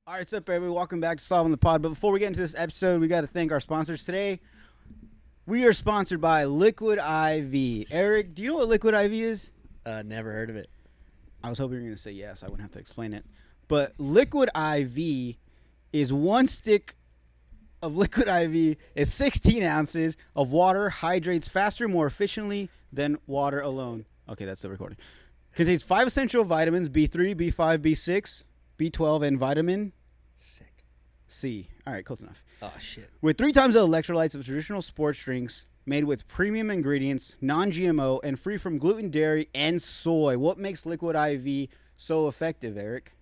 All right, what's up, everybody? Welcome back to Solving the Pod. But before we get into this episode, we got to thank our sponsors today. We are sponsored by Liquid IV. Eric, do you know what Liquid IV is? Never heard of it. I was hoping you were going to say yes. I wouldn't have to explain it. But Liquid IV is one stick of Liquid IV is 16 ounces of water, hydrates faster, more efficiently than water alone. Okay, that's the recording. Contains 5 essential vitamins, B3, B5, B6, B12, and vitamin Sick. C. All right, close enough. Oh, shit. With 3 times the electrolytes of traditional sports drinks, made with premium ingredients, non-GMO, and free from gluten, dairy, and soy. What makes Liquid IV so effective, Eric?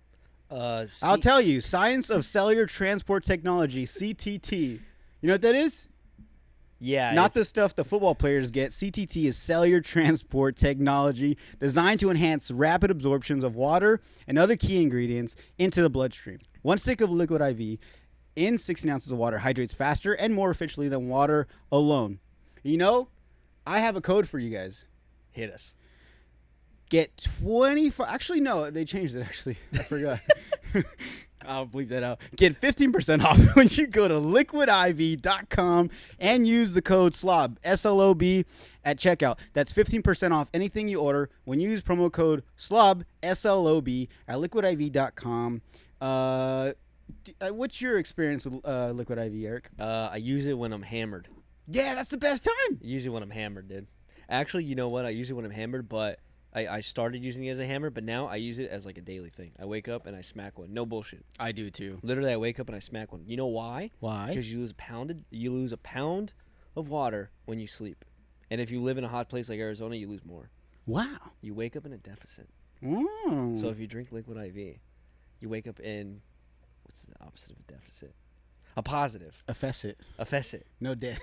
I'll tell you. Science of Cellular Transport Technology, CTT. You know what that is? Yeah. Not the stuff the football players get. CTT is cellular transport technology designed to enhance rapid absorptions of water and other key ingredients into the bloodstream. One stick of Liquid IV in 16 ounces of water hydrates faster and more efficiently than water alone. You know, I have a code for you guys. Hit us. Get 25. Actually, no, they changed it, actually. I forgot. I'll bleep that out. Get 15% off when you go to liquidiv.com and use the code SLOB, S-L-O-B, at checkout. That's 15% off anything you order when you use promo code SLOB, S-L-O-B, at liquidiv.com. What's your experience with Liquid IV, Eric? I use it when I'm hammered. Yeah, that's the best time. I use it when I'm hammered, dude. Actually, you know what? I use it when I'm hammered, but I started using it as a hammer, but now I use it as like a daily thing. I wake up and I smack one. No bullshit. I do too. Literally, I wake up and I smack one. You know why? Why? Because you lose a pound of water when you sleep. And if you live in a hot place like Arizona, you lose more. Wow. You wake up in a deficit. Mm. So if you drink Liquid IV, you wake up in, what's the opposite of a deficit? A positive. A facet. A facet. No debt.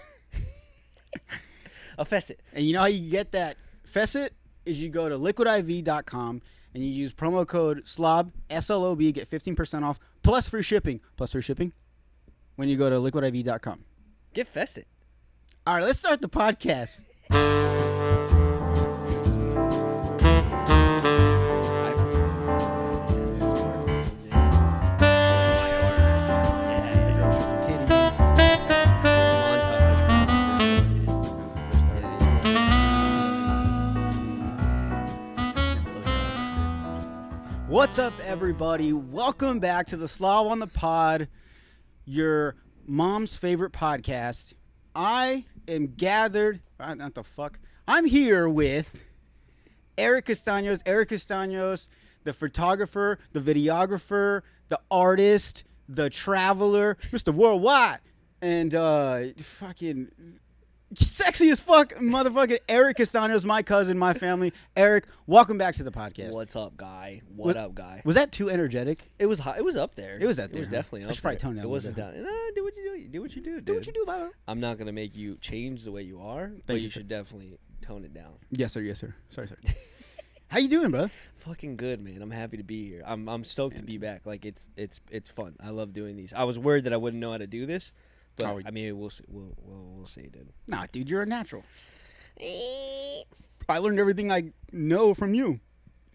A facet. And you know how you get that facet? Is you go to liquidiv.com and you use promo code SLOB, S-L-O-B, get 15% off, plus free shipping. Plus free shipping when you go to liquidiv.com. Get facet. All right, let's start the podcast. What's up, everybody? Welcome back to the Slob on the Pod, your mom's favorite podcast. I am gathered, not the fuck, I'm here with Eric Castaños. Eric Castaños, the photographer, the videographer, the artist, the traveler, Mr. Worldwide, and fucking sexy as fuck motherfucking Eric Castaños, my cousin, my family. Eric, welcome back to the podcast. What's up, guy? What up, guy? Was that too energetic? It was hot. It was up there. It was up there. It was definitely up there. I should probably tone down. It wasn't down. Do what you do. Do what you do, dude. Do what you do, Baba. I'm not going to make you change the way you are, but you should definitely tone it down. Yes, sir. Yes, sir. Sorry, sir. How you doing, bro? Fucking good, man. I'm happy to be here. I'm stoked to be back. Like it's fun. I love doing these. I was worried that I wouldn't know how to do this. But I mean, we'll see, dude. Nah, dude, you're a natural. I learned everything I know from you.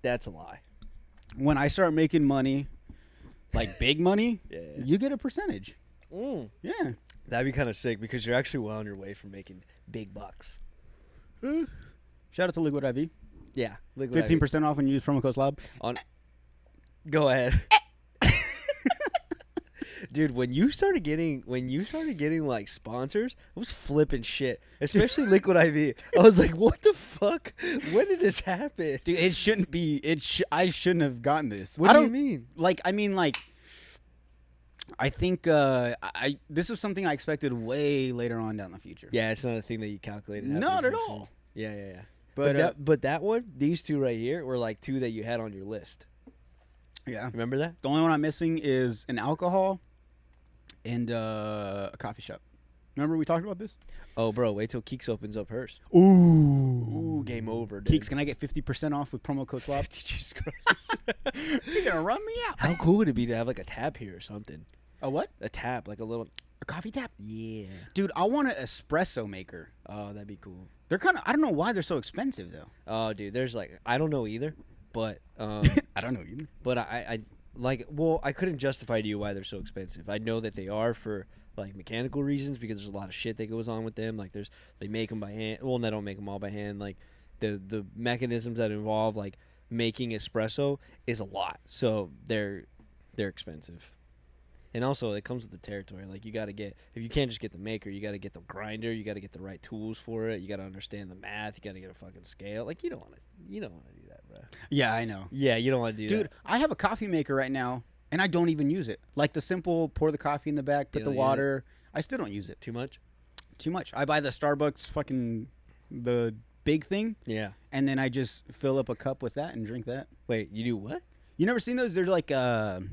That's a lie. When I start making money, like big money, Yeah. you get a percentage. Mm. Yeah. That'd be kind of sick because you're actually well on your way from making big bucks. Shout out to Liquid IV. Yeah, 15% off when you use promo code SLOB. Go ahead. Dude, when you started getting like sponsors, I was flipping shit, especially Liquid IV. I was like, "What the fuck? When did this happen?" Dude, it shouldn't be. I shouldn't have gotten this. What do you mean? I think this is something I expected way later on down the future. Yeah, it's not a thing that you calculated. Not at all. Yeah. But that one, these two right here, were like two that you had on your list. Yeah. Remember that? The only one I'm missing is an alcohol and a coffee shop. Remember we talked about this? Oh, bro, wait till Keeks opens up hers. Ooh, game over, dude. Keeks, can I get 50% off with promo code SLOB? 50, Jesus Christ. You're going to run me out. How cool would it be to have like a tap here or something? A what? A tap, like a little... A coffee tap? Yeah. Dude, I want an espresso maker. Oh, that'd be cool. They're kind of... I don't know why they're so expensive, though. Oh, dude, there's like... I don't know either, but... I don't know either. But I well, I couldn't justify to you why they're so expensive. I know that they are for like mechanical reasons because there's a lot of shit that goes on with them. Like they make them by hand. Well, they don't make them all by hand. Like the mechanisms that involve like making espresso is a lot. So they're expensive. And also, it comes with the territory. Like, you got to get, if you can't just get the maker, you got to get the grinder. You got to get the right tools for it. You got to understand the math. You got to get a fucking scale. Like, you don't want to do that, bro. Yeah, I know. Yeah, you don't want to do that. Dude, I have a coffee maker right now, and I don't even use it. Like the simple pour the coffee in the back, put the water. I still don't use it. Too much? Too much. I buy the Starbucks fucking, the big thing. Yeah. And then I just fill up a cup with that and drink that. Wait, you do what? You never seen those? They're like a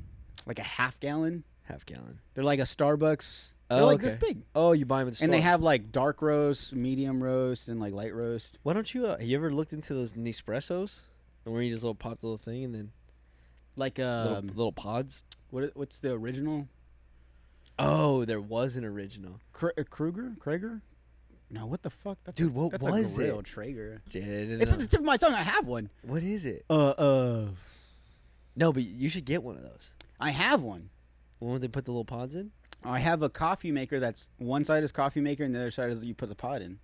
half gallon. Half gallon. They're like a Starbucks. They're like this big. Oh, you buy them at the store. And they have like dark roast, medium roast, and like light roast. Why don't you, have you ever looked into those Nespressos? And where you just pop the little thing and then. Like little pods? What's the original? Oh, there was an original. Krager? No, what the fuck? Dude, what that's was a grill, it? Traeger. It's It's at the tip of my tongue. I have one. What is it? No, but you should get one of those. I have one. When would they put the little pods in? I have a coffee maker that's one side is coffee maker and the other side is you put the pod in.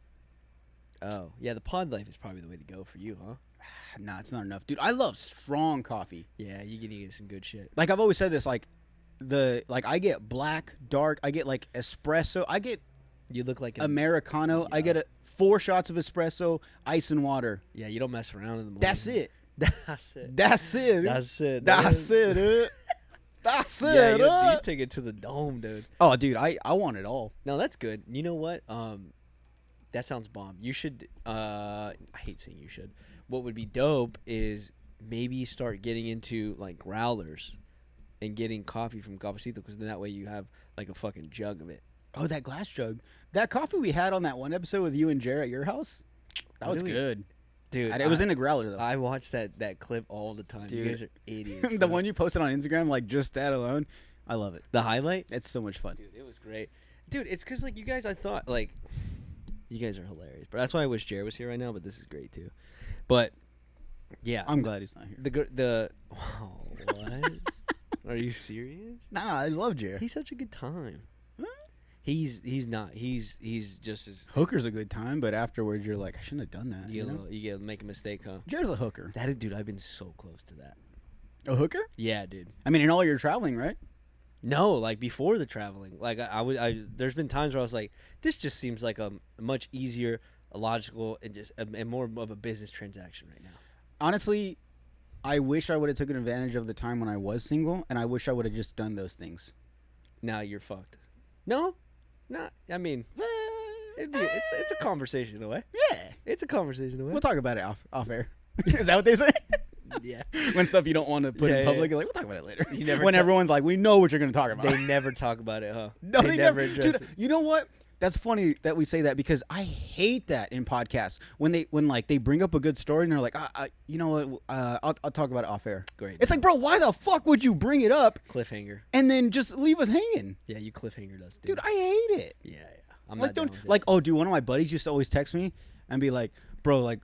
Oh, yeah, the pod life is probably the way to go for you, huh? Nah, it's not enough. Dude, I love strong coffee. Yeah, you can get some good shit. Like I've always said this, like I get black, dark, I get like espresso, I get You look like Americano, yeah. I get 4 shots of espresso, ice and water. Yeah, you don't mess around in the morning. That's it. That's it. That's it. Dude. That's it. That's it, dude. That's Yeah, it. you take it to the dome, dude. Oh, dude, I want it all. No, that's good. You know what? That sounds bomb. You should. I hate saying you should. What would be dope is maybe start getting into like growlers and getting coffee from Cafecito, because then that way you have like a fucking jug of it. Oh, that glass jug. That coffee we had on that one episode with you and Jared at your house, that was good. Dude, It was in a growler, though. I watch that clip all the time. Dude. You guys are idiots. The one you posted on Instagram, like just that alone, I love it. The highlight? It's so much fun. Dude, it was great. Dude, it's because, like, you guys, I thought, like, you guys are hilarious. But that's why I wish Jared was here right now, but this is great, too. But, yeah. I'm glad he's not here. Oh, what? Are you serious? Nah, I love Jared. He's such a good time. He's not. He's just as Hooker's a good time, but afterwards you're like, I shouldn't have done that. you make a mistake, huh? Jared's a hooker. Dude, I've been so close to that. A hooker? Yeah, dude. I mean, in all your traveling, right? No, like before the traveling. Like there's been times where I was like, this just seems like a much easier, a logical, and more of a business transaction right now. Honestly, I wish I would have taken advantage of the time when I was single, and I wish I would have just done those things. Now you're fucked. No, not. I mean, it's a conversation in a way. Yeah, it's a conversation in a way. We'll talk about it off air. Is that what they say? Yeah. When stuff you don't want to put in public, you're like, we'll talk about it later. When everyone's like, we know what you're going to talk about. They never talk about it, huh? No, they never address it. You know what? That's funny that we say that, because I hate that in podcasts when they bring up a good story and they're like, you know what? I'll talk about it off air. Great. It's like, bro, why the fuck would you bring it up? Cliffhanger. And then just leave us hanging. Yeah, you cliffhangered us, dude. Dude, I hate it. Yeah. I'm like, not down don't with like. Oh, dude, one of my buddies used to always text me and be like, bro, like,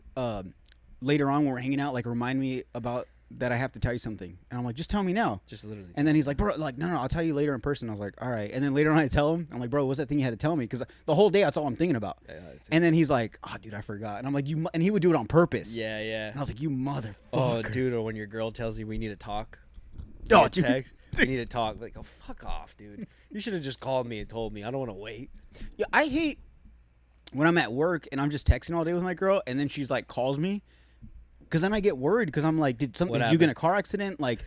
later on when we're hanging out, like, remind me about that I have to tell you something. And I'm like, just tell me now. Just literally. And then he's like, bro, like, no, I'll tell you later in person. I was like, all right. And then later on I tell him, I'm like, bro, what's that thing you had to tell me? Because the whole day that's all I'm thinking about. Yeah, and then he's like, oh, dude, I forgot. And I'm like, and he would do it on purpose. Yeah, yeah. And I was like, you motherfucker. Oh, dude, or when your girl tells you we need to talk. Oh, dude. Text, we need to talk. Like, oh, fuck off, dude. You should have just called me and told me. I don't want to wait. Yeah, I hate when I'm at work and I'm just texting all day with my girl, and then she's like, calls me. Because then I get worried, because I'm like, did you get in a car accident? Like,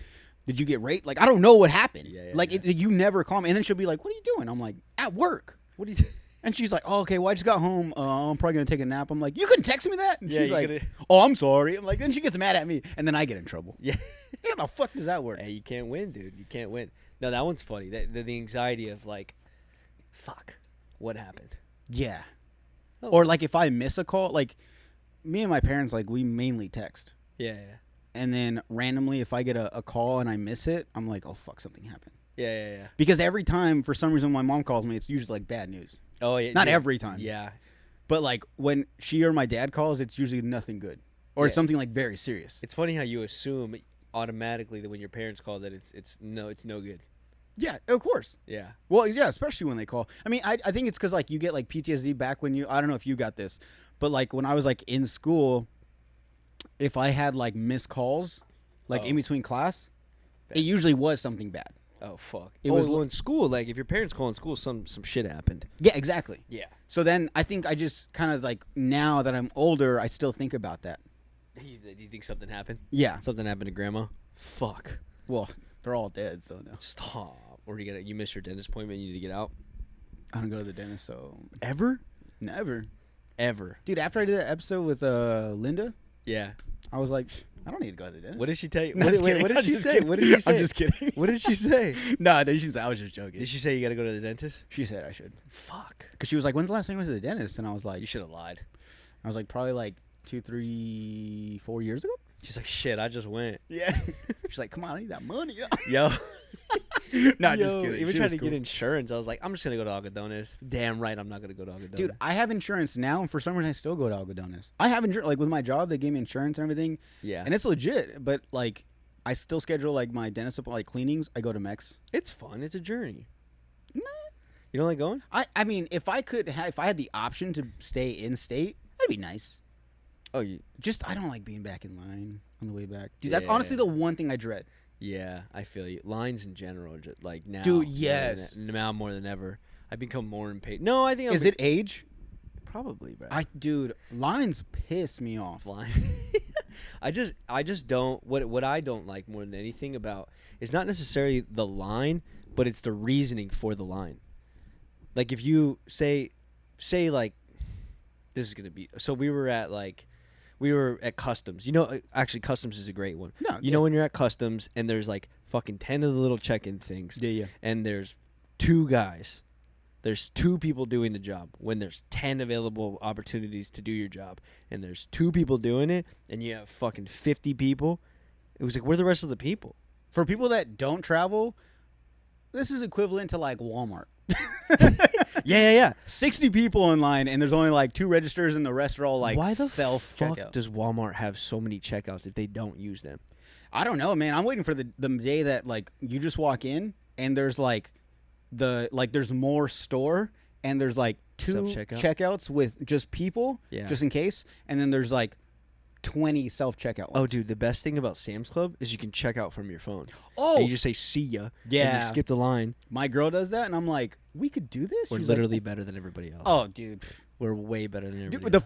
did you get raped? Like, I don't know what happened. You never call me. And then she'll be like, what are you doing? I'm like, at work. What are you And she's like, oh, okay, well, I just got home. I'm probably going to take a nap. I'm like, you couldn't text me that? And she's like, oh, I'm sorry. I'm like, then she gets mad at me, and then I get in trouble. Yeah. How the fuck does that work? Hey, you can't win, dude. You can't win. No, that one's funny. The anxiety of, like, fuck, what happened? Yeah. Oh. Or, like, if I miss a call, like, me and my parents, like, we mainly text. Yeah. And then randomly, if I get a call and I miss it, I'm like, oh, fuck, something happened. Yeah. Because every time, for some reason, my mom calls me, it's usually, like, bad news. Oh, yeah. Not every time. Yeah. But, like, when she or my dad calls, it's usually nothing good. Or it's something, like, very serious. It's funny how you assume automatically that when your parents call that it's no good. Yeah, of course. Yeah. Well, yeah, especially when they call. I mean, I think it's because like you get like PTSD back when I don't know if you got this, but like when I was like in school, if I had like missed calls, like in between class, it usually was something bad. Oh fuck! It was in school. Like if your parents call in school, some shit happened. Yeah, exactly. Yeah. So then I think I just kind of like now that I'm older, I still think about that. Do you think something happened? Yeah. Something happened to grandma? Fuck. Well, they're all dead, so no. Stop. Or you miss your dentist appointment, you need to get out? I don't go to the dentist, so Ever? never. Ever. Dude, after I did that episode with Linda, Yeah. I was like, I don't need to go to the dentist. What did she tell you? No, What just kidding. did I'm she just say? kidding. What did she say? I'm just kidding. What did she say? No, I was just joking. Did she say you got to go to the dentist? She said I should. Fuck. Because she was like, when's the last time you went to the dentist? And I was like, You should have lied. probably like 2, 3, 4 years ago. She's like, shit, I just went. Yeah. She's like, come on, I need that money. Yo. No, Yo, just kidding. Even She trying was to cool. get insurance, I was like, I'm just going to go to Algodones. Damn right I'm not going to go to Algodones. Dude, I have insurance now, and for some reason I still go to Algodones. I have insurance, like with my job, they gave me insurance and everything. Yeah. And it's legit, but like, I still schedule like my dentist like cleanings. I go to Mex. It's fun. It's a journey. Nah. You don't like going? I mean, if I had the option to stay in state, that'd be nice. Oh, you. Just I don't like being back in line on the way back. Dude, that's honestly Yeah. the one thing I dread. Yeah, I feel you. Lines in general, are just, like now. Dude, yes. Now more than ever. I become more impatient. No, I think Is it age? probably, bro. Dude, lines piss me off. Line. I just don't. What I don't like more than anything about is not necessarily the line, but it's the reasoning for the line. Like if you say like, this is gonna be. So we were at customs. You know, actually, customs is a great one. No, you know when you're at customs and there's like fucking 10 of the little check-in things. Yeah. And there's 2 guys. There's 2 people doing the job when there's 10 available opportunities to do your job. And there's 2 people doing it and you have fucking 50 people. It was like, where are the rest of the people? For people that don't travel, this is equivalent to like Walmart. Yeah. 60 people in line, and there's only like 2 registers, and the rest are all like Why the self fuck checkout. does Walmart have so many checkouts if they don't use them? I don't know, man. I'm waiting for the day that like you just walk in and there's like there's more store and there's like 2 Self-checkout? checkouts with just people, Yeah. just in case, and then there's like 20 self checkout. Oh, dude, the best thing about Sam's Club is you can check out from your phone. Oh, And you just say, see ya. And Yeah. you skip the line. my girl does that, and I'm like, we could do this. We're She's literally like, better than everybody else. oh, dude. We're way better than everybody Dude, the else.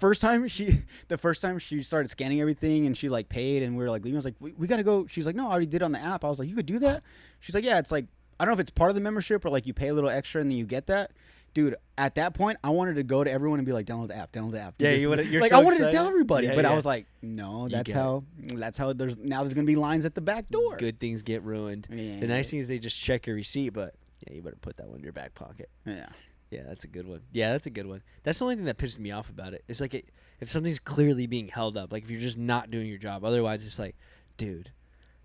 first time she started scanning everything and she like paid and we were like leaving. I was like, we gotta go. She's like, no, I already did it on the app. I was like, you could do that. She's like, yeah, it's like I don't know if it's part of the membership or like you pay a little extra and then you get that. Dude, at that point, I wanted to go to everyone and be like, download the app. Yeah, This- you would. You're like so I wanted excited. to tell everybody, Yeah, but yeah. I was like, no, You that's get how there's gonna be lines at the back door. Good things get ruined. Yeah. The nice thing is they just check your receipt, but yeah, you better put that one in your back pocket. Yeah. Yeah, that's a good one. Yeah, that's a good one. That's the only thing that pisses me off about it. It's like if something's clearly being held up, like if you're just not doing your job. Otherwise, it's like, dude,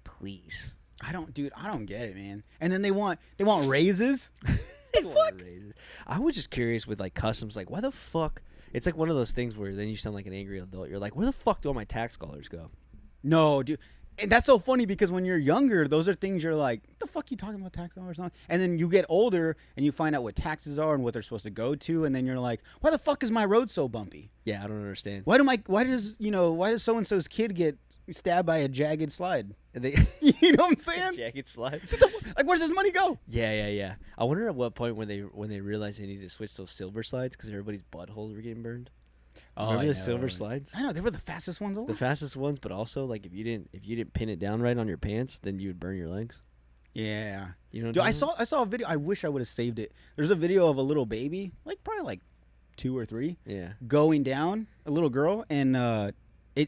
please. I don't get it, man. And then they want raises. The fuck? I was just curious with like customs, like why the fuck? It's like one of those things where then you sound like an angry adult. You're like, where the fuck do all my tax dollars go? No, dude. And that's so funny because when you're younger, those are things you're like, what the fuck you talking about tax dollars? And then you get older and you find out what taxes are and what they're supposed to go to, and then you're like, why the fuck is my road so bumpy? Yeah, I don't understand. Why does so and so's kid get stabbed by a jagged slide? They You know what I'm saying? jagged slide. Like, where's this money go? Yeah. I wonder at what point when they realized they needed to switch those silver slides because everybody's buttholes were getting burned. Remember the silver slides? I know, they were the fastest ones alive. The fastest ones, but also like if you didn't pin it down right on your pants, then you would burn your legs. Yeah. You know. Dude, I saw a video. I wish I would have saved it. There's a video of a little baby, like probably like 2 or 3, Yeah. going down, a little girl, and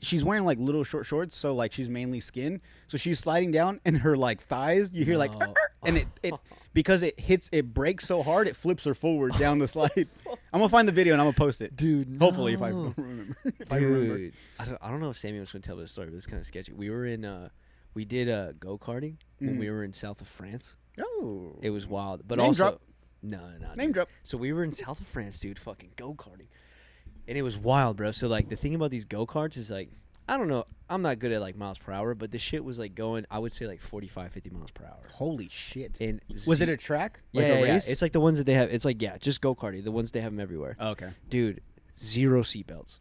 she's wearing like little short shorts, so like she's mainly skin. So she's sliding down, and her like thighs, you hear like, No. and it because it breaks so hard, it flips her forward down the slide. I'm gonna find the video and I'm gonna post it, Dude. hopefully if I remember. I remember. Dude, I don't know if Sammy was going to tell this story, but it's kind of sketchy. We were we did go-karting when we were in south of France. Oh, It was wild, but Name also drop. no, Name dude. drop. So we were in south of France, dude, fucking go-karting, and it was wild, bro. So like the thing about these go-karts is like I don't know. I'm not good at like miles per hour, but the shit was like going, I would say like 45, 50 miles per hour. Holy shit. And Was it a track? Like yeah, a race? It's like the ones that they have. It's like, yeah, just go-karting. The ones they have them everywhere. Oh, okay. Dude, 0 seatbelts.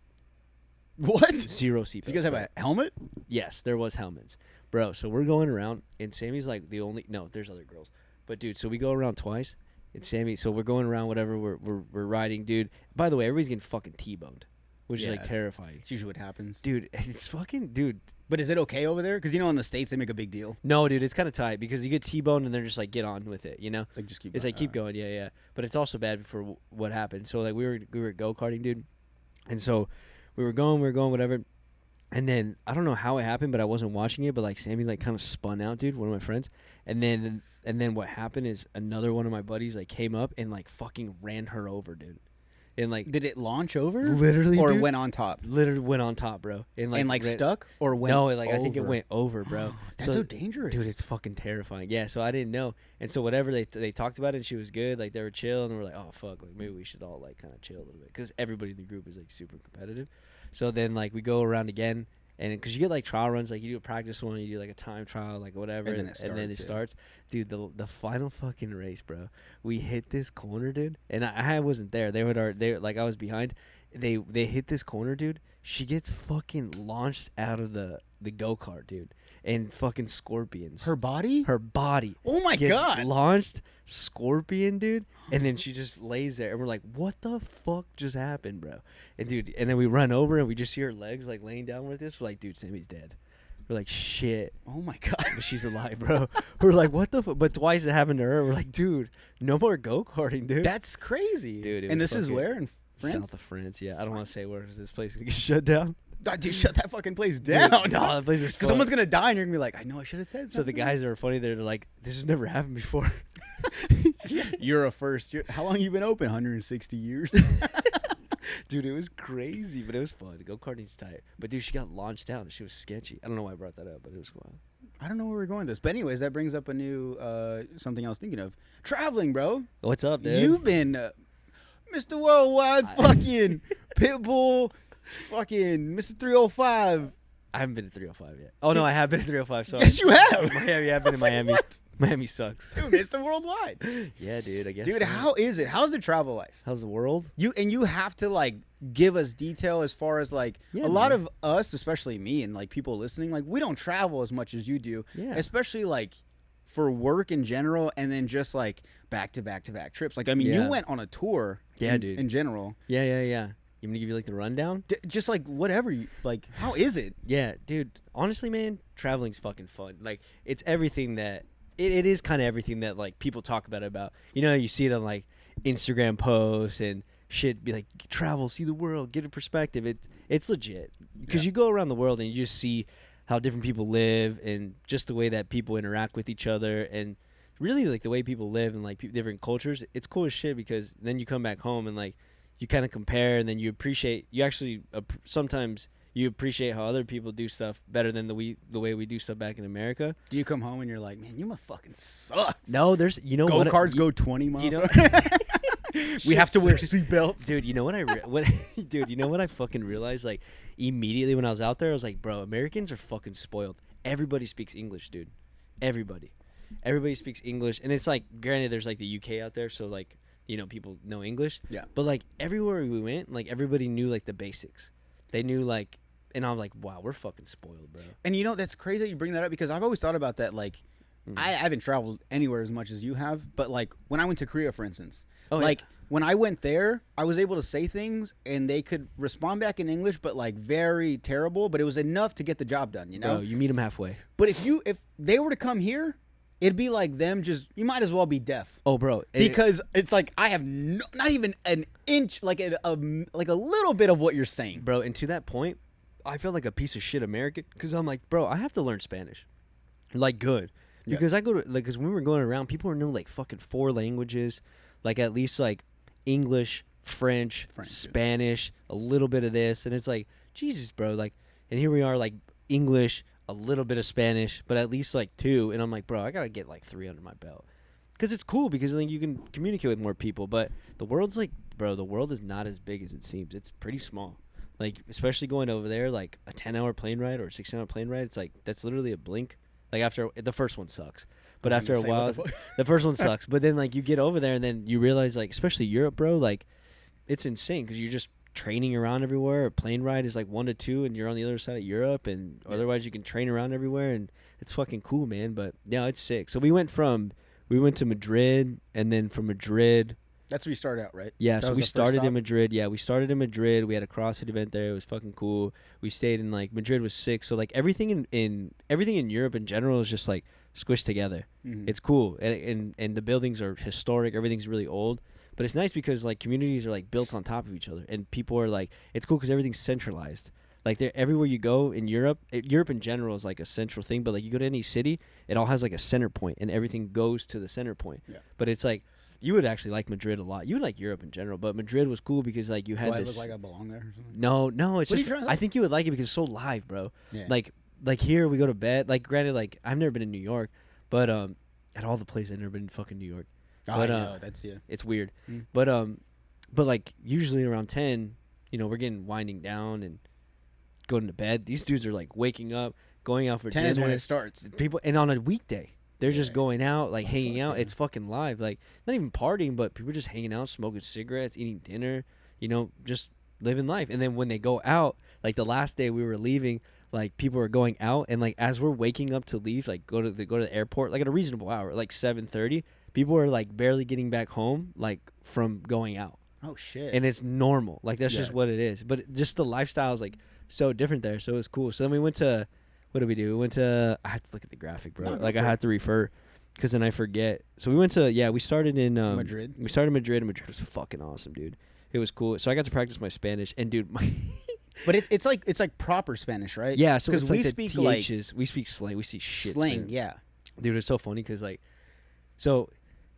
What? 0 seatbelts. Do you guys have a helmet? Yes, there was helmets. Bro, so we're going around, and Sammy's like the only... No, there's other girls. But, dude, so we go around twice, and Sammy... So we're going around, whatever, we're riding, dude. By the way, everybody's getting fucking T-boned, which is, like, terrifying. It's usually what happens. Dude, it's fucking... Dude. But is it okay over there? Because, in the States, they make a big deal. No, dude, it's kind of tight, because you get T-boned, and they're just like, get on with it, you know? Like, just keep It's going. like, keep going, yeah. But it's also bad for what happened. So, like, we were go-karting, dude. And so we were going, whatever. And then I don't know how it happened, but I wasn't watching it. But like Sammy, like kind of spun out, dude. One of my friends, and then what happened is another one of my buddies like came up and like fucking ran her over, dude. And like, did it launch over? Literally, or dude, went on top? Literally went on top, bro. And like stuck or went? No, like over? I think it went over, bro. That's so dangerous, dude. It's fucking terrifying. Yeah, so I didn't know, and so whatever they talked about it, and she was good. Like they were chill, and we're like, oh fuck, like maybe we should all like kind of chill a little bit because everybody in the group is like super competitive. So then like we go around again. And because you get like trial runs, like you do a practice one, you do like a time trial, like whatever, and then it starts. Dude, the final fucking race, bro. We hit this corner, dude, and I wasn't there. They like I was behind. They hit this corner, dude. She gets fucking launched out of the go-kart, dude, and fucking scorpions. Her body? Oh my gets God. Launched scorpion, dude, and then she just lays there, and we're like, what the fuck just happened, bro? And dude, and then we run over and we just see her legs like laying down with this. We're like, dude, Sammy's dead. We're like, shit. Oh my God. But she's alive, bro. We're like, what the fuck? But twice it happened to her. We're like, dude, no more go-karting, dude. That's crazy. Dude, and this is where? In France? South of France, yeah. I don't want to say where because this place is going to get shut down. Dude, shut that fucking place down. Dude, no, that place is because someone's going to die and you're going to be like, I know I should have said something. So the guys that are funny, they're like, this has never happened before. You're a first. How long you been open? 160 years? Dude, it was crazy, but it was fun. Go-karting's tight. But, dude, she got launched out. She was sketchy. I don't know why I brought that up, but it was wild. I don't know where we're going with this. But anyways, that brings up a new something I was thinking of. Traveling, bro. What's up, dude? You've been Mr. Worldwide fucking Pitbull, fucking Mr. 305. I haven't been to 305 yet. Oh, no, I have been to 305. Sorry. Yes, you have. Miami, I've been in Miami. What? Miami sucks. Dude, Mr. Worldwide. Yeah, dude, I guess. Dude, so. how is it? How's the travel life? How's the world? You have to like give us detail as far as like a lot man. of us, especially me and like people listening, like we don't travel as much as you do. Yeah. Especially like for work in general and then just like back to back trips. Like I mean, you went on a tour dude. In general. Yeah. You want me to give you like the rundown? Just like whatever you like. How is it? Yeah, dude. Honestly, man, traveling's fucking fun. Like it's everything that it is kind of everything that like people talk about. You know, you see it on like Instagram posts and shit. Be like, travel, see the world, get a perspective. It's legit because you go around the world and you just see how different people live and just the way that people interact with each other and really like the way people live and like different cultures. It's cool as shit because then you come back home and like. You kind of compare, and then you appreciate. You actually sometimes you appreciate how other people do stuff better than the way we do stuff back in America. Do you come home and you're like, man, you must fucking suck? No, there's go-karts go 20 miles. You know, we have to wear seatbelts. Dude, you know what dude, you know what I fucking realized? Like immediately when I was out there, I was like, bro, Americans are fucking spoiled. Everybody speaks English, dude. Everybody speaks English, and it's like, granted, there's like the UK out there, so like. You know, people know English. Yeah. But, like, everywhere we went, like, everybody knew, like, the basics. They knew, like, and I was like, wow, we're fucking spoiled, bro. And, you know, that's crazy that you bring that up because I've always thought about that. Like, I haven't traveled anywhere as much as you have. But, like, when I went to Korea, for instance, when I went there, I was able to say things and they could respond back in English, but, like, very terrible. But it was enough to get the job done, you know? Bro, you meet them halfway. But if they were to come here, it'd be like them you might as well be deaf. Oh, bro. Because it's like I have not even an inch, like a little bit of what you're saying. Bro, and to that point, I felt like a piece of shit American because I'm like, bro, I have to learn Spanish. Like, good. Because I go to, like, because when we were going around, people were knowing, like, fucking 4 languages. Like, at least, like, English, French Spanish, a little bit of this. And it's like, Jesus, bro. Like, and here we are, like, English, a little bit of Spanish, but at least like 2. And I'm like, bro, I gotta get like 3 under my belt because it's cool because like you can communicate with more people. But the world's like, bro, the world is not as big as it seems. It's pretty small. Like, especially going over there, like a 10-hour plane ride or a 16-hour plane ride, it's like that's literally a blink. Like after the first one sucks, but after a while, the first one sucks. But then like you get over there and then you realize like, especially Europe, bro, like it's insane because you're just training around everywhere. A plane ride is like 1 to 2, and you're on the other side of Europe, and otherwise you can train around everywhere, and it's fucking cool, man. But yeah, it's sick. So we went to Madrid, and then from Madrid. That's where you started out, right? Yeah, so we started in Madrid. Yeah, we started in Madrid. We had a CrossFit event there. It was fucking cool. We stayed in like Madrid was sick. So like everything in Europe in general is just like squished together. Mm-hmm. It's cool, and the buildings are historic. Everything's really old, but it's nice because like communities are like built on top of each other, and people are like, it's cool because everything's centralized. Like they're everywhere you go in Europe. Europe in general is like a central thing, but like you go to any city, it all has like a center point, and everything goes to the center point. Yeah. But it's like. You would actually like Madrid a lot. You would like Europe in general, but Madrid was cool because like you had this. this. Do I look like I belong there or something? No, it's just. I think you would like it because it's so live, bro. Yeah. Like here we go to bed. Like granted, like I've never been in New York, but at all the places I've never been in fucking New York. Oh, but, I know that's It's weird, but like usually around 10, we're getting winding down and going to bed. These dudes are like waking up, going out for 10 dinner. is when it starts. People and on a weekday. They're just going out, like hanging out. It's fucking live. Like, not even partying, but people just hanging out, smoking cigarettes, eating dinner, just living life. And then when they go out, like the last day we were leaving, like people are going out. And like as we're waking up to leave, like go to the airport, like at a reasonable hour, like 7:30, people are like barely getting back home, like from going out. Oh, shit. And it's normal. Like, that's just what it is. But just the lifestyle is like so different there. So it was cool. So then we went to... What did we do? We went to... I had to look at the graphic, bro. I had to refer because then I forget. So we went to... Yeah, we started in... Madrid? We started in Madrid, and Madrid was fucking awesome, dude. It was cool. So I got to practice my Spanish. And, dude, my... But it's like proper Spanish, right? Yeah, so it's we like speak the THs. We speak slang. We see shit. Slang, yeah. Dude, it's so funny because, like... So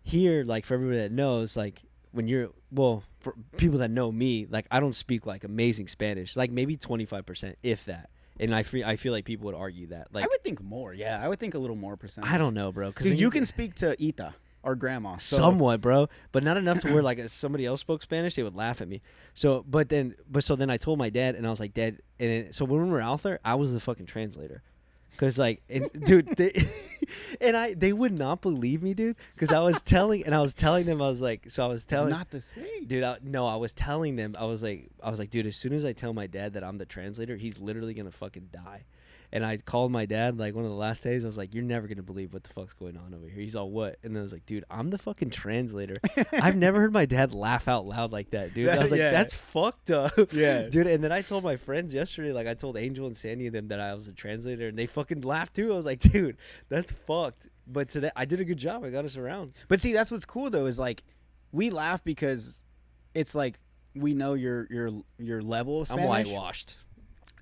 here, like, for everybody that knows, like, when you're... Well, for people that know me, like, I don't speak, like, amazing Spanish. Like, maybe 25%, if that. And I feel like people would argue that. Like, I would think more, yeah. I would think a little more percentage. I don't know, bro. Because you can speak to Ita, our grandma. So. Somewhat, bro. But not enough to where, like, if somebody else spoke Spanish, they would laugh at me. So then I told my dad, and I was like, Dad, so when we were out there, I was the fucking translator. Because, like, dude, they would not believe me, dude. Because I was telling them, it's not the same. Dude, I was telling them, I was like, dude, as soon as I tell my dad that I'm the translator, he's literally going to fucking die. And I called my dad, like, one of the last days. I was like, you're never going to believe what the fuck's going on over here. He's all, what? And I was like, dude, I'm the fucking translator. I've never heard my dad laugh out loud like that, dude. I was like, that's fucked up. Yeah. Dude, and then I told my friends yesterday, like, I told Angel and Sandy and them that I was a translator, and they fucking laughed, too. I was like, dude, that's fucked. But today, I did a good job. I got us around. But see, that's what's cool, though, is, like, we laugh because it's, like, we know your level of Spanish. I'm whitewashed.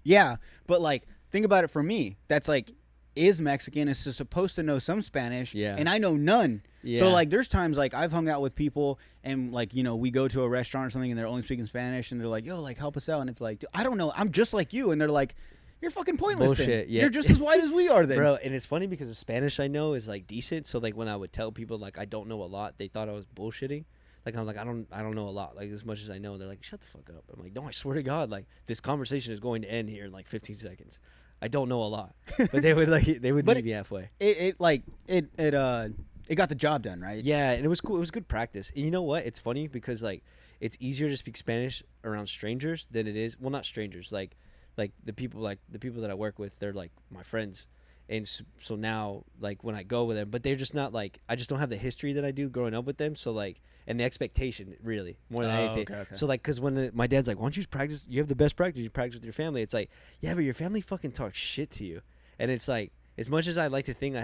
Yeah, but, like... Think about it for me. That's like, is Mexican, is supposed to know some Spanish, and I know none. Yeah. So, like, there's times, like, I've hung out with people, and, like, we go to a restaurant or something, and they're only speaking Spanish, and they're like, yo, like, help us out. And it's like, dude, I don't know. I'm just like you. And they're like, you're fucking pointless. Bullshit, then. You're just as white as we are then. Bro, and it's funny because the Spanish I know is, like, decent. So, like, when I would tell people, like, I don't know a lot, they thought I was bullshitting. Like, I'm like, I don't know a lot, like, as much as I know. They're like, shut the fuck up. I'm like, no, I swear to God, like, this conversation is going to end here in, like, 15 seconds. I don't know a lot, but they would meet me halfway. It got the job done, right? Yeah, and it was cool. It was good practice. And you know what? It's funny because, like, it's easier to speak Spanish around strangers than it is. Well, not strangers, like the people that I work with. They're like my friends, and so now, like, when I go with them, but they're just not like, I just don't have the history that I do growing up with them. So, like, and the expectation really more than anything. Okay. So, like, because when my dad's like, why don't you just practice? You have the best practice. You practice with your family. It's like, yeah, but your family fucking talks shit to you. And it's like, as much as I like to think I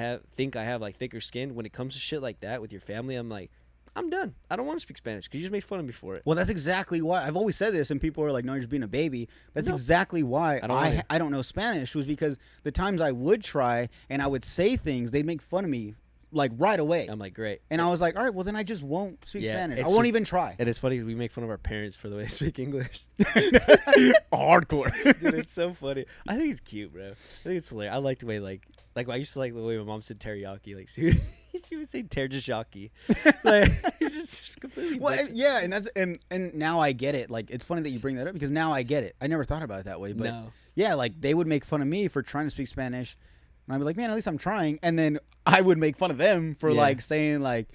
have like thicker skin, when it comes to shit like that with your family, I'm like, I'm done. I don't want to speak Spanish because you just made fun of me for it. Well, that's exactly why. I've always said this, and people are like, no, you're just being a baby. That's exactly why I don't know Spanish, was because the times I would try and I would say things, they'd make fun of me, like, right away. I'm like, great. And I was like, all right, well, then I just won't speak Spanish. I won't even try. And it's funny because we make fun of our parents for the way they speak English. Hardcore. Dude, it's so funny. I think it's cute, bro. I think it's hilarious. I like the way, like I used to like the way my mom said teriyaki. Like, she would say teriyaki. Like, it's just completely Well, yeah, and that's and now I get it. Like, it's funny that you bring that up because now I get it. I never thought about it that way, but No. yeah, like they would make fun of me for trying to speak Spanish, and I'd be like, man, at least I'm trying. And then I would make fun of them for like saying like,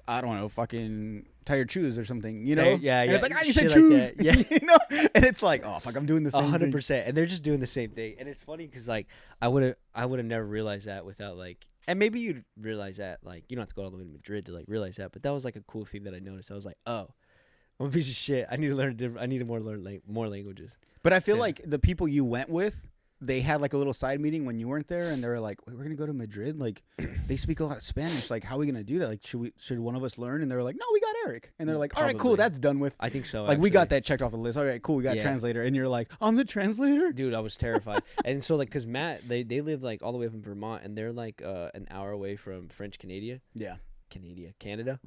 I don't know, fucking tie your shoes or something, you know? Yeah, and yeah. it's like, you said Shit shoes, like that. Yeah. you know? And it's like, oh fuck, I'm doing the same 100%, and they're just doing the same thing. And it's funny because like I would have never realized that without like, and maybe you'd realize that like you don't have to go all the way to Madrid to like realize that, but that was like a cool thing that I noticed. I was like, oh, I'm a piece of shit. I need to learn different. I need to learn more languages. But I feel like the people you went with, they had like a little side meeting when you weren't there, and they were like, wait, we're gonna go to Madrid. Like, they speak a lot of Spanish. Like, how are we gonna do that? Like, should one of us learn? And they were like, no, we got Eric. And they're like, all right, cool, Probably. that's done with. I think so. Like, we actually. got that checked off the list. All right, cool, we got a Yeah. translator. And you're like, I'm the translator? Dude, I was terrified. And so like, cause Matt, they live like all the way from Vermont, and they're like an hour away from French Canada. Yeah. Canada. Canada.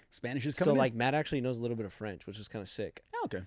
Spanish is coming So in. like Matt actually knows a little bit of French, which is kind of sick. Oh, okay.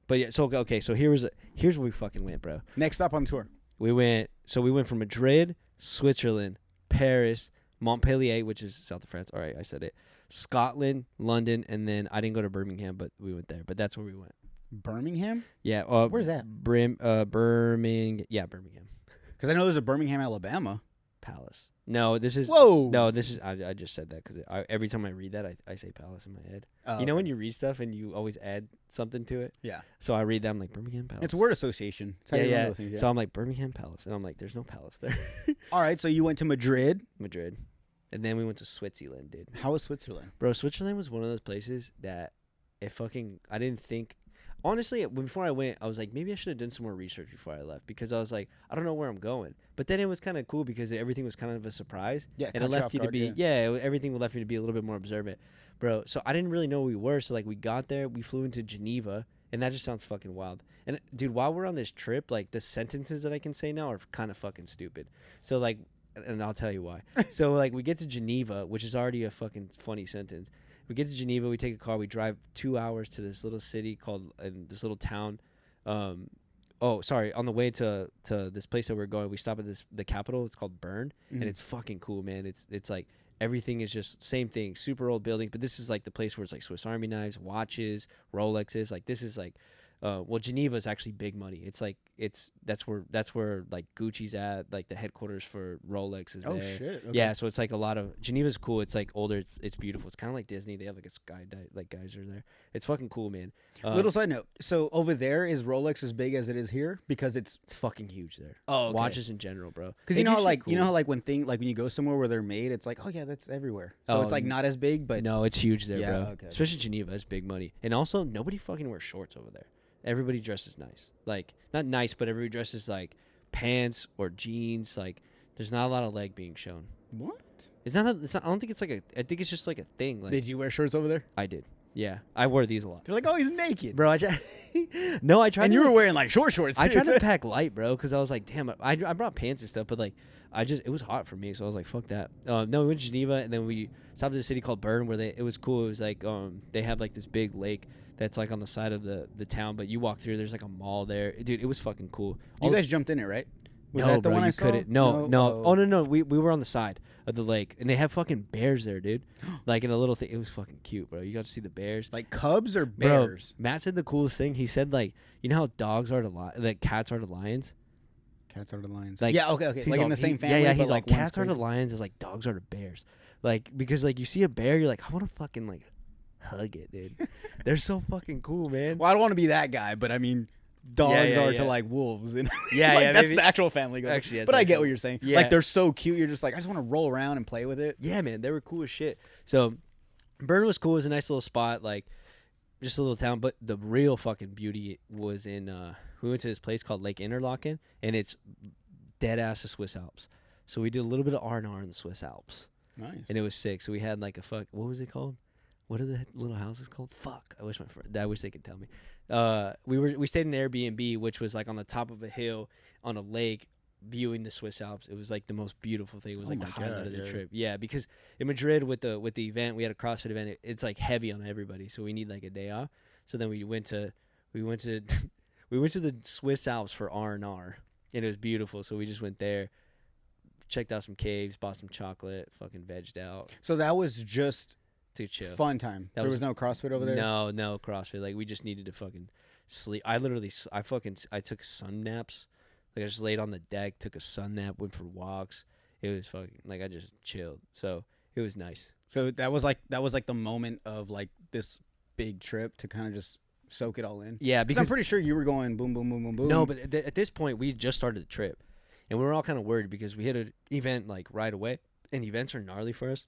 But yeah, so okay, so here's where we fucking went, bro. Next stop on the tour. We went from Madrid, Switzerland, Paris, Montpellier, which is south of France. All right, I said it. Scotland, London, and then I didn't go to Birmingham, but we went there. But that's where we went. Birmingham? Yeah. Where's that? Birmingham. Yeah, Birmingham. Because I know there's a Birmingham, Alabama. Palace. No, this is. Whoa. No, this is. I just said that because every time I read that, I say Palace in my head. Oh, you know okay. when you read stuff and you always add something to it? Yeah. So I read that, I'm like, Birmingham Palace. It's a word association. It's how you remember those things, So I'm like, Birmingham Palace. And I'm like, there's no palace there. All right, so you went to Madrid. Madrid. And then we went to Switzerland, dude. How was Switzerland? Bro, Switzerland was one of those places that I didn't think. Honestly, before I went, I was like, maybe I should have done some more research before I left because I was like, I don't know where I'm going. But then it was kind of cool because everything was kind of a surprise. Yeah, and it left you to be, everything left me to be a little bit more observant. Bro, so I didn't really know where we were. So, like, we got there, we flew into Geneva, and that just sounds fucking wild. And, dude, while we're on this trip, like, the sentences that I can say now are kind of fucking stupid. So, like, and I'll tell you why. So, like, we get to Geneva, which is already a fucking funny sentence. We get to Geneva, we take a car, we drive 2 hours to this little city called, this little town. On the way to this place that we're going, we stop at the capital. It's called Bern, and it's fucking cool, man. It's like everything is just same thing, super old buildings, but this is like the place where it's like Swiss Army knives, watches, Rolexes. Like this is like, Geneva is actually big money. It's like that's where like Gucci's at, like the headquarters for Rolex is there. Oh shit! Okay. Yeah, so it's like a lot of Geneva's cool. It's like older. It's beautiful. It's kind of like Disney. They have like a geyser there. It's fucking cool, man. Little side note. So over there is Rolex as big as it is here because it's fucking huge there. Oh, okay. Watches in general, bro. Because you know how like when you go somewhere where they're made, it's like, oh yeah, that's everywhere. So it's like not as big, but no, it's huge there, bro. Okay. Especially Geneva, it's big money. And also, nobody fucking wears shorts over there. Everybody dresses nice. Like, not nice, but everybody dresses like pants or jeans. Like, there's not a lot of leg being shown. What? It's not. I don't think it's like I think it's just like a thing. Like, Did you wear shorts over there? I did. Yeah, I wore these a lot. They're like, oh, he's naked, Bro, I tried. No, I tried. And you were wearing like shorts. I tried to pack light, bro, because I was like, damn, I brought pants and stuff, but like, it was hot for me, so I was like, fuck that. No, we went to Geneva, and then we stopped at a city called Bern, where it was cool. It was like, they have like this big lake that's like on the side of the town, but you walk through, there's like a mall there, dude. It was fucking cool. You guys jumped in it, right? Was no, that the bro, one you I saw? couldn't. No. Oh. Oh no. We were on the side of the lake, and they have fucking bears there, dude. Like in a little thing. It was fucking cute, bro. You got to see the bears. Like cubs or bears? Bro, Matt said the coolest thing. He said like, you know how dogs are to like cats are to lions. Cats are to lions. Like, yeah, okay. Like in the same family. Yeah. He's but like cats are to lions is like dogs are to bears. Like because like you see a bear, you're like, I want to fucking like hug it, dude. They're so fucking cool, man. Well, I don't want to be that guy, but I mean, dogs are to like wolves, and yeah, that's the actual family. Goal. Actually, but I get what you're saying. Yeah. Like they're so cute. You're just like, I just want to roll around and play with it. Yeah, man, they were cool as shit. So, Bern was cool. It was a nice little spot, like just a little town. But the real fucking beauty was in. We went to this place called Lake Interlaken, and it's dead ass the Swiss Alps. So we did a little bit of R&R in the Swiss Alps. Nice. And it was sick. So we had like what was it called? What are the little houses called? Fuck. I wish they could tell me. We stayed in an Airbnb, which was like on the top of a hill on a lake, viewing the Swiss Alps. It was like the most beautiful thing. It was like the highlight of the trip. Yeah, because in Madrid with the event, we had a CrossFit event. It's like heavy on everybody, so we need like a day off. So then we went to the Swiss Alps for R&R, and it was beautiful. So we just went there, checked out some caves, bought some chocolate, fucking vegged out. So that was just to chill. Fun time. There was no CrossFit over there? No CrossFit. Like, we just needed to fucking sleep. I took sun naps. Like, I just laid on the deck, took a sun nap, went for walks. It was fucking, like, I just chilled. So it was nice. So that was like the moment of like this big trip to kind of just soak it all in. Yeah, because I'm pretty sure you were going boom, boom, boom, boom, boom. No, but at this point, we just started the trip, and we were all kind of worried because we hit an event like right away, and events are gnarly for us.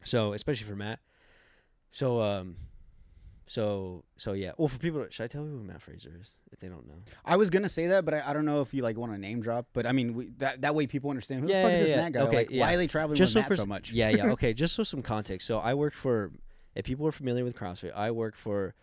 So especially for Matt. So yeah. Well, for people, should I tell you who Matt Fraser is if they don't know? I was gonna say that, but I don't know if you like want to name drop. But I mean, that way people understand who the fuck is this Matt guy. Okay, like, why are they traveling just with Matt so much? Yeah. Okay, just so some context. So I work for. If people are familiar with CrossFit, I work for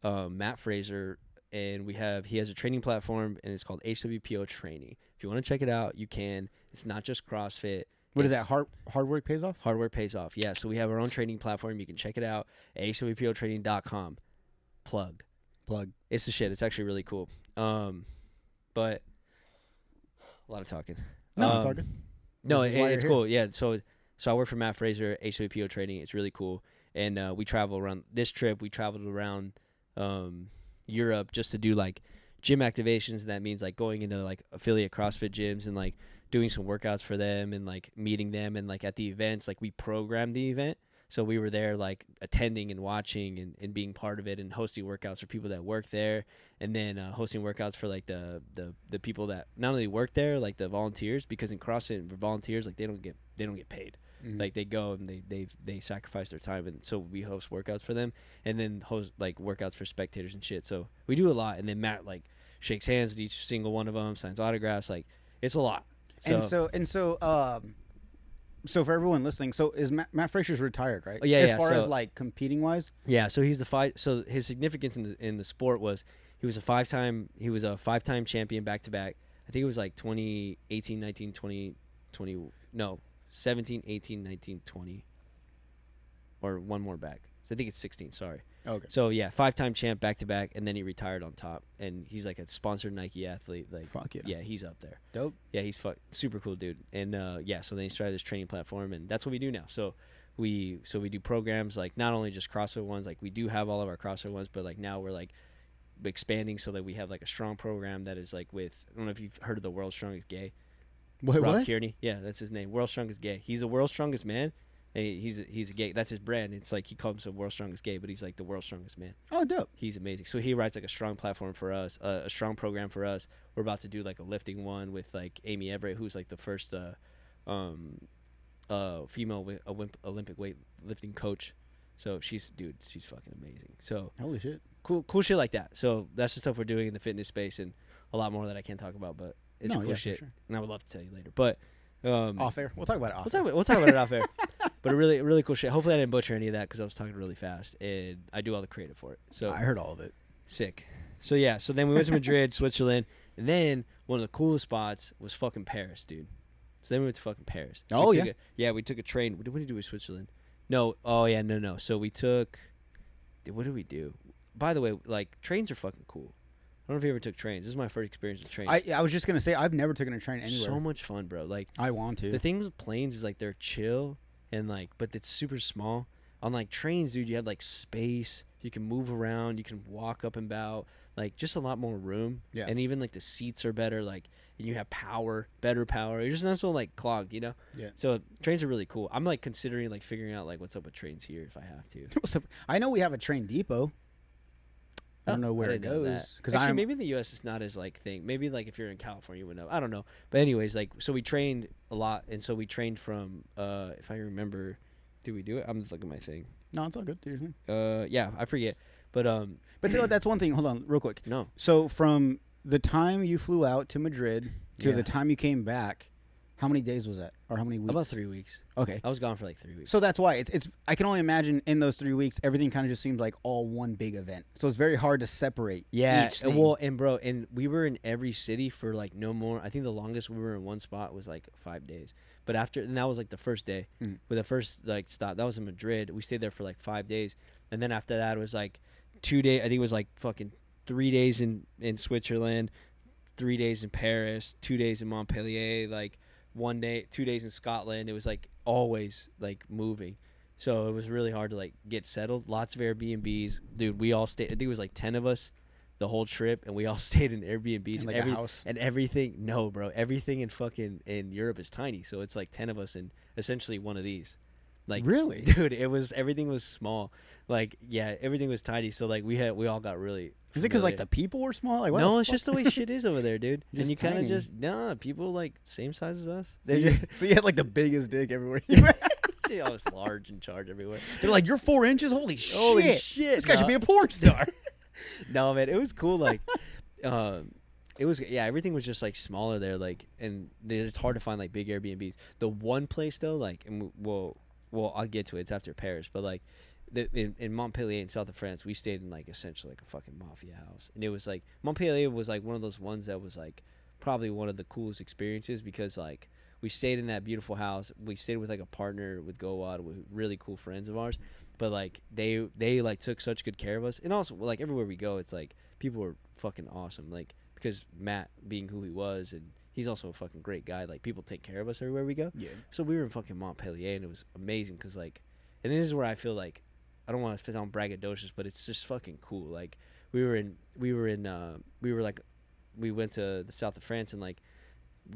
Matt Fraser, and he has a training platform, and it's called HWPO Training. If you want to check it out, you can. It's not just CrossFit. What is that? Hard work pays off? Hard work pays off. Yeah. So we have our own training platform. You can check it out at hwpotraining.com. Plug. It's the shit. It's actually really cool. But a lot of talking. No, I'm talking. No, it's cool. Yeah. So I work for Matt Fraser, HWPO Training. It's really cool. And we travel around this trip. We traveled around Europe just to do like gym activations. And that means like going into like affiliate CrossFit gyms and like doing some workouts for them and like meeting them. And like at the events, like we programmed the event. So we were there like attending and watching and being part of it and hosting workouts for people that work there. And then hosting workouts for like the people that not only work there, like the volunteers, because in CrossFit for volunteers, like they don't get paid. Mm-hmm. Like they go and they sacrifice their time, and so we host workouts for them, and then host like workouts for spectators and shit. So we do a lot, and then Matt like shakes hands with each single one of them, signs autographs. Like it's a lot. So for everyone listening, so is Matt Fraser's retired, right? Oh, yeah, as far as like competing wise. Yeah, so he's so his significance in the sport was he was a five-time champion back to back. I think it was like 2018, 19, 20, 20 no. 17, 18, 19, 20, or one more back. So I think it's 16, sorry. Okay. So, yeah, 5-time champ back-to-back, and then he retired on top. And he's like a sponsored Nike athlete. Like, fuck yeah. Yeah, he's up there. Dope. Yeah, he's super cool dude. And, so then he started this training platform, and that's what we do now. So we do programs, like, not only just CrossFit ones. Like, we do have all of our CrossFit ones, but, like, now we're, like, expanding so that we have, like, a strong program that is, like, with – I don't know if you've heard of the World's Strongest Gay. Rob Kearney. Yeah, that's his name. World's Strongest Gay. He's the world's strongest man. And he's a gay. That's his brand. It's like he calls himself World's Strongest Gay, but he's like the world's strongest man. Oh, dope. He's amazing. So he writes like a strong platform for us, a strong program for us. We're about to do like a lifting one with like Amy Everett, who's like the first female Olympic weightlifting coach. So she's fucking amazing. So holy shit. Cool shit like that. So that's the stuff we're doing in the fitness space and a lot more that I can't talk about, but it's cool shit. Sure. And I would love to tell you later. But off air. We'll talk about it off air. We'll talk about it off air. But a really, really cool shit. Hopefully I didn't butcher any of that because I was talking really fast. And I do all the creative for it. So I heard all of it. Sick. So, yeah. So then we went to Madrid, Switzerland. And then one of the coolest spots was fucking Paris, dude. So then we went to fucking Paris. Oh, yeah? We took a train. What did we do with Switzerland? No. Oh, yeah. No. So we took – what did we do? By the way, like, trains are fucking cool. I don't know if you ever took trains. This is my first experience with trains. I was just going to say, I've never taken a train anywhere. So much fun, bro. Like I want to. The thing with planes is, like, they're chill and, like, but it's super small. On, like, trains, dude, you have, like, space. You can move around. You can walk up and about. Like, just a lot more room. Yeah. And even, like, the seats are better. Like, and you have better power. You're just not so, like, clogged, you know? Yeah. So trains are really cool. I'm, like, considering, like, figuring out, like, what's up with trains here if I have to. I know we have a train depot. I don't know where it goes. Actually, maybe in the U.S. it's not as like thing. Maybe like if you're in California, you would know. I don't know. But anyways, like so we trained a lot, and so we trained from. If I remember, did we do it? I'm just looking at my thing. No, it's all good. Do your thing. Yeah, I forget. But that's one thing. Hold on, real quick. No. So from the time you flew out to Madrid to the time you came back, how many days was that, or how many weeks? About 3 weeks. Okay. I was gone for like 3 weeks. So that's why it's. I can only imagine in those 3 weeks, everything kind of just seems like all one big event. So it's very hard to separate. Yeah. Each thing. Well, and we were in every city for like no more. I think the longest we were in one spot was like 5 days. But and that was like the first day. Mm. But the first like stop that was in Madrid. We stayed there for like 5 days, and then after that it was like 2 days. I think it was like fucking 3 days in Switzerland, 3 days in Paris, 2 days in Montpellier, like. 1 day, 2 days in Scotland. It was like always like moving. So it was really hard to like get settled. Lots of Airbnbs, dude. We all stayed. I think it was like 10 of us, the whole trip, and we all stayed in Airbnbs. In like a house? And everything. No, bro. Everything in Europe is tiny, so it's like 10 of us in essentially one of these. Like really, dude, everything was small. Like yeah, everything was tiny. So like we all got really. Is it because like the people were small? Like what no, the it's fuck? just the way shit is over there, dude. Just And you kind of tiny. just people like same size as us. So you had like the biggest dick everywhere. You went. I was large in charge everywhere. They're like, you're 4 inches. Holy shit! Holy shit! This guy should no. be a porn star. No, man, it was cool. Like, it was everything was just like smaller there. Like, and it's hard to find like big Airbnbs. The one place though, like, and well, I'll get to it. It's after Paris, but like, in Montpellier in south of France, we stayed in like essentially like a fucking mafia house, and it was like Montpellier was like one of those ones that was like probably one of the coolest experiences because like we stayed in that beautiful house. We stayed with like a partner with Goad, with really cool friends of ours. But like they like took such good care of us, and also like everywhere we go, it's like people were fucking awesome. Like because Matt being who he was, and he's also a fucking great guy. Like people take care of us everywhere we go. Yeah. So we were in fucking Montpellier, and it was amazing because like, and this is where I feel like I don't want to sound braggadocious, but it's just fucking cool. Like we went to the south of France, and like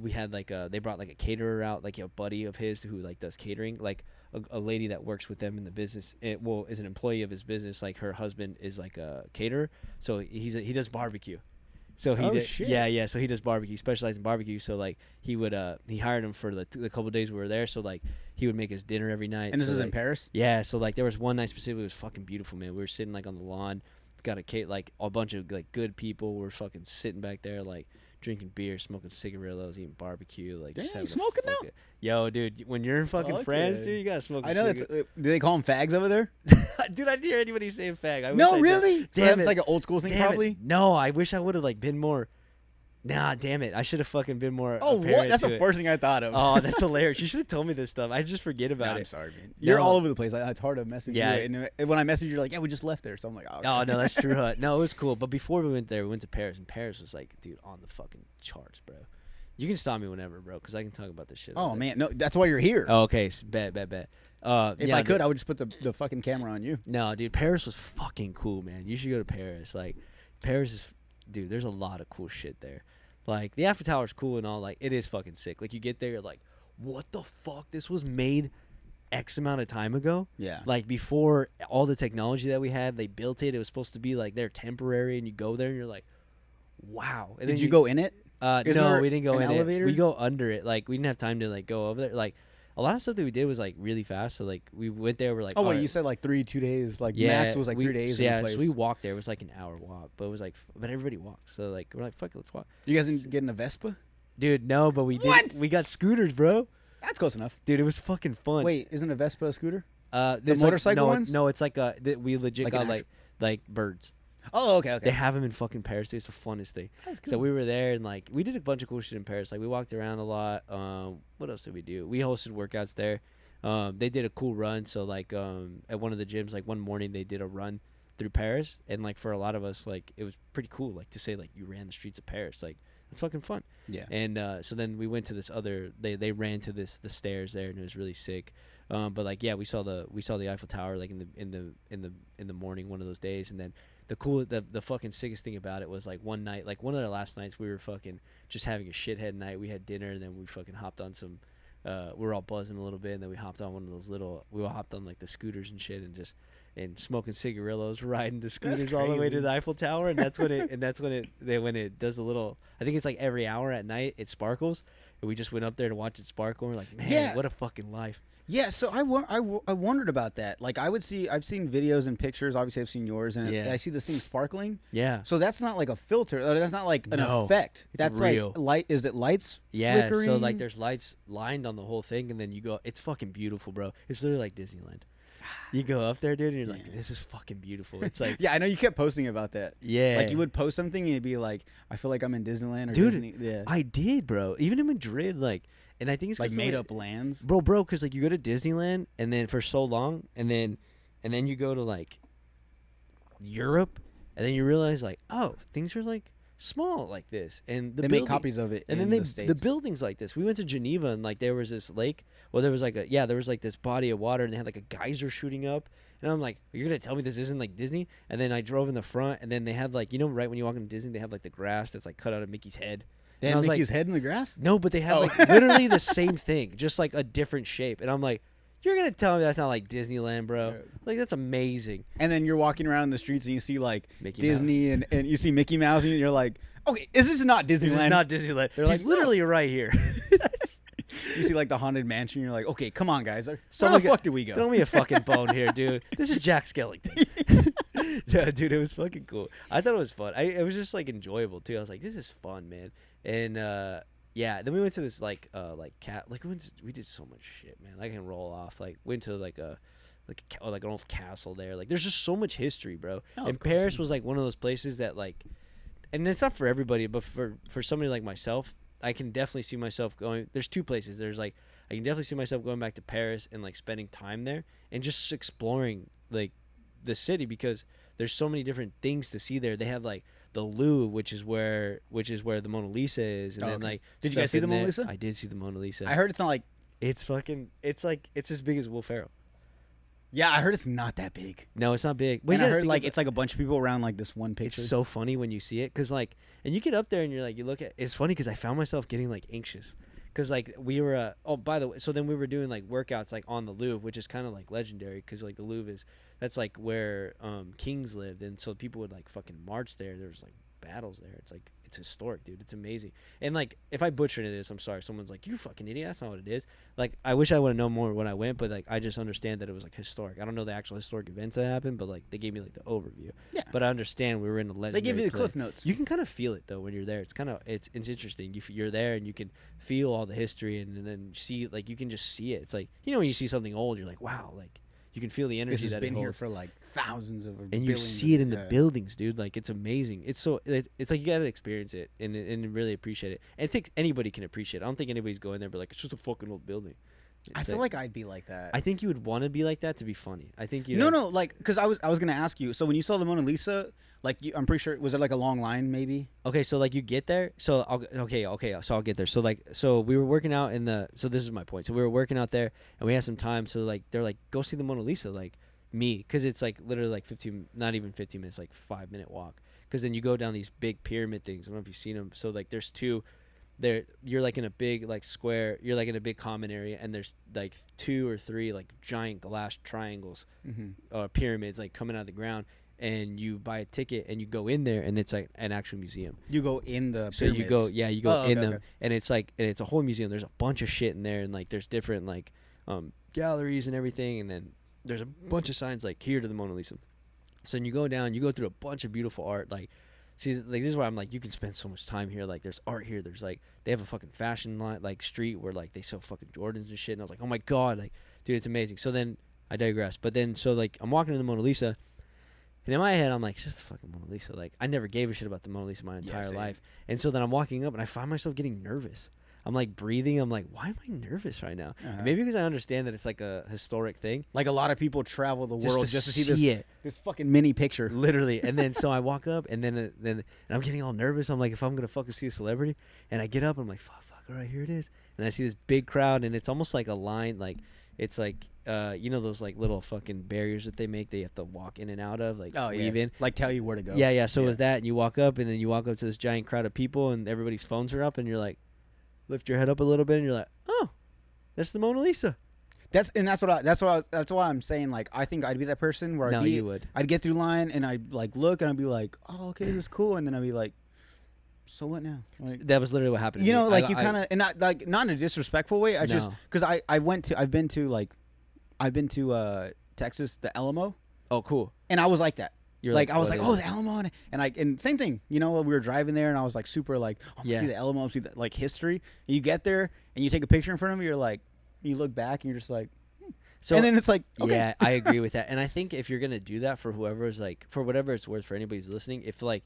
we had like they brought like a caterer out, like a buddy of his who like does catering, like a lady that works with them in the business, is an employee of his business. Like her husband is like a caterer, so he does barbecue. So Shit. Yeah. So he does barbecue. He specializes in barbecue. So like he hired him for the couple of days we were there. So like he would make us dinner every night. And this so, is like, in Paris? Yeah. So like there was one night specifically, it was fucking beautiful, man. We were sitting like on the lawn, got like a bunch of like good people were fucking sitting back there like drinking beer, smoking cigarillos, eating barbecue, like just Damn, having you smoking now? Yo, dude, when you're in fucking Fuck France, yeah. dude, you gotta smoke. I know that's. Do they call them fags over there? Dude, I didn't hear anybody saying fag. I wish No, I really? did. So Damn that's it. like an old school thing, Damn it. probably. No, I wish I would have like been more. Nah, damn it! I should have fucking been more. Oh, apparent what? That's to the it. first thing I thought of. Oh, that's hilarious! You should have told me this stuff. I just forget about Nah, it. I'm sorry, man. You're No. all over the place. It's hard to message Yeah. you. And when I message you, you're like, yeah, we just left there. So I'm like, oh, okay. Oh no, that's true. No, it was cool. But before we went there, we went to Paris, and Paris was like, dude, on the fucking charts, bro. You can stop me whenever, bro, because I can talk about this shit. all Oh, day. man. No, that's why you're here. Oh, okay, bet. If I could, I would just put the fucking camera on you. No, dude, Paris was fucking cool, man. You should go to Paris. Like, Paris is, dude, there's a lot of cool shit there. Like, the Eiffel Tower's cool and all. Like, it is fucking sick. Like, you get there, you're like, what the fuck? This was made X amount of time ago? Yeah. Like, before all the technology that we had, they built it. It was supposed to be, like, they're temporary, and you go there, and you're like, wow. And Did then you go in it? Is no, there we didn't go an in elevator? it. We go under it. Like, we didn't have time to, like, go over there. Like, a lot of stuff that we did was, like, really fast. So, like, we went there, we're like, Oh, wait, all right. you said like 2 days. Like, Yeah, max was like 3 days in Yeah, the place. so we walked there. It was like an hour walk, but it was like, but everybody walked. So like, we're like, fuck it, let's walk. You guys didn't get in a Vespa? Dude, no, but we did. What? We got scooters, bro. That's close enough. Dude, it was fucking fun. Wait, isn't a Vespa a scooter? there's motorcycle like, ones? No, it's like we legit Like got an like birds. Oh, okay. They have them in fucking Paris, dude. It's the funnest thing. That's So we were there and like we did a bunch of cool shit in Paris. Like we walked around a lot. What else did we do? We hosted workouts there. They did a cool run. So like at one of the gyms, like one morning they did a run through Paris, and like for a lot of us, like it was pretty cool. Like to say like you ran the streets of Paris, like it's fucking fun. Yeah. And so then we went to this other. They ran to the stairs there, and it was really sick. But like yeah, we saw the Eiffel Tower like in the morning one of those days, and then the fucking sickest thing about it was like one night, like one of the last nights, we were fucking just having a shithead night. We had dinner, and then we fucking hopped on some. We were all buzzing a little bit, and then we hopped on one of those little. We all hopped on like the scooters and shit, and smoking cigarillos, riding the scooters all the way to crazy. the Eiffel Tower, and that's when it does a little. I think it's like every hour at night it sparkles, and we just went up there to watch it sparkle. And we're like, man, Yeah. what a fucking life. Yeah, so I wondered about that. Like I've seen videos and pictures. Obviously, I've seen yours, and Yeah. I see this thing sparkling. Yeah. So that's not like a filter. That's not like an No, effect. it's That's real. like light. Is it lights? Yeah, flickering? so like there's lights lined on the whole thing, and then you go. It's fucking beautiful, bro. It's literally like Disneyland. You go up there, dude, and you're like, Yeah. this is fucking beautiful. It's like, Yeah, I know you kept posting about that. yeah, Like you would post something and you'd be like, I feel like I'm in Disneyland or Dude, Disney. Yeah. I did, bro. Even in Madrid, like, and I think it's Like 'cause made of, up lands. bro, because like you go to Disneyland, and then for so long, and then you go to like Europe, and then you realize like, oh, things are like small like this, and the they make copies of it. And in then the States. the buildings like this. We went to Geneva, and like there was this lake. Well, there was like this body of water, and they had like a geyser shooting up. And I'm like, you're gonna tell me this isn't like Disney? And then I drove in the front, and then they had like, right when you walk into Disney, they have like the grass that's like cut out of Mickey's head. They had Mickey's head in the grass? No, but they had like literally the same thing, just like a different shape. And I'm like, you're going to tell me that's not like Disneyland, bro? Yeah. Like, that's amazing. And then you're walking around in the streets and you see like Mickey Disney and you see Mickey Mouse and you're like, okay, is this not Disneyland? This is not Disneyland. They're He's like, literally right here. You see like the haunted mansion. You're like, okay, come on, guys. Where the fuck do we go? Throw me a fucking bone here, dude. This is Jack Skellington. Yeah, dude, it was fucking cool. I thought it was fun. It was just like enjoyable too. I was like, this is fun, man. And yeah, then we went to this we did so much shit, man. I can roll off. Like went to like an old castle there. Like there's just so much history, bro. And Paris was like one of those places that like, and it's not for everybody, but for somebody like myself, I can definitely see myself going. There's two places. There's like I can definitely see myself going back to Paris and like spending time there and just exploring like the city, because there's so many different things to see there. They have like the Louvre, which is where the Mona Lisa is, and then like did you guys see the Mona Lisa? I did see the Mona Lisa. I heard it's not like it's as big as Will Ferrell. Yeah, I heard it's not that big. No, it's not big. And I heard like it's like a bunch of people around like this one picture. It's so funny when you see it, because like, and you get up there and you're like, you look at. It's funny because I found myself getting like anxious, because like we were. Oh, by the way, so then we were doing like workouts like on the Louvre, which is kind of like legendary, because like the Louvre that's like where kings lived, and so people would like fucking march there. There was like battles there. It's like it's historic, dude. It's amazing. And like if I butcher any of this, I'm sorry. Someone's like, you fucking idiot. That's not what it is. Like I wish I would have known more when I went, but like I just understand that it was like historic. I don't know the actual historic events that happened, but like they gave me like the overview. Yeah. But I understand we were in a legendary. They give you the place. Cliff Notes. You can kind of feel it though when you're there. It's kind of it's interesting. You're there and you can feel all the history, and then see like you can just see it. It's like when you see something old, you're like, wow, like. You can feel the energy this that has been it here holds. for like thousands of, and you see it in the buildings, dude. Like it's amazing. It's so it's like you gotta experience it and really appreciate it. And anybody can appreciate it. I don't think anybody's going there, but like it's just a fucking old building. I feel like I'd be like that. I think you would want to be like that to be funny. I think you. No, like because I was gonna ask you. So when you saw the Mona Lisa, like I'm pretty sure was there like a long line maybe? Okay, so like you get there. So so I'll get there. So we were working out So this is my point. So we were working out there and we had some time. So like they're like, go see the Mona Lisa. Like me, because it's like literally like 15, not even 15 minutes, like 5-minute walk. Because then you go down these big pyramid things. I don't know if you've seen them. So like there's two. You're like in a big like square. You're like in a big common area, and there's like 2 or 3 like giant glass triangles, pyramids like coming out of the ground. And you buy a ticket and you go in there, and it's like an actual museum. You go in the pyramids. So you go in them, and it's like it's a whole museum. There's a bunch of shit in there, and like there's different like galleries and everything, and then there's a bunch of signs like here to the Mona Lisa. So then you go down, you go through a bunch of beautiful art, like. See, like this is why I'm like, you can spend so much time here. Like, there's art here. There's like, they have a fucking fashion line, like street where like they sell fucking Jordans and shit. And I was like, oh my god, like, dude, it's amazing. So then I digress. But then so like I'm walking to the Mona Lisa, and in my head I'm like, it's just the fucking Mona Lisa. Like I never gave a shit about the Mona Lisa my entire life. And so then I'm walking up and I find myself getting nervous. I'm like breathing. I'm like, why am I nervous right now? Maybe because I understand that it's like a historic thing. Like a lot of people travel the world just to see this fucking mini picture. Literally. And then so I walk up and then and I'm getting all nervous. I'm like, if I'm going to fucking see a celebrity. And I get up and I'm like, fuck, all right, here it is. And I see this big crowd, and it's almost like a line. Like it's like, those like little fucking barriers that they make that you have to walk in and out of, like weave in. Like tell you where to go. Yeah. So it was that. And you walk up, and then you walk up to this giant crowd of people, and everybody's phones are up, and you're like, lift your head up a little bit, and you're like, oh, that's the Mona Lisa. That's why I'm saying, like, I think I'd be that person where you would. I'd get through line and I'd like look and I'd be like, oh, okay, this is cool, and then I'd be like, so what now? Like, that was literally what happened. You know, like you kind of, and not in a disrespectful way. I just because I've been to Texas, the Alamo. Oh, cool. And I was like that. Like I was like, oh, the Alamo, and same thing. You know, we were driving there, and I was like super like, I'm gonna see the Alamo, I'm gonna see the, like history. And you get there, and you take a picture in front of me. You're like, you look back, and you're just like, so. And then it's like, okay. Yeah, I agree with that. And I think if you're gonna do that for whoever's like, for whatever it's worth, for anybody who's listening, if like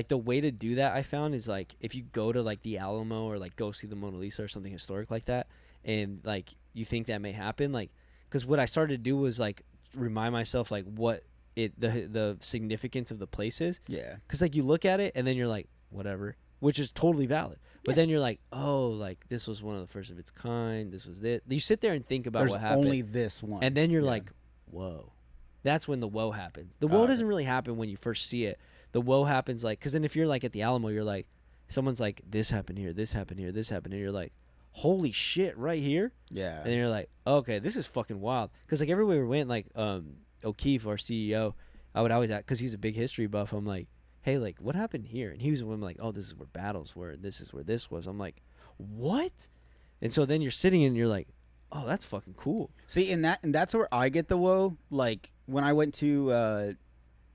the way to do that I found is like if you go to like the Alamo or like go see the Mona Lisa or something historic like that, and like you think that may happen, like because what I started to do was like remind myself like what the significance of the places. Yeah. Because like you look at it and then you're like, whatever, which is totally valid. But then you're like, oh, like this was one of the first of its kind. This was it. You sit there and think about what happened. There's only this one. And then you're like, whoa. That's when the whoa happens. The whoa doesn't really happen when you first see it. The whoa happens like, because then if you're like at the Alamo, you're like, someone's like, this happened here, this happened here, this happened here. You're like, holy shit, right here? Yeah. And then you're like, okay, this is fucking wild. Because like everywhere we went, like O'Keefe, our CEO, I would always ask, because he's a big history buff, I'm like, hey, like, what happened here? And he was one like, oh, this is where battles were, and this is where this was. I'm like, what? And so then you're sitting and you're like, oh, that's fucking cool. See, and that's where I get the whoa. Like when I went to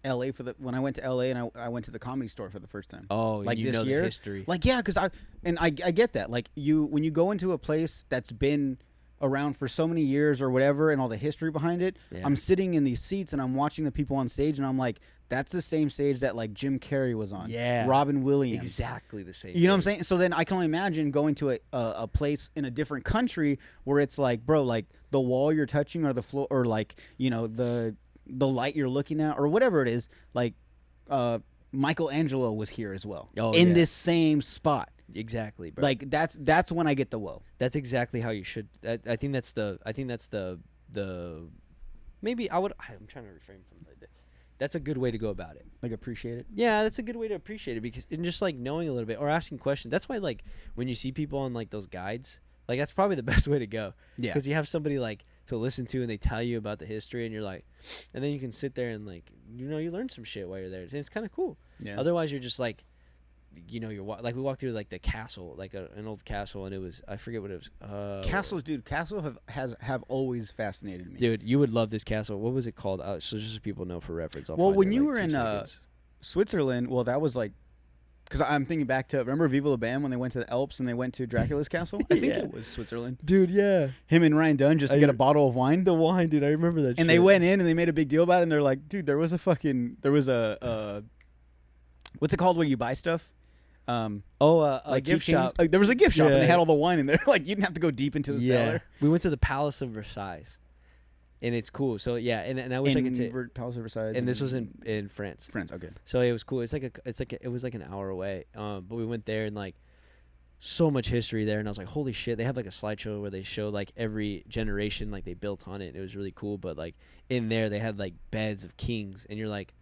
LA when I went to LA and I went to the Comedy Store for the first time. Oh, like you this know year. the history. Like yeah, because I get that. Like when you go into a place that's been around for so many years or whatever, and all the history behind it. Yeah. I'm sitting in these seats and I'm watching the people on stage, and I'm like, that's the same stage that like Jim Carrey was on. Yeah, Robin Williams. Exactly the same. You know what I'm saying? So then I can only imagine going to a place in a different country where it's like, bro, like the wall you're touching or the floor or like, you know, the light you're looking at or whatever it is. Like Michelangelo was here as well in this same spot. Exactly, bro. Like that's when I get the whoa. That's exactly how you should. I think that's the maybe I'm trying to refrain from that. That's a good way to go about it. Like appreciate it. Yeah, that's a good way to appreciate it because and just like knowing a little bit or asking questions. That's why like when you see people on like those guides, like that's probably the best way to go. Yeah. Because you have somebody like to listen to and they tell you about the history and you're like, and then you can sit there and like you learn some shit while you're there. And it's kind of cool. Yeah. Otherwise, you're just like. You're like we walked through like the castle, like an old castle, and it was I forget what it was. Castles, dude. Castles have always fascinated me. Dude, you would love this castle. What was it called? So just so people know for reference. When you were in Switzerland, well, that was like, because I'm thinking back to remember Viva La Bam when they went to the Alps and they went to Dracula's castle. I think it was Switzerland, dude. Yeah, him and Ryan Dunn just to get a bottle of wine. The wine, dude. I remember that. And they went in and they made a big deal about it. And they're like, dude, there was a what's it called when you buy stuff? Like a gift shop. Like, there was a gift shop and they had all the wine in there. Like you didn't have to go deep into the cellar. We went to the Palace of Versailles, and it's cool. So yeah, and I wish I could say Palace of Versailles. And this was in France. France, okay. So it was cool. It was like an hour away. But we went there and like so much history there, and I was like, holy shit! They have like a slideshow where they show like every generation like they built on it. And it was really cool. But like in there, they had like beds of kings, and you're like.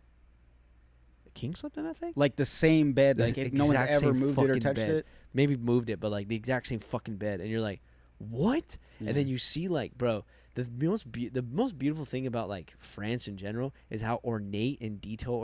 King slept in that thing? Like the same bed. Like no one's ever moved it or touched it? Maybe moved it, but like the exact same fucking bed. And you're like, what? Yeah. And then you see like, bro, the most beautiful thing about like France in general is how ornate and detail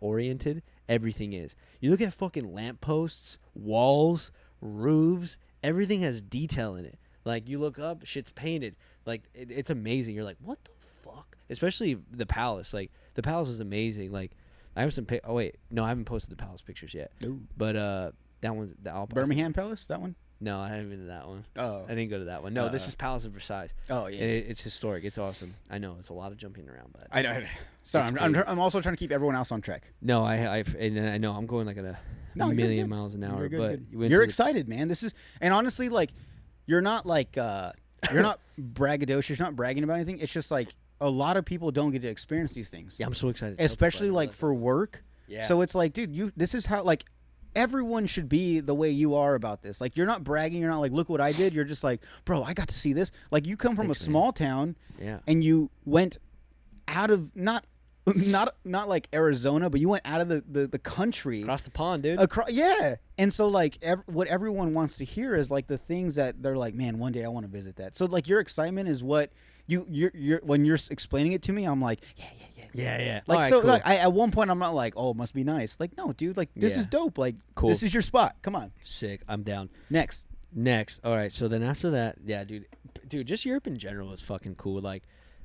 oriented everything is. You look at fucking lampposts, walls, roofs, everything has detail in it. Like you look up, shit's painted. Like it's amazing. You're like, what the fuck? Especially the palace. Like the palace is amazing. Like I have some oh wait, no, I haven't posted the palace pictures yet. Ooh. But that one's the Birmingham Palace, that one? No, I haven't been to that one. Oh. I didn't go to that one. No, this is Palace of Versailles. Oh yeah. It's historic. It's awesome. I know, it's a lot of jumping around, but I know. Sorry, I'm also trying to keep everyone else on track. No, I know I'm going like at a million miles an hour, but you're excited, man. This is and honestly like you're not like you're not braggadocious, you're not bragging about anything. It's just like a lot of people don't get to experience these things. Yeah, I'm so excited. Especially like for work. Yeah. So it's like, dude, this is how like everyone should be the way you are about this. Like you're not bragging, you're not like, look what I did. You're just like, bro, I got to see this. Like you come from a small town and you went out of not like Arizona, but you went out of the country. Across the pond, dude. Yeah. And so like what everyone wants to hear is like the things that they're like, man, one day I want to visit that. So like your excitement is what you're when you're explaining it to me, I'm like, yeah. Like right, so, cool. Like at one point I'm not like, oh, it must be nice. Like no, dude, like this is dope. Like cool. This is your spot. Come on. Sick. I'm down. Next. All right. So then after that, yeah, dude, just Europe in general is fucking cool. Like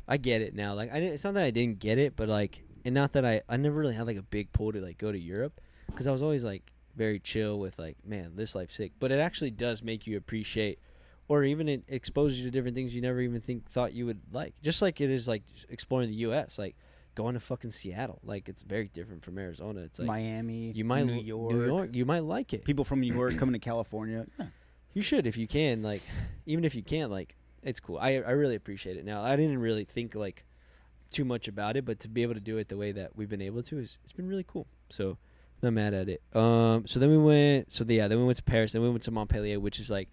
I get it now. Like it's not that I didn't get it, but like, and not that I never really had like a big pull to like go to Europe because I was always like very chill with like, man, this life's sick. But it actually does make you appreciate. Or even it exposes you to different things you never even thought you would like. Just like it is like exploring the U.S., like going to fucking Seattle. Like it's very different from Arizona. It's like Miami, New York. You might like it. People from New York coming to California. Yeah. You should if you can. Like even if you can't, like it's cool. I really appreciate it now. I didn't really think like too much about it, but to be able to do it the way that we've been able to it's been really cool. So not mad at it. So then we went. Then we went to Paris. Then we went to Montpellier, which is like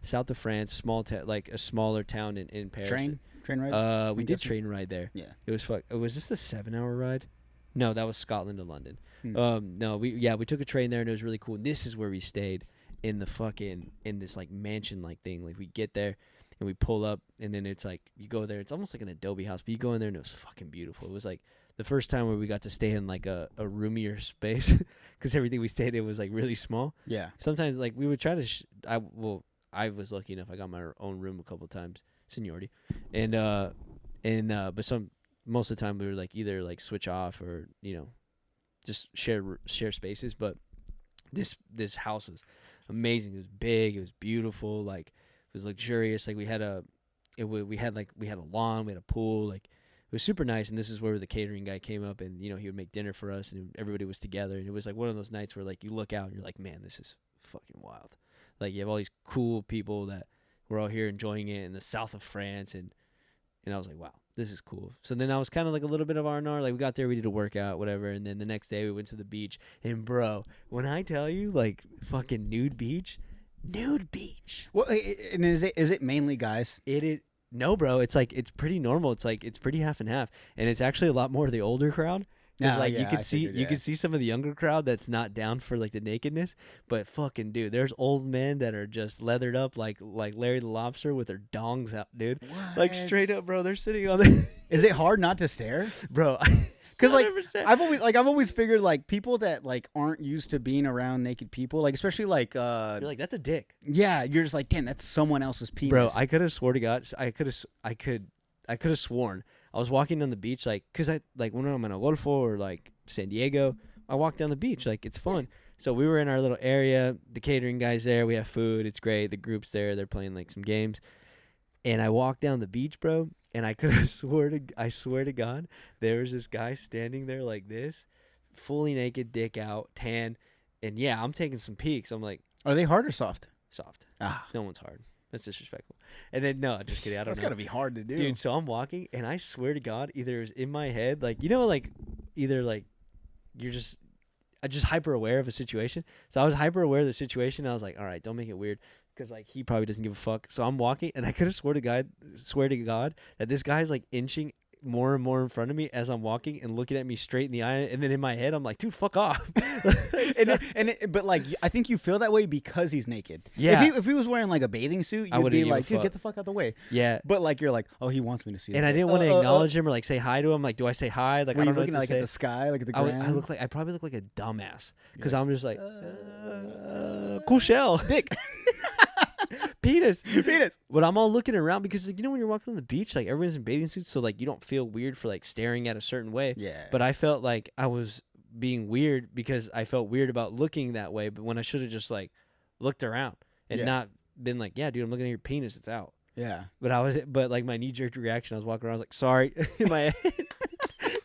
south of France, like a smaller town in Paris. Train ride. We did train ride there. Yeah. It was Was this the 7-hour ride? No, that was Scotland to London. Hmm. We took a train there and it was really cool. And this is where we stayed in this like mansion like thing. Like we get there and we pull up and then it's like you go there. It's almost like an Adobe house, but you go in there and it was fucking beautiful. It was like the first time where we got to stay in like a roomier space because everything we stayed in was like really small. Yeah. Sometimes like we would try to. I was lucky enough. I got my own room a couple times, seniority, but most of the time we were like either like switch off or just share spaces. But this house was amazing. It was big. It was beautiful. Like it was luxurious. Like we had a lawn. We had a pool. Like it was super nice. And this is where the catering guy came up and he would make dinner for us and everybody was together. And it was like one of those nights where like you look out and you're like, man, this is fucking wild. Like you have all these cool people that were all here enjoying it in the south of France, and I was like, wow, this is cool. So then I was kind of like a little bit of R&R. Like we got there, we did a workout, whatever, and then the next day we went to the beach. And bro, when I tell you like fucking nude beach. Well, and is it mainly guys? It is. No, bro. It's like it's pretty normal. It's like it's pretty half and half, and it's actually a lot more of the older crowd. Because like you could see some of the younger crowd that's not down for like the nakedness, but fucking dude, there's old men that are just leathered up like Larry the Lobster with their dongs out, dude. What? Like straight up, bro. They're sitting on the. Is it hard not to stare, bro? Because like I've always figured like people that like aren't used to being around naked people, like especially like you're like that's a dick. Yeah, you're just like, damn, that's someone else's penis. Bro, I could have swore to God, I could have sworn. I was walking on the beach, like, because when I'm in Golfo or, like, San Diego, I walk down the beach. Like, it's fun. So we were in our little area. The catering guy's there. We have food. It's great. The group's there. They're playing, like, some games. And I walked down the beach, bro, and I swear to God, there was this guy standing there like this, fully naked, dick out, tan. And, yeah, I'm taking some peeks. I'm like. Are they hard or soft? Soft. Ah. No one's hard. That's disrespectful. And then, no, just kidding. I don't know. That's got to be hard to do. Dude, so I'm walking, and I swear to God, either it was in my head, like, either, like, I just hyper aware of a situation. So I was hyper aware of the situation. I was like, all right, don't make it weird. Because, like, he probably doesn't give a fuck. So I'm walking, and I could have swear to God that this guy's, like, inching more and more in front of me as I'm walking and looking at me straight in the eye. And then in my head, I'm like, dude, fuck off. But like, I think you feel that way because he's naked. Yeah. If he was wearing like a bathing suit, you'd be like, dude, get the fuck out the way. Yeah. But like, you're like, oh, he wants me to see it. And I didn't want to acknowledge him or like say hi to him. Like, do I say hi? Like, were I you don't know looking what to like say. at the sky, like at the ground? I probably look like a dumbass because I'm just like, cool shell. Dick. Penis. But I'm all looking around because, like, when you're walking on the beach, like, everyone's in bathing suits, so, like, you don't feel weird for, like, staring at a certain way. Yeah. But I felt like I was being weird because I felt weird about looking that way, but when I should have just, like, looked around and not been like, yeah, dude, I'm looking at your penis, it's out. Yeah. But like, my knee-jerk reaction, I was walking around, I was like, sorry, in my head.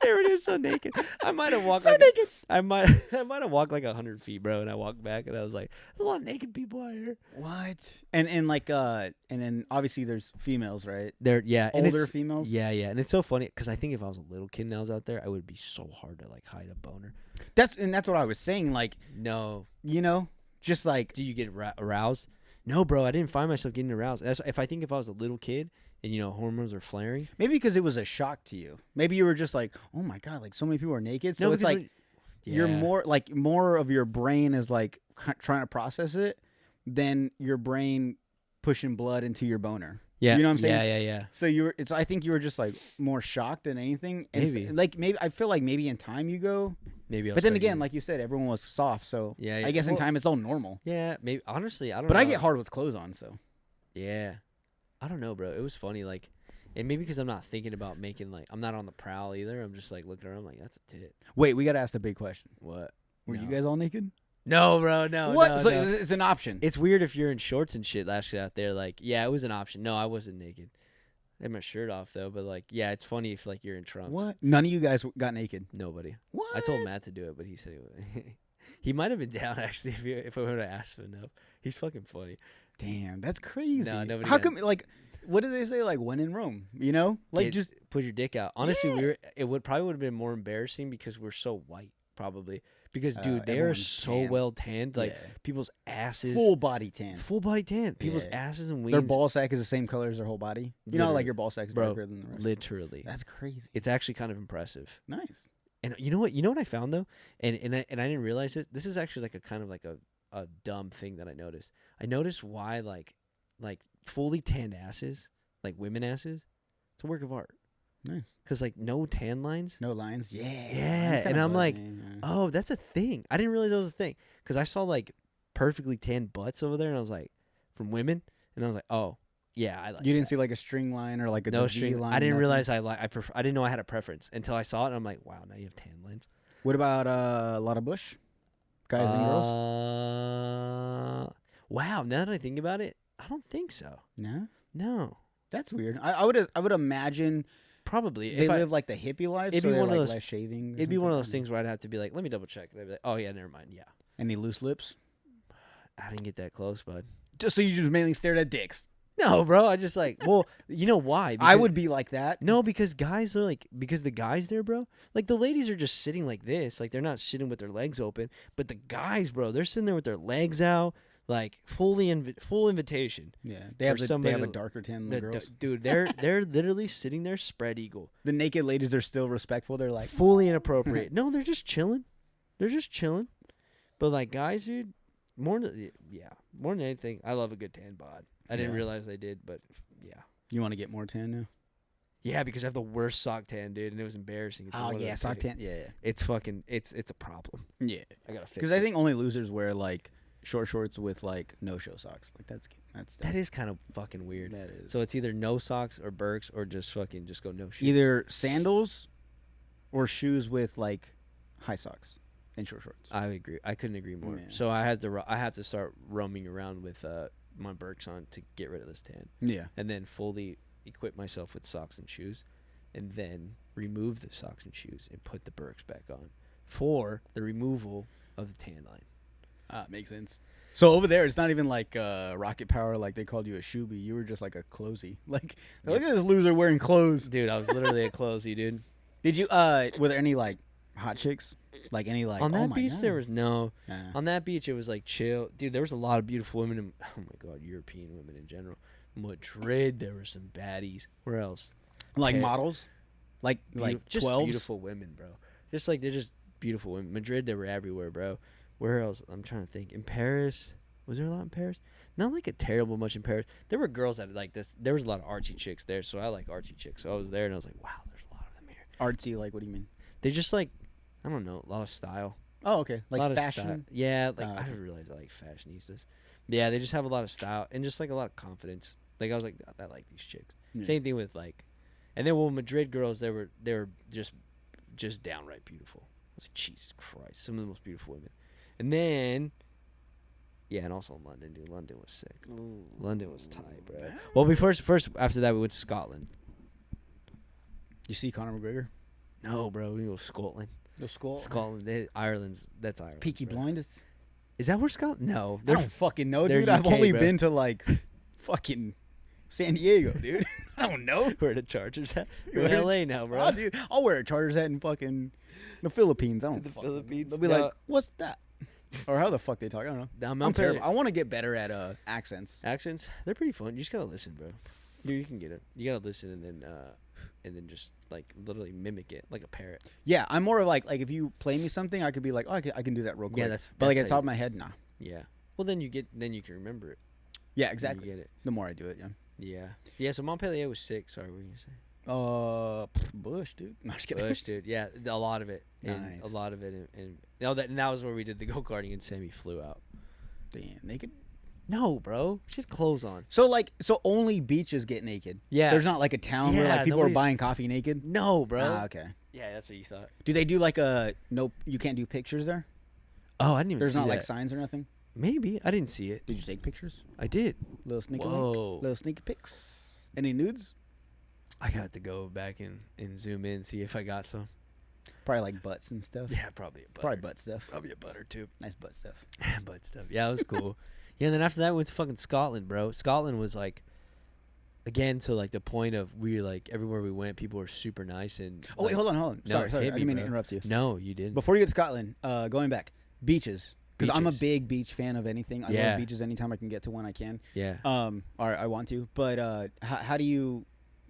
Everybody was so naked. I might have walked naked. I might have walked like 100 feet, bro, and I walked back and I was like, there's a lot of naked people out here. What? And like and then obviously there's females, right? Older females. Yeah, and it's so funny because I think if I was a little kid and I was out there, I would be so hard to like hide a boner. That's what I was saying. Like, no, just like, do you get aroused? No, bro, I didn't find myself getting aroused. If I think if I was a little kid. And, hormones are flaring. Maybe because it was a shock to you. Maybe you were just like, oh, my God, like so many people are naked. So it's like you're more of your brain is like trying to process it than your brain pushing blood into your boner. Yeah. You know what I'm saying? Yeah. So I think you were just like more shocked than anything. Maybe. Maybe I feel like maybe in time you go. Maybe. But then again, like you said, everyone was soft. So yeah. I guess in time it's all normal. Yeah. Maybe. Honestly, I don't know. But I get hard with clothes on, so. Yeah. I don't know, bro. It was funny, like, and maybe because I'm not thinking about making, like, I'm not on the prowl either. I'm just, like, looking around, like, that's a tit. Wait, we got to ask the big question. What? Were you guys all naked? No, bro, no. What? No, so no. it's an option. It's weird if you're in shorts and shit actually out there. Like, yeah, it was an option. No, I wasn't naked. I had my shirt off, though, but, like, yeah, it's funny if, like, you're in trunks. What? None of you guys got naked? Nobody. What? I told Matt to do it, but he said he would. He might have been down, actually, if I would have asked him enough. He's fucking funny. Damn, that's crazy. No, nobody. How come, like, what did they say? Like when in Rome, you know, like just put your dick out. Honestly, Yeah. it would have been more embarrassing because we're so white, probably. Because dude, they are everyone's so tan. well tanned. Like Yeah. people's asses, full body tan. full body tan. People's Yeah. asses and wings. Their ball sack is the same color as their whole body. You know, like Literally. your ball sack's Bro, darker than the rest. literally. That's crazy. It's actually kind of impressive. Nice. And you know what? You know what I found though, and I didn't realize it. This is actually like a kind of like a dumb thing that I noticed. I noticed why like fully tanned asses, like women asses, it's a work of art. Nice. Cause like no tan lines. No lines. Yeah. Yeah, Lines and kinda I'm buzz like, me, yeah. oh, that's a thing. I didn't realize that was a thing. Cause I saw like perfectly tanned butts over there, and I was like, from women, and I was like, oh, yeah, I like. You didn't that. see like a string line or like a No V string. line. I didn't nothing? realize I didn't know I had a preference until I saw it, and I'm like, wow, now you have tan lines. What about a lot of bush? Guys and girls? Wow. Now that I think about it, I don't think so. No. No, That's weird. I would imagine probably. they If I, live like the hippie life. it'd so be they're one of like those- less shaving. or it'd be one of those something. things where I'd have to be like, let me double check. And I'd be like, oh yeah, never mind. Yeah, Any loose lips? I didn't get that close, bud. Just so you just mainly stared at dicks. No, bro. I just like, well, you know why? I Because- would be like that. No, because guys are like, because the guys there, bro, like the ladies are just sitting like this, like they're not sitting with their legs open, but the guys, bro, they're sitting there with their legs out, like full invitation. Yeah, For they have somebody a to- darker tan than the girls. Dude, they're literally sitting there spread eagle, The naked ladies are still respectful. They're like, fully inappropriate. No, they're just chilling. They're just chilling. But like guys, dude, more than anything, I love a good tan bod. I didn't Yeah. realize I did, but yeah. you want to get more tan now? Yeah, because I have the worst sock tan, dude, and it was embarrassing. It's one of those sock things. tan. Yeah, It's fucking. It's a problem. yeah. I gotta fix Because it. I think only losers wear like short shorts with like no show socks. Like that's that is kind of fucking weird. that is. So it's either no socks or Birks or just go no shoes. either sandals or shoes with like high socks and short shorts. I agree. I couldn't agree more. Yeah. So I have to start roaming around with my Birks on to get rid of this tan, Yeah. and then fully equip myself with socks and shoes, and then remove the socks and shoes and put the Birks back on for the removal of the tan line. Makes sense. So over there, it's not even like rocket power. Like they called you a shoebie. You were just like a closey. Like look at this loser wearing clothes. Dude, I was literally a closey, dude. Did you? Were there any like hot chicks? Like any like On oh that my beach, God. there was no. Nah. On that beach, it was like chill, dude. There was a lot of beautiful women. Oh my god, European women in general. Madrid, there were some baddies. Where else? like Okay. models, like Just 12s? beautiful women, bro. Just like they're just beautiful women. Madrid, they were everywhere, bro. Where else? I'm trying to think. In Paris, was there a lot in Paris? Not like a terrible much in Paris. There were girls that like this. There was a lot of artsy chicks there, so I like artsy chicks. So I was there and I was like, wow, there's a lot of them here. Artsy, like what do you mean? They just like, I don't know, a lot of style. Oh, okay, A lot like of fashion. style. Yeah, like Oh, I okay. didn't realize I like fashionistas. Yeah, they just have a lot of style and just like a lot of confidence. Like I was like, I like these chicks. Yeah. Same thing with like, and then well, Madrid girls, they were just downright beautiful. I was like, Jesus Christ, some of the most beautiful women. And then, yeah, and also in London, dude. London was sick. London was tight, bro. Well, we first after that we went to Scotland. You see Conor McGregor? No, bro, we go to Scotland. The skull. Scotland, that's Ireland. Peaky bro. Blinders. Is that where Scotland? No, I they're don't fucking know, they're dude. I've UK, only bro. been to like fucking San Diego, dude. I don't know. where the Chargers at. We're Where- in LA now, bro. Oh, dude, I'll wear a Chargers hat in fucking the Philippines. I don't. The fucking- Philippines? They'll be No. like, "What's that?" Or how the fuck they talk? I don't know. Now, I'm terrible. I want to get better at accents. Accents, they're pretty fun. You just gotta listen, bro. Dude, you can get it. You gotta listen and then just like literally mimic it like a parrot. Yeah, I'm more of like if you play me something, I could be like, "Oh, I can do that real quick." Yeah, that's- But like that's at the how top of my head, nah. Yeah. Well, then you can remember it. Yeah, Then exactly. You get it. The more I do it, yeah. Yeah. Yeah. So Montpellier was sick. Sorry, what were you gonna say? Bush, dude. No, just kidding. Bush, dude. Yeah, a lot of it. And Nice. a lot of it. And that was where we did the go karting and Sammy flew out. Damn, naked. No, bro. She had clothes on. So only beaches get naked. Yeah. There's not like a town where Yeah, like people are nobody's- buying coffee naked. No, bro. Ah, okay. Yeah, that's what you thought. Do they do like a no? You can't do pictures there. Oh, I didn't even There's see not that. like signs or nothing. Maybe I didn't see it. Did you take pictures? I did. Little sneaky Whoa. little sneaky pics. Any nudes? I got to go back and zoom in, see if I got some. Probably like butts and stuff. Yeah, probably a butter. Probably butt stuff. Probably a butter too. Nice butt stuff. Butt stuff. Yeah, it was cool. Yeah, and then after that, we went to fucking Scotland, bro. Scotland was like, again, to like the point of we like everywhere we went, people were super nice and. Oh wait, hold on. No, Sorry, I hit me, didn't mean to bro. interrupt you. No, you didn't. Before you get to Scotland, going back, beaches. Because I'm a Beaches. big beach fan of anything. I Yeah. love beaches anytime I can get to one I can. Yeah. Or I want to. But how do you,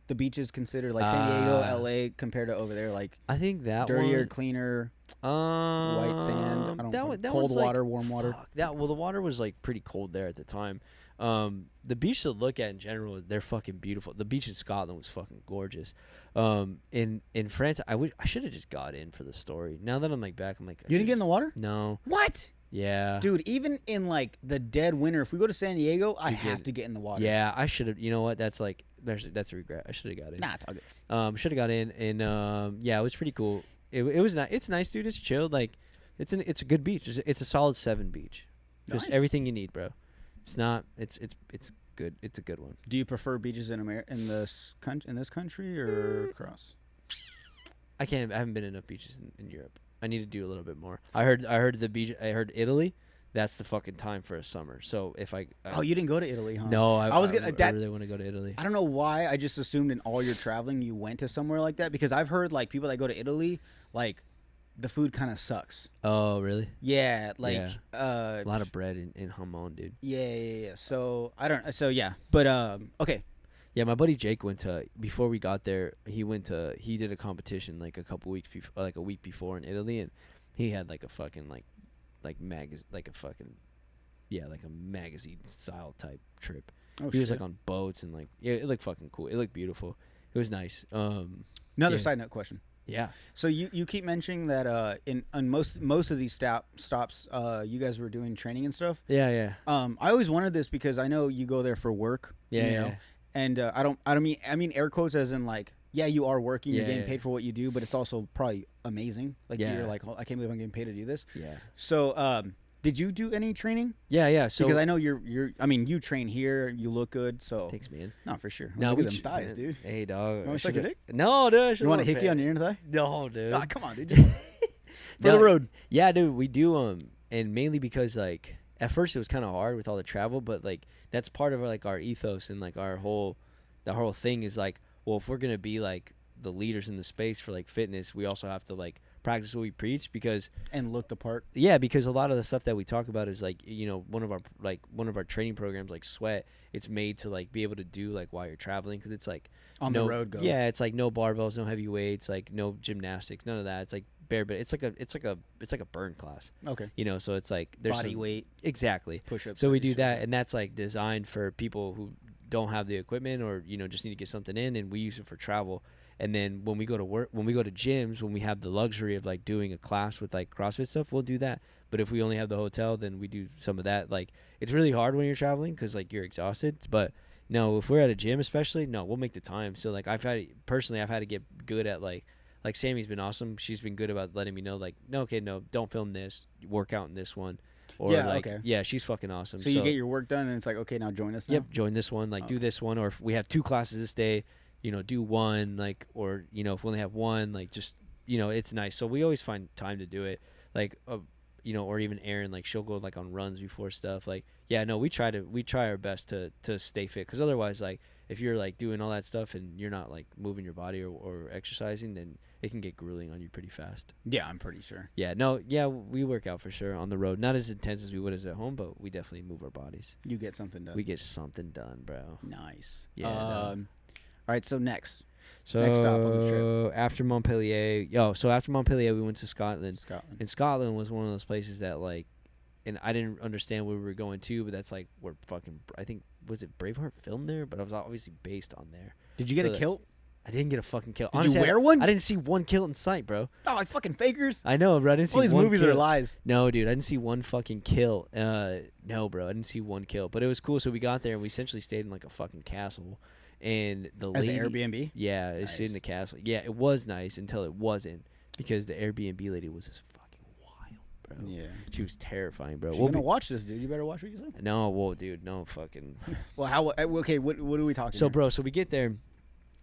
the beaches consider like San Diego, LA compared to over there? Like I think that dirtier, one, cleaner, white sand. I don't know. that Cold one's water, like, warm water. Well, the water was like pretty cold there at the time. The beach to look at in general, they're fucking beautiful. The beach in Scotland was fucking gorgeous. In France, I should have just got in for the story. Now that I'm like back, I'm like, You didn't get in the water? No. What? Yeah. Dude, even in like the dead winter, if we go to San Diego, I You have get- to get in the water. Yeah, I should have. You know what? That's like that's a regret. I should have got in. Nah, it's all good. Should have got in, and yeah, it was pretty cool. It was nice. It's nice, dude. It's chill. Like, it's a good beach. It's a solid 7 beach. Just Nice. everything you need, bro. It's not. It's good. It's a good one. Do you prefer beaches in in this country or across? I haven't been enough beaches in Europe. I need to do a little bit more. I heard the beach. I heard Italy. That's the fucking time for a summer. So if I Oh, you didn't go to Italy, huh? no, I was gonna. I really want to go to Italy. I don't know why. I just assumed in all your traveling you went to somewhere like that because I've heard like people that go to Italy, like the food kind of sucks. Oh, really? Yeah, like Yeah. A lot of bread in hamon, dude. Yeah. So I don't. So yeah, but okay. Yeah, my buddy Jake went to before we got there. He did a competition like a couple weeks before, like a week before in Italy, and he had like a fucking like a magazine style type trip. Oh, He was shit. like on boats and like it looked fucking cool. It looked beautiful. It was nice. Another yeah. side note question. Yeah. So you keep mentioning that in on most of these stops you guys were doing training and stuff. Yeah. I always wanted this because I know you go there for work. Yeah. You know? And I mean air quotes as in like, yeah, you are working, you're Yeah, getting yeah. paid for what you do, but it's also probably amazing. Like Yeah. you're like, oh, I can't believe I'm getting paid to do this. Yeah. So did you do any training? Yeah. So Because I know I mean you train here, you look good, so thanks, man. no, for sure. No, Look we at them thighs, dude. Hey, dog. You wanna suck your dick? No, dude. You want a hickey on your inner thigh? No, dude. Ah, come on, dude. For No, the road. Yeah, dude, we do and mainly because like at first it was kind of hard with all the travel, but like that's part of our ethos and like the whole thing is like, well, if we're going to be like the leaders in the space for like fitness, we also have to like practice what we preach because And look the part. yeah, because a lot of the stuff that we talk about is like, you know, one of our training programs like Sweat, it's made to like be able to do like while you're traveling because it's like On the road go. Yeah, it's like no barbells, no heavy weights, like no gymnastics, none of that. It's like bare, but it's like a burn class, Okay. you know. So it's like there's Body some- weight, exactly. push-ups. So we do that, and that's like designed for people who don't have the equipment or you know just need to get something in, and we use it for travel. And then when we go to work, when we go to gyms, when we have the luxury of like doing a class with like CrossFit stuff, we'll do that. But if we only have the hotel, then we do some of that. Like it's really hard when you're traveling because like you're exhausted. But no, if we're at a gym, especially, no, we'll make the time. So like I've had to get good at like Sammy's been awesome. She's been good about letting me know like no, don't film this, work out in this one. Or Yeah, like, okay. yeah, she's fucking awesome. So you get your work done, and it's like, okay, now join us. Now? Yep, join this one, like do this one, or if we have 2 classes this day, you know, do one, like, or you know, if we only have one, like, just you know, it's nice. So we always find time to do it, like, you know, or even Erin, like, she'll go like on runs before stuff, like, yeah, no, we try our best to stay fit, because otherwise, like, if you're like doing all that stuff and you're not like moving your body or exercising, then it can get grueling on you pretty fast. Yeah, I'm pretty sure. Yeah, no, yeah, we work out for sure on the road, not as intense as we would as at home, but we definitely move our bodies. You get something done. We get something done, bro. Nice. Yeah, no. All right. So next So stop on the trip. after Montpellier, we went to Scotland. And Scotland was one of those places that like, and I didn't understand where we were going to, but that's like where fucking, I think, was it Braveheart filmed there? But I was obviously based on there. Did you get So a kilt? I didn't get a fucking kill. Did you wear one? I didn't see one kill in sight, bro. Oh, like fucking fakers. I know, bro. I didn't see All these one movies kill. are lies. No, dude, I didn't see one fucking kill. No, bro, I didn't see one kill. But it was cool. So we got there and we essentially stayed in like a fucking castle. And the As lady, an Airbnb? yeah, it stayed in the Nice. castle. Yeah, it was nice until it wasn't, because the Airbnb lady was just fucking wild, bro. Yeah. She was terrifying, bro. You're We'll gonna be- watch this, dude. You better watch what you say. no, whoa, dude, no fucking. Well, how? Okay, what are we talking? So, here? bro, so we get there,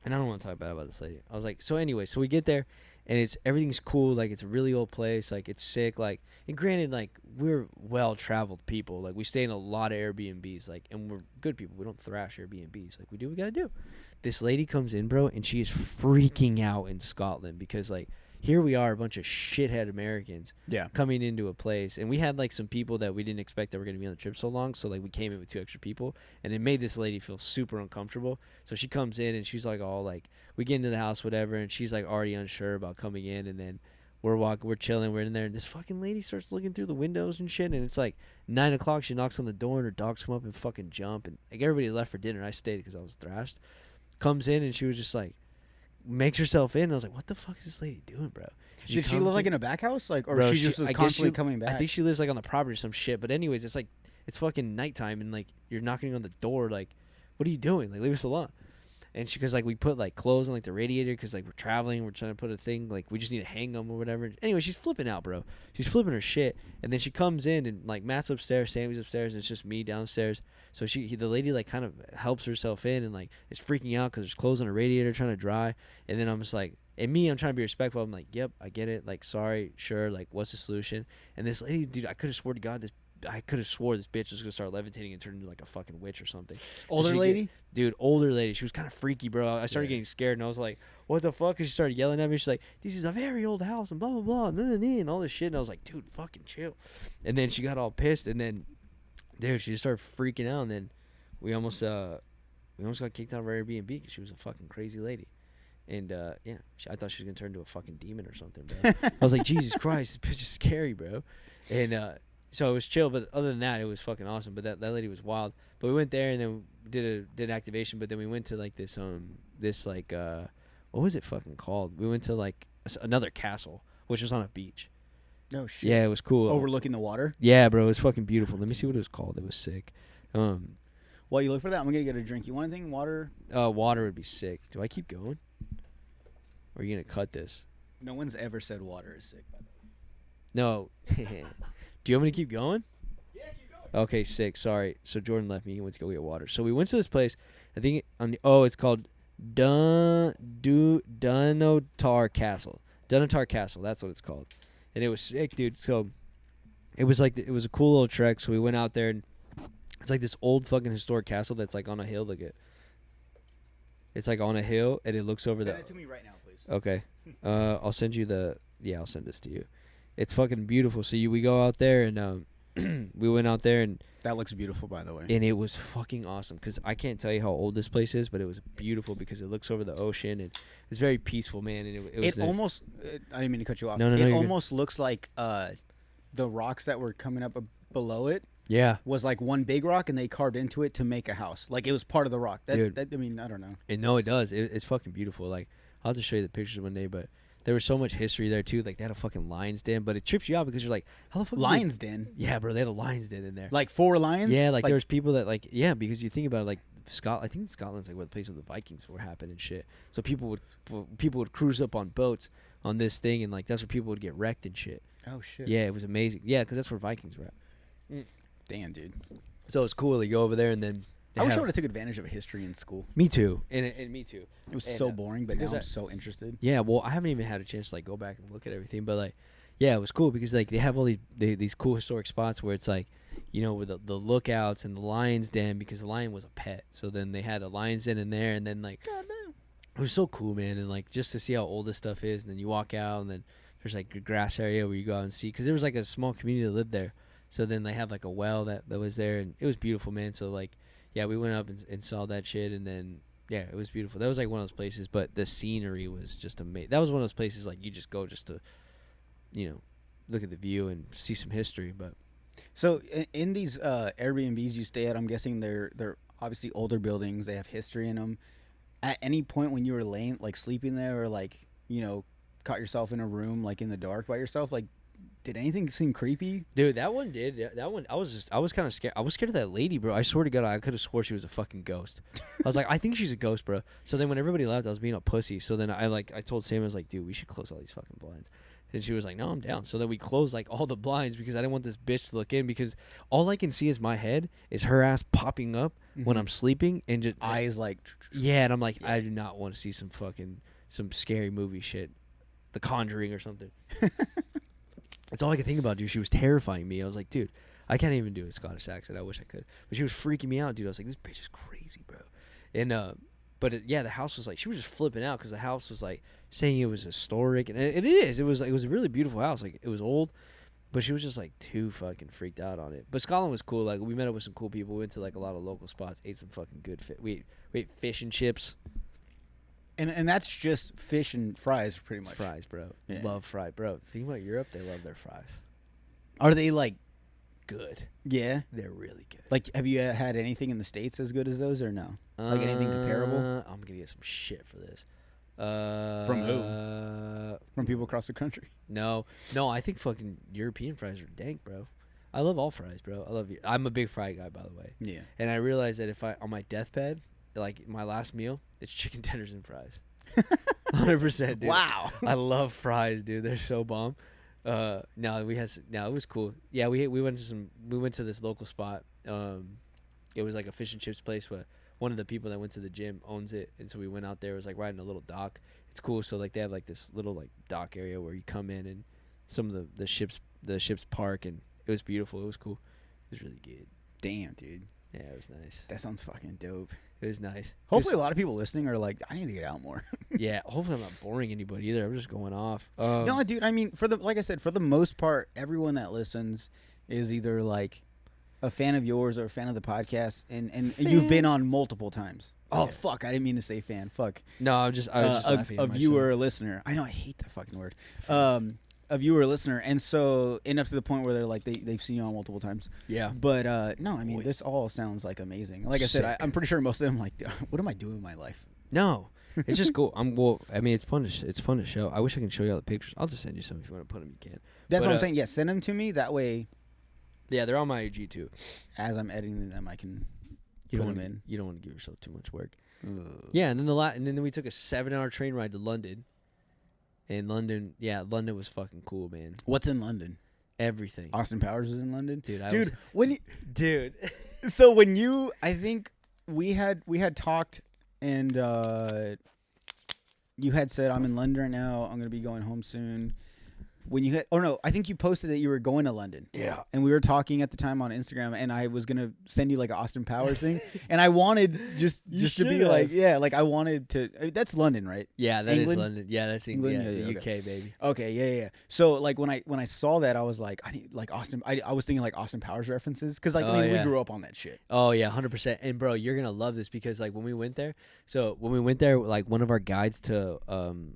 and I don't want to talk bad about this lady. I was like, so anyway, so we get there, and everything's cool. Like, it's a really old place. Like, it's sick. Like, and granted, like, we're well-traveled people. Like, we stay in a lot of Airbnbs. Like, and we're good people. We don't thrash Airbnbs. Like, we do what we gotta do. This lady comes in, bro, and she is freaking out in Scotland because, like, here we are, a bunch of shithead Americans coming into a place. And we had, like, some people that we didn't expect that were going to be on the trip so long. So, like, we came in with 2 extra people. And it made this lady feel super uncomfortable. So she comes in, and she's, like, all, like, we get into the house, whatever. And she's, like, already unsure about coming in. And then we're chilling. We're in there. And this fucking lady starts looking through the windows and shit. And it's, like, 9 o'clock. She knocks on the door, and her dogs come up and fucking jump. And, like, everybody left for dinner. I stayed because I was thrashed. Comes in, and she was just, like, makes herself in. I was like, what the fuck is this lady doing, bro? Did she live like in a back house, like, or bro, she just was constantly coming back? I think she lives like on the property or some shit. But anyways, it's like it's fucking nighttime and like you're knocking on the door. Like, what are you doing? Like, leave us alone. And she, cause like we put like clothes on like the radiator, cause like we're traveling, we're trying to put a thing like we just need to hang them or whatever. Anyway, she's flipping out, bro. She's flipping her shit, and then she comes in and like Matt's upstairs, Sammy's upstairs, and it's just me downstairs. So the lady like kind of helps herself in and like is freaking out cause there's clothes on her radiator trying to dry. And then I'm just like, and me, I'm trying to be respectful. I'm like, yep, I get it. Like, sorry, sure. Like, what's the solution? And this lady, dude, I could have swore to God I could have swore this bitch was gonna start levitating and turn into like a fucking witch or something. Older lady? Dude, older lady. She was kind of freaky, bro. I started getting scared, and I was like, what the fuck? And she started yelling at me. She's like, this is a very old house, and blah, blah, blah, and all this shit. And I was like, dude, fucking chill. And then she got all pissed, and then, dude, she just started freaking out, and then we almost got kicked out of our Airbnb because she was a fucking crazy lady. And, I thought she was gonna turn into a fucking demon or something, bro. I was like, Jesus Christ, this bitch is scary, bro. And, so it was chill, but other than that, it was fucking awesome. But that lady was wild. But we went there and then did an activation. But then we went to like this what was it fucking called? We went to like another castle, which was on a beach. No shit. Yeah, it was cool. Overlooking the water. Yeah, bro, it was fucking beautiful. Let me see what it was called. It was sick. While you look for that, I'm gonna get a drink. You want anything? Water? Water would be sick. Do I keep going? Or are you gonna cut this? No one's ever said water is sick, by the way. No. Do you want me to keep going? Yeah, keep going. Okay, sick. Sorry. So Jordan left me. He went to go get water. So we went to this place. I think it's called Dunatar Castle. Dunatar Castle. That's what it's called. And it was sick, dude. So it was like it was a cool little trek. So we went out there, and it's like this old fucking historic castle that's like on a hill. It's like on a hill, and it looks over Send it to me right now, please. Okay. I'll send you I'll send this to you. It's fucking beautiful. So we go out there, and we went out there, and that looks beautiful, by the way. And it was fucking awesome because I can't tell you how old this place is, but it was beautiful because it looks over the ocean, and it's very peaceful, man. And it was almost. I didn't mean to cut you off. No, it almost looks like the rocks that were coming up below it. Yeah, was like one big rock, and they carved into it to make a house. Like it was part of the rock. Dude, I mean, I don't know. No, it does. It's fucking beautiful. Like I'll have to show you the pictures one day, but there was so much history there too. Like they had a fucking lion's den, but it trips you out because you're like, how the fuck? Lion's den? Yeah, bro, they had a lion's den in there. Like 4 lions? Yeah, like there was people that because you think about it, like I think Scotland's like where the place where the Vikings were happening and shit. So people would cruise up on boats on this thing, and like that's where people would get wrecked and shit. Oh shit. Yeah, it was amazing. Yeah, because that's where Vikings were at. Damn, dude. So it's cool. You go over there and then. I wish I would have took advantage of history in school. Me too, and me too. It was so boring, but now I'm so interested. Yeah, well, I haven't even had a chance to like go back and look at everything, but like, yeah, it was cool because like they have all these cool historic spots where it's like, you know, with the lookouts and the lion's den because the lion was a pet. So then they had a lion's den in there, and then like, goddamn, it was so cool, man, and like just to see how old this stuff is, and then you walk out, and then there's like a grass area where you go out and see because there was like a small community that lived there. So then they have like a well that was there, and it was beautiful, man. So like. Yeah, we went up and saw that shit, and then, yeah, it was beautiful. That was, like, one of those places, but the scenery was just amazing. That was one of those places, like, you just go just to, you know, look at the view and see some history, but. So, in these Airbnbs you stay at, I'm guessing they're obviously older buildings. They have history in them. At any point when you were sleeping there or, like, you know, caught yourself in a room, like, in the dark by yourself, like, did anything seem creepy? Dude, that one did. That one, I was kind of scared. I was scared of that lady, bro. I swear to God, I could have swore she was a fucking ghost. I was like, I think she's a ghost, bro. So then when everybody left, I was being a pussy. So then I told Sam, I was like, dude, we should close all these fucking blinds. And she was like, no, I'm down. So then we closed like all the blinds because I didn't want this bitch to look in because all I can see is my head is her ass popping up when I'm sleeping and just eyes like. Yeah, and I'm like, I do not want to see some scary movie shit. The Conjuring or something. That's all I could think about, dude. She was terrifying me. I was like, dude, I can't even do a Scottish accent. I wish I could. But she was freaking me out, dude. I was like, this bitch is crazy, bro. And, yeah, the house was like, she was just flipping out because the house was like saying it was historic. And it is. It was a really beautiful house. Like, it was old. But she was just like too fucking freaked out on it. But Scotland was cool. Like, we met up with some cool people. We went to like a lot of local spots, ate some fucking good we ate fish and chips. And that's just fish and fries, pretty much. It's fries, bro. Yeah. Love fries, bro. The thing about Europe, they love their fries. Are they like Good. Yeah, They're really good. like have you had anything in the States as good as those or no? Like anything comparable? I'm gonna get some shit for this. From who? From people across the country. No. I think fucking European fries are dank, bro. I love all fries, bro. I love you. I'm a big fry guy, by the way. Yeah. And I realized that if I on my deathbed, like my last meal, it's chicken tenders and fries. 100%, dude. Wow. I love fries, dude. They're so bomb. It was cool. Yeah, we went to this local spot. It was like a fish and chips place, but one of the people that went to the gym owns it, and so we went out there. It was like riding a little dock. It's cool. So like they have like this little like dock area where you come in and some of the ships park, and it was beautiful. It was cool. It was really good. Damn, dude. Yeah, it was nice. That sounds fucking dope. It was nice. Hopefully a lot of people listening are like, I need to get out more. Yeah, hopefully I'm not boring anybody either. I'm just going off. No, dude, I mean, like I said, for the most part, everyone that listens is either like a fan of yours or a fan of the podcast, and you've been on multiple times. Oh, yeah. Fuck, I didn't mean to say fan. Fuck. No, I was just laughing a at viewer or myself. listener. I know, I hate that fucking word. A viewer or listener, and so enough to the point where they're like they've seen you on multiple times. Yeah. But no, I mean, this all sounds like amazing. Like I said, I'm pretty sure most of them like, what am I doing with my life? No, it's just cool. I mean, it's fun to show. I wish I can show you all the pictures. I'll just send you some if you want to put them. You can. That's what I'm saying. Yeah, send them to me. That way, yeah, they're on my IG too. As I'm editing them, I can put them in. You don't want to give yourself too much work. Yeah, and then we took a 7-hour train ride to London. And London was fucking cool, man. What's in London? Everything. Austin Powers is in London, dude. So when I think we had talked, and you had said, I'm in London right now. I'm gonna be going home soon. When you I think you posted that you were going to London. Yeah. And we were talking at the time on Instagram, and I was gonna send you like an Austin Powers thing, and I wanted just to be like, yeah, like I wanted to. That's London, right? Yeah, that England? is London. Yeah, that's England. Yeah, the okay. UK, baby. Okay, yeah. So like when I saw that, I was like, I need like Austin. I was thinking like Austin Powers references because like we grew up on that shit. Oh yeah, 100%. And bro, you're gonna love this because like when we went there, like one of our guides to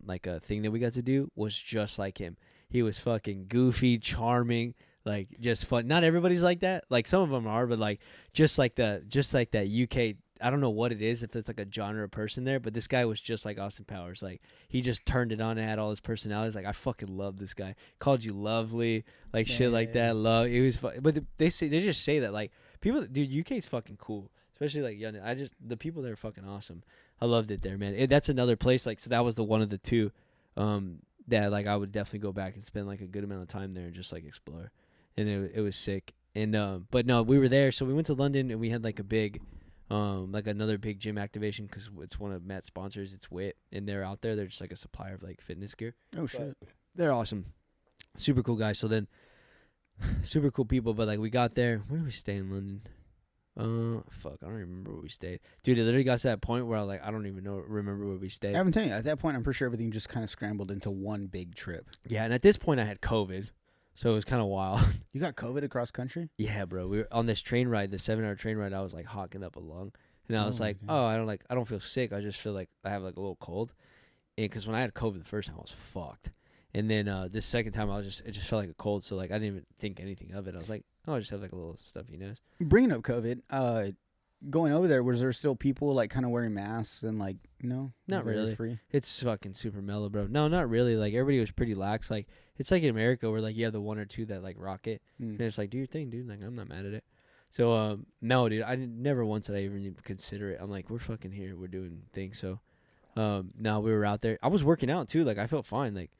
like a thing that we got to do was just like him. He was fucking goofy, charming, like just fun. Not everybody's like that. Like some of them are, but like just like that UK. I don't know what it is, if it's like a genre of person there, but this guy was just like Austin Powers. Like he just turned it on and had all his personalities. Like I fucking love this guy. Called you lovely, like shit like that. Love. It was fun. But they just say that like people, dude. UK's fucking cool, especially like young. The people there are fucking awesome. I loved it there, man. That's another place. Like so that was the one of the two. That like I would definitely go back and spend like a good amount of time there and just like explore, and it was sick. And but no, we were there, so we went to London and we had like a big, like another big gym activation because it's one of Matt's sponsors. It's WIT, and they're out there. They're just like a supplier of like fitness gear. Oh shit, they're awesome, super cool guys. So then, super cool people. But like we got there. Where did we stay in London? Fuck, I don't remember where we stayed. Dude, it literally got to that point where I don't even remember where we stayed. I'm telling you, at that point, I'm pretty sure everything just kind of scrambled into one big trip. Yeah, and at this point, I had COVID, so it was kind of wild. You got COVID across country? Yeah, bro. We were on this train ride, the 7-hour train ride. I was like hawking up a lung, and I was like, I don't feel sick. I just feel like I have like a little cold, and because when I had COVID the first time, I was fucked. And then this second time, it just felt like a cold, so like I didn't even think anything of it. I was like, I just have like a little stuffy nose. Bringing up COVID, going over there, was there still people like kind of wearing masks and like no? Not really. Free? It's fucking super mellow, bro. No, not really. Like everybody was pretty lax. Like it's like in America where like you have the one or two that like rock it, and it's like do your thing, dude. Like I'm not mad at it. So no, dude. Never once did I even consider it. I'm like we're fucking here. We're doing things. So no, we were out there. I was working out too. Like I felt fine. Like.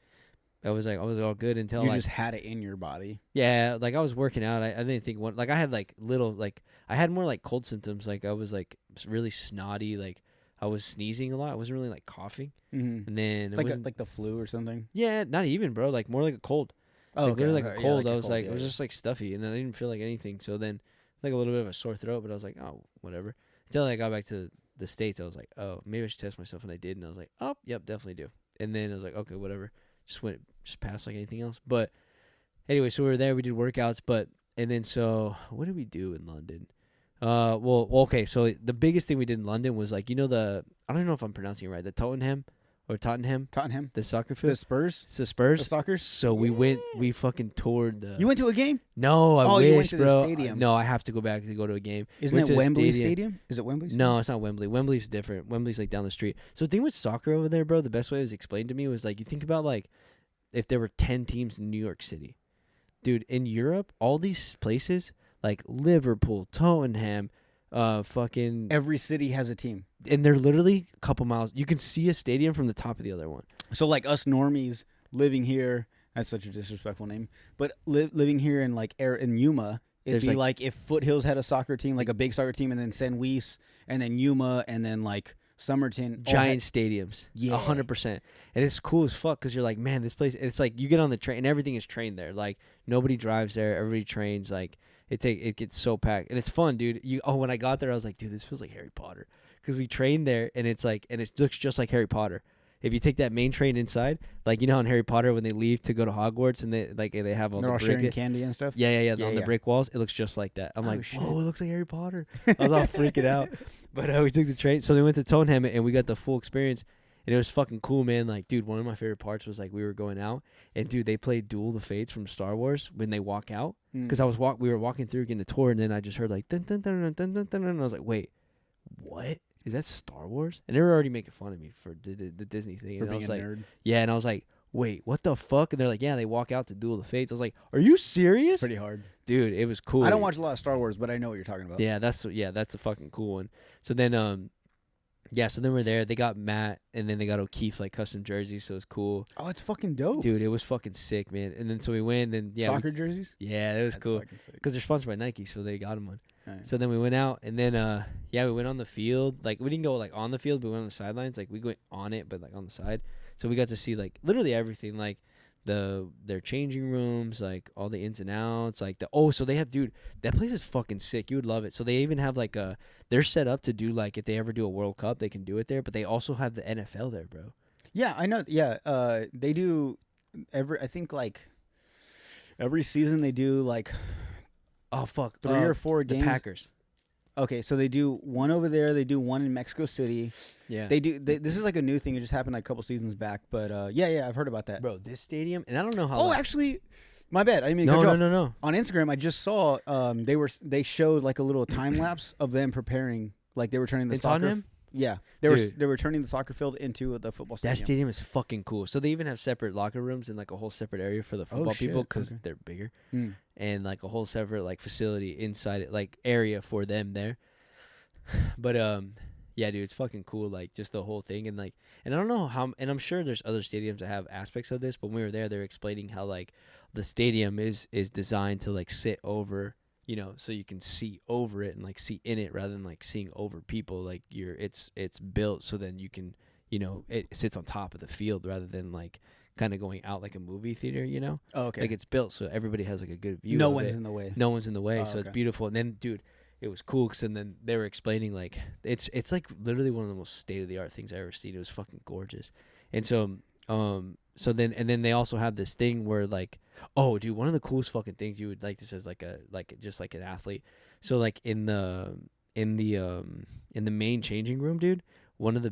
I was all good until you just had it in your body. Yeah, like I was working out. I didn't think I had like little like I had more like cold symptoms. Like I was like really snotty. Like I was sneezing a lot. I wasn't really like coughing. Mm-hmm. And then it Like wasn't like the flu or something. yeah, not even, bro. Like more like a cold. Oh, Like okay. literally like a cold. I was like, yeah, it was just like stuffy, and then I didn't feel like anything. So then, like a little bit of a sore throat, but I was like, oh, whatever. Until I got back to the States, I was like, oh, maybe I should test myself, and I did, and I was like, oh, yep, definitely do. And then I was like, okay, whatever. Just passed like anything else. But anyway, so we were there, we did workouts, and then so what did we do in London? Well, okay, so the biggest thing we did in London was like, I don't know if I'm pronouncing it right, the Tottenham, the soccer field. The Spurs. It's the Spurs. The soccer. So we fucking toured the. You went to a game? No, I wish, you went to the bro. stadium. No, I have to go back to go to a game. Isn't Went it to the Wembley Stadium? Is it Wembley? No, it's not Wembley. Wembley's different. Wembley's like down the street. So the thing with soccer over there, bro, the best way it was explained to me was like, you think about like if there were 10 teams in New York City. Dude, in Europe, all these places like Liverpool, Tottenham, fucking Every city has a team. and they're literally a couple miles. You can see a stadium from the top of the other one. So like us normies living here, that's such a disrespectful name, but living here in like in Yuma, it'd There's be like- like if Foothills had a soccer team, like a big soccer team, and then San Luis, and then Yuma, and then like Somerton. all Giant stadiums, Yeah. 100%, and it's cool as fuck because you're like, man, this place. It's like you get on the train and everything is trained there. Like nobody drives there, everybody trains. Like it gets so packed and it's fun, dude. When I got there, I was like, dude, this feels like Harry Potter because we trained there and it's like and it looks just like Harry Potter. If you take that main train inside, like you know in Harry Potter when they leave to go to Hogwarts and they have all they're the all sharing brick, candy and stuff. yeah, on the yeah. brick walls, it looks just like that. I'm Oh, like, shit. whoa, it looks like Harry Potter. I was all freaking out. But we took the train. So we went to Tottenham and we got the full experience. And it was fucking cool, man. Like, dude, one of my favorite parts was like we were going out and dude, they played Duel of the Fates from Star Wars when they walk out. Because we were walking through getting a tour and then I just heard like dun dun dun dun dun dun dun, and I was like, wait, what? Is that Star Wars? And they were already making fun of me for the Disney thing. For And I being was a like, nerd. yeah, and I was like, wait, what the fuck? And they're like, yeah, they walk out to Duel of the Fates. I was like, are you serious? Pretty hard. Dude, it was cool. I don't watch a lot of Star Wars, but I know what you're talking about. Yeah, that's a fucking cool one. So then so then we're there. They got Matt and then they got O'Keefe like custom jerseys, so it was cool. Oh, it's fucking dope. Dude, it was fucking sick, man. And then so we went and Soccer jerseys? Yeah, it was That's cool. fucking sick. Because they're sponsored by Nike, so they got them one. Right. So then we went out, and then we went on the field. Like we didn't go like on the field, but we went on the sidelines. Like we went on it, but like on the side. So we got to see like literally everything, like their changing rooms, like all the ins and outs, like so they have, dude, that place is fucking sick. You would love it. So they even have like they're set up to do like if they ever do a World Cup, they can do it there. But they also have the NFL there, bro. Yeah, I know. Yeah, they do I think like every season they do like Oh fuck, 3 or 4 the games. Packers. Okay, so they do one over there. They do one in Mexico City. Yeah, This is like a new thing. It just happened like a couple seasons back. But yeah, I've heard about that. bro. This stadium, and I don't know how. Oh, like, actually, my bad. I didn't mean to cut you off. no. On Instagram, I just saw they showed like a little time lapse of them preparing, like they were turning the In soccer. Tottenham? Yeah, Dude. they were turning the soccer field into the football stadium. That stadium is fucking cool. So they even have separate locker rooms and like a whole separate area for the football people shit. because Okay. they're bigger, Mm. and like a whole separate like facility inside it, like area for them there. But yeah, dude, it's fucking cool. Like just the whole thing, and like, and I don't know how, and I'm sure there's other stadiums that have aspects of this. But when we were there, they were explaining how like the stadium is designed to like sit over, so you can see over it and like see in it rather than like seeing over people. Like it's built so then you can, it sits on top of the field rather than like kind of going out like a movie theater. Oh, okay. Like it's built so everybody has like a good view. No of one's it. in the way. No one's in the way, Oh, so it's okay. beautiful. And then, dude, it was cool because then they were explaining like it's like literally one of the most state of the art things I ever seen. It was fucking gorgeous. And so then they also have this thing where like, oh, dude, one of the coolest fucking things you would like this as just like an athlete. So like in the main changing room, dude. One of the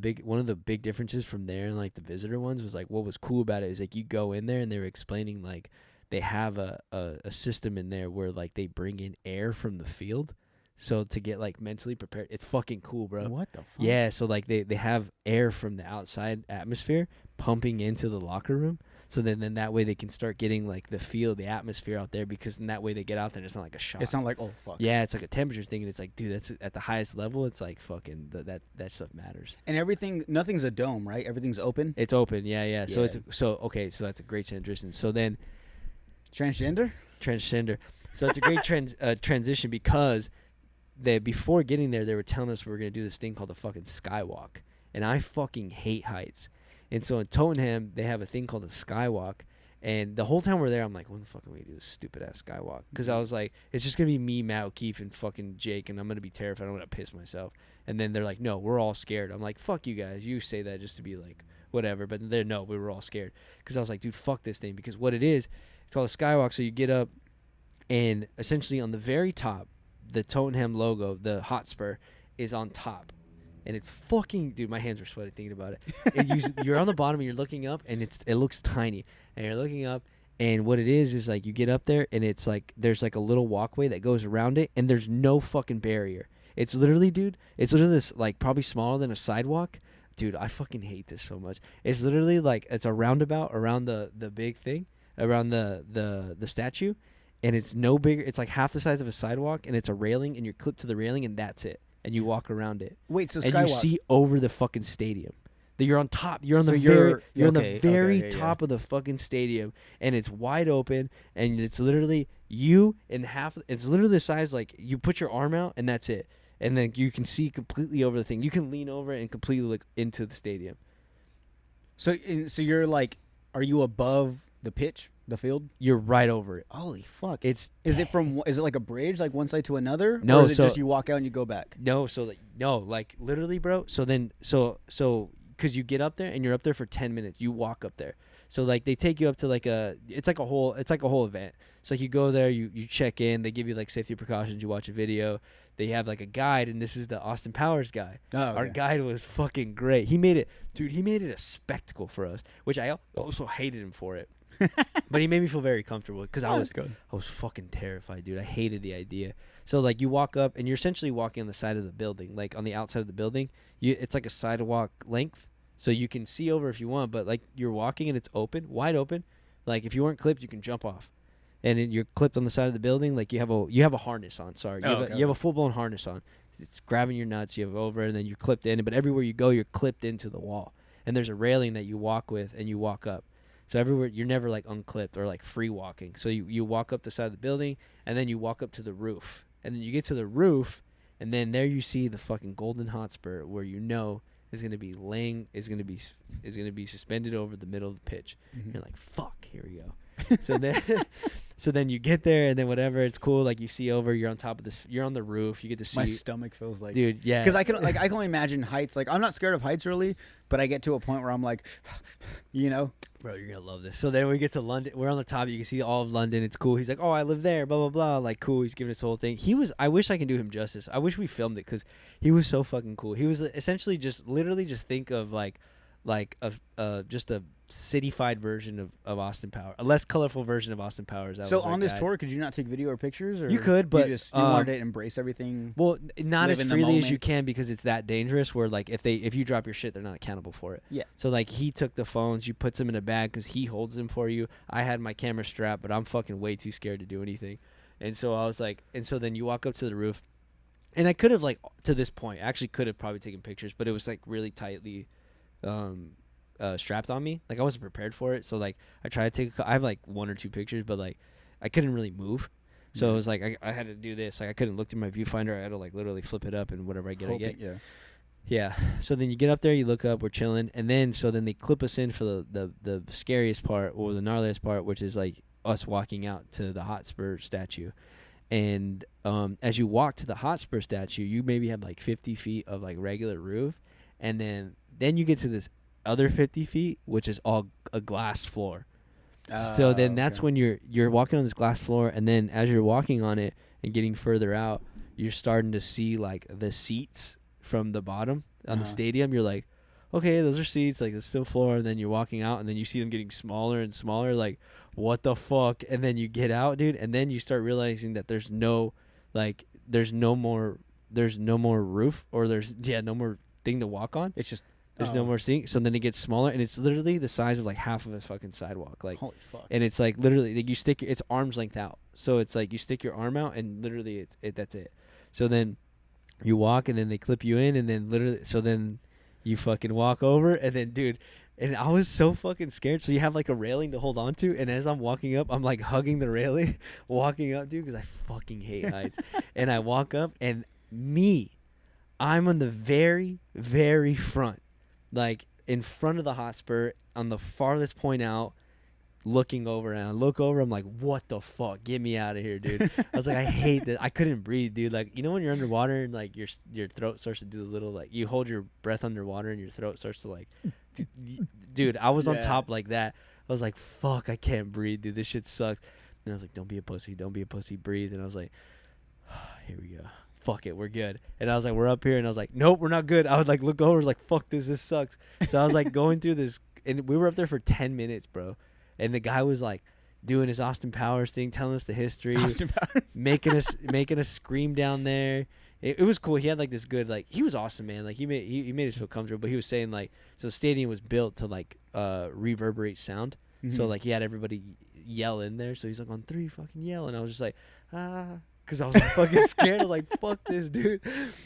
big differences from there and like the visitor ones was like what was cool about it is like you go in there and they were explaining like they have a system in there where like they bring in air from the field. So to get like mentally prepared, it's fucking cool, bro. What the fuck? Yeah, so like they have air from the outside atmosphere pumping into the locker room. So then that way they can start getting like the atmosphere out there because in that way they get out there and it's not like a shock. It's not like, oh fuck. Yeah, it's like a temperature thing and it's like, dude, that's at the highest level. It's like fucking that stuff matters. And everything, nothing's a dome, right? Everything's open. It's open, yeah. So Yeah. so that's a great transition. So then Transgender. So it's a great transition because before getting there, they were telling us we were gonna do this thing called the fucking skywalk, and I fucking hate heights. And so in Tottenham, they have a thing called a skywalk. And the whole time we're there, I'm like, when the fuck are we going to do this stupid-ass skywalk? Because I was like, it's just going to be me, Matt O'Keefe, and fucking Jake, and I'm going to be terrified. I'm going to piss myself. And then they're like, no, we're all scared. I'm like, fuck you guys. You say that just to be like, whatever. But they're, no, we were all scared. Because I was like, dude, fuck this thing. Because what it is, it's called a skywalk. So you get up, and essentially on the very top, the Tottenham logo, the Hotspur, is on top. And it's fucking, dude, my hands are sweaty thinking about it. You're on the bottom and you're looking up, and it looks tiny. And you're looking up, and what it is like you get up there, and it's like there's like a little walkway that goes around it, and there's no fucking barrier. It's literally, dude, it's literally this, like, probably smaller than a sidewalk. Dude, I fucking hate this so much. It's literally like it's a roundabout around the big thing, around the statue, and it's no bigger. It's like half the size of a sidewalk, and it's a railing, and you're clipped to the railing, and that's it. And you walk around it. Wait, so and skywalk. you see over the fucking stadium. That you're on top. You're on the on the very top of the fucking stadium, and it's wide open, and it's literally you and half. It's literally the size, like, you put your arm out, and that's it. And then you can see completely over the thing. You can lean over it and completely look into the stadium. So you're like, are you above the pitch, the field? You're right over it. Holy fuck! Is it like a bridge, like one side to another? No, or is it just you walk out and you go back? No, like literally, bro. So because you get up there and you're up there for 10 minutes, you walk up there. So like they take you up to like it's like a whole event. So like you go there, you check in, they give you like safety precautions, you watch a video, they have like a guide, and this is the Austin Powers guy. Oh, okay. Our guide was fucking great. He made it a spectacle for us, which I also hated him for it. But he made me feel very comfortable because I was fucking terrified, dude. I hated the idea. So like you walk up and you're essentially walking on the side of the building, like on the outside of the building. It's like a sidewalk length, so you can see over if you want. But like you're walking and it's open, wide open. Like if you weren't clipped, you can jump off, and then you're clipped on the side of the building. Like you have a harness on. Sorry, you have a full blown harness on. It's grabbing your nuts. You have it over, and then you're clipped in. But everywhere you go, you're clipped into the wall, and there's a railing that you walk with, and you walk up. So everywhere, you're never like unclipped or like free walking. So you walk up the side of the building, and then you walk up to the roof, and then you get to the roof, and then there you see the fucking golden hotspur where is going to be suspended over the middle of the pitch. Mm-hmm. You're like, fuck, here we go. So then you get there, and then whatever, it's cool. Like you see over, you're on top of this, you're on the roof. You get to see. My stomach feels like, dude, yeah. Because I can only imagine heights. Like I'm not scared of heights really, but I get to a point where I'm like, bro, you're gonna love this. So then we get to London. We're on the top. You can see all of London. It's cool. He's like, oh, I live there. Blah blah blah. Like cool. He's giving us the whole thing. I wish I can do him justice. I wish we filmed it because he was so fucking cool. He was essentially just think of just a cityfied version of Austin Powers, a less colorful version of Austin Powers. So on this tour, could you not take video or pictures? Or you could, but you wanted to embrace everything. Well, not as freely as you can because it's that dangerous. Where like if you drop your shit, they're not accountable for it. Yeah. So like he took the phones, you puts them in a bag because he holds them for you. I had my camera strapped, but I'm fucking way too scared to do anything. And so I was like, then you walk up to the roof, and I could have to this point, I actually could have probably taken pictures, but it was like really tightly strapped on me. Like I wasn't prepared for it, so like I tried to take I have like one or two pictures, but like I couldn't really move, so it was like I had to do this. Like I couldn't look through my viewfinder. I had to like literally flip it up, and whatever I get. Yeah. So then you get up there, you look up, we're chilling, and then they clip us in for the scariest part, or the gnarliest part, which is like us walking out to the Hotspur statue. And as you walk to the Hotspur statue, you maybe have like 50 feet of like regular roof, and then you get to this other 50 feet, which is all a glass floor. So then that's when you're walking on this glass floor, and then as you're walking on it and getting further out, you're starting to see like the seats from the bottom on the stadium. You're like, okay, those are seats, like it's still floor, and then you're walking out, and then you see them getting smaller and smaller, like what the fuck? And then you get out, dude, and then you start realizing that there's no more roof, or there's no more thing to walk on. It's just there's no more seating. So then it gets smaller, and it's literally the size of like half of a fucking sidewalk. Like, holy fuck. And it's like literally like it's arm's length out. So it's like you stick your arm out, and literally that's it. So then you walk, and then they clip you in, and then literally so then you fucking walk over, and then dude, and I was so fucking scared. So you have like a railing to hold on to, and as I'm walking up, I'm like hugging the railing, walking up, dude, because I fucking hate heights. And I walk up, and I'm on the very, very front. like in front of the hot spur on the farthest point out, looking over, and I look over, I'm like, what the fuck, get me out of here, dude. I was like, I hate this. I couldn't breathe, dude. Like, you know when you're underwater and like your throat starts to do the little, like, you hold your breath underwater and your throat starts to like dude, I was on top like that. I was like, fuck, I can't breathe, dude, this shit sucks. And I was like, don't be a pussy, breathe. And I was like, here we go, fuck it, we're good. And I was like, we're up here, and I was like, nope, we're not good. I would like look over, I was like, fuck this sucks. So I was like going through this, and we were up there for 10 minutes, bro. And the guy was like doing his Austin Powers thing, telling us the history, making us scream down there. It was cool. He had like this good, like, he was awesome, man. Like he made us feel comfortable. But he was saying like, so the stadium was built to like reverberate sound. Mm-hmm. So like he had everybody yell in there. So he's like, on 3, fucking yell. And I was just like, because I was like, fucking scared. I was like, fuck this, dude.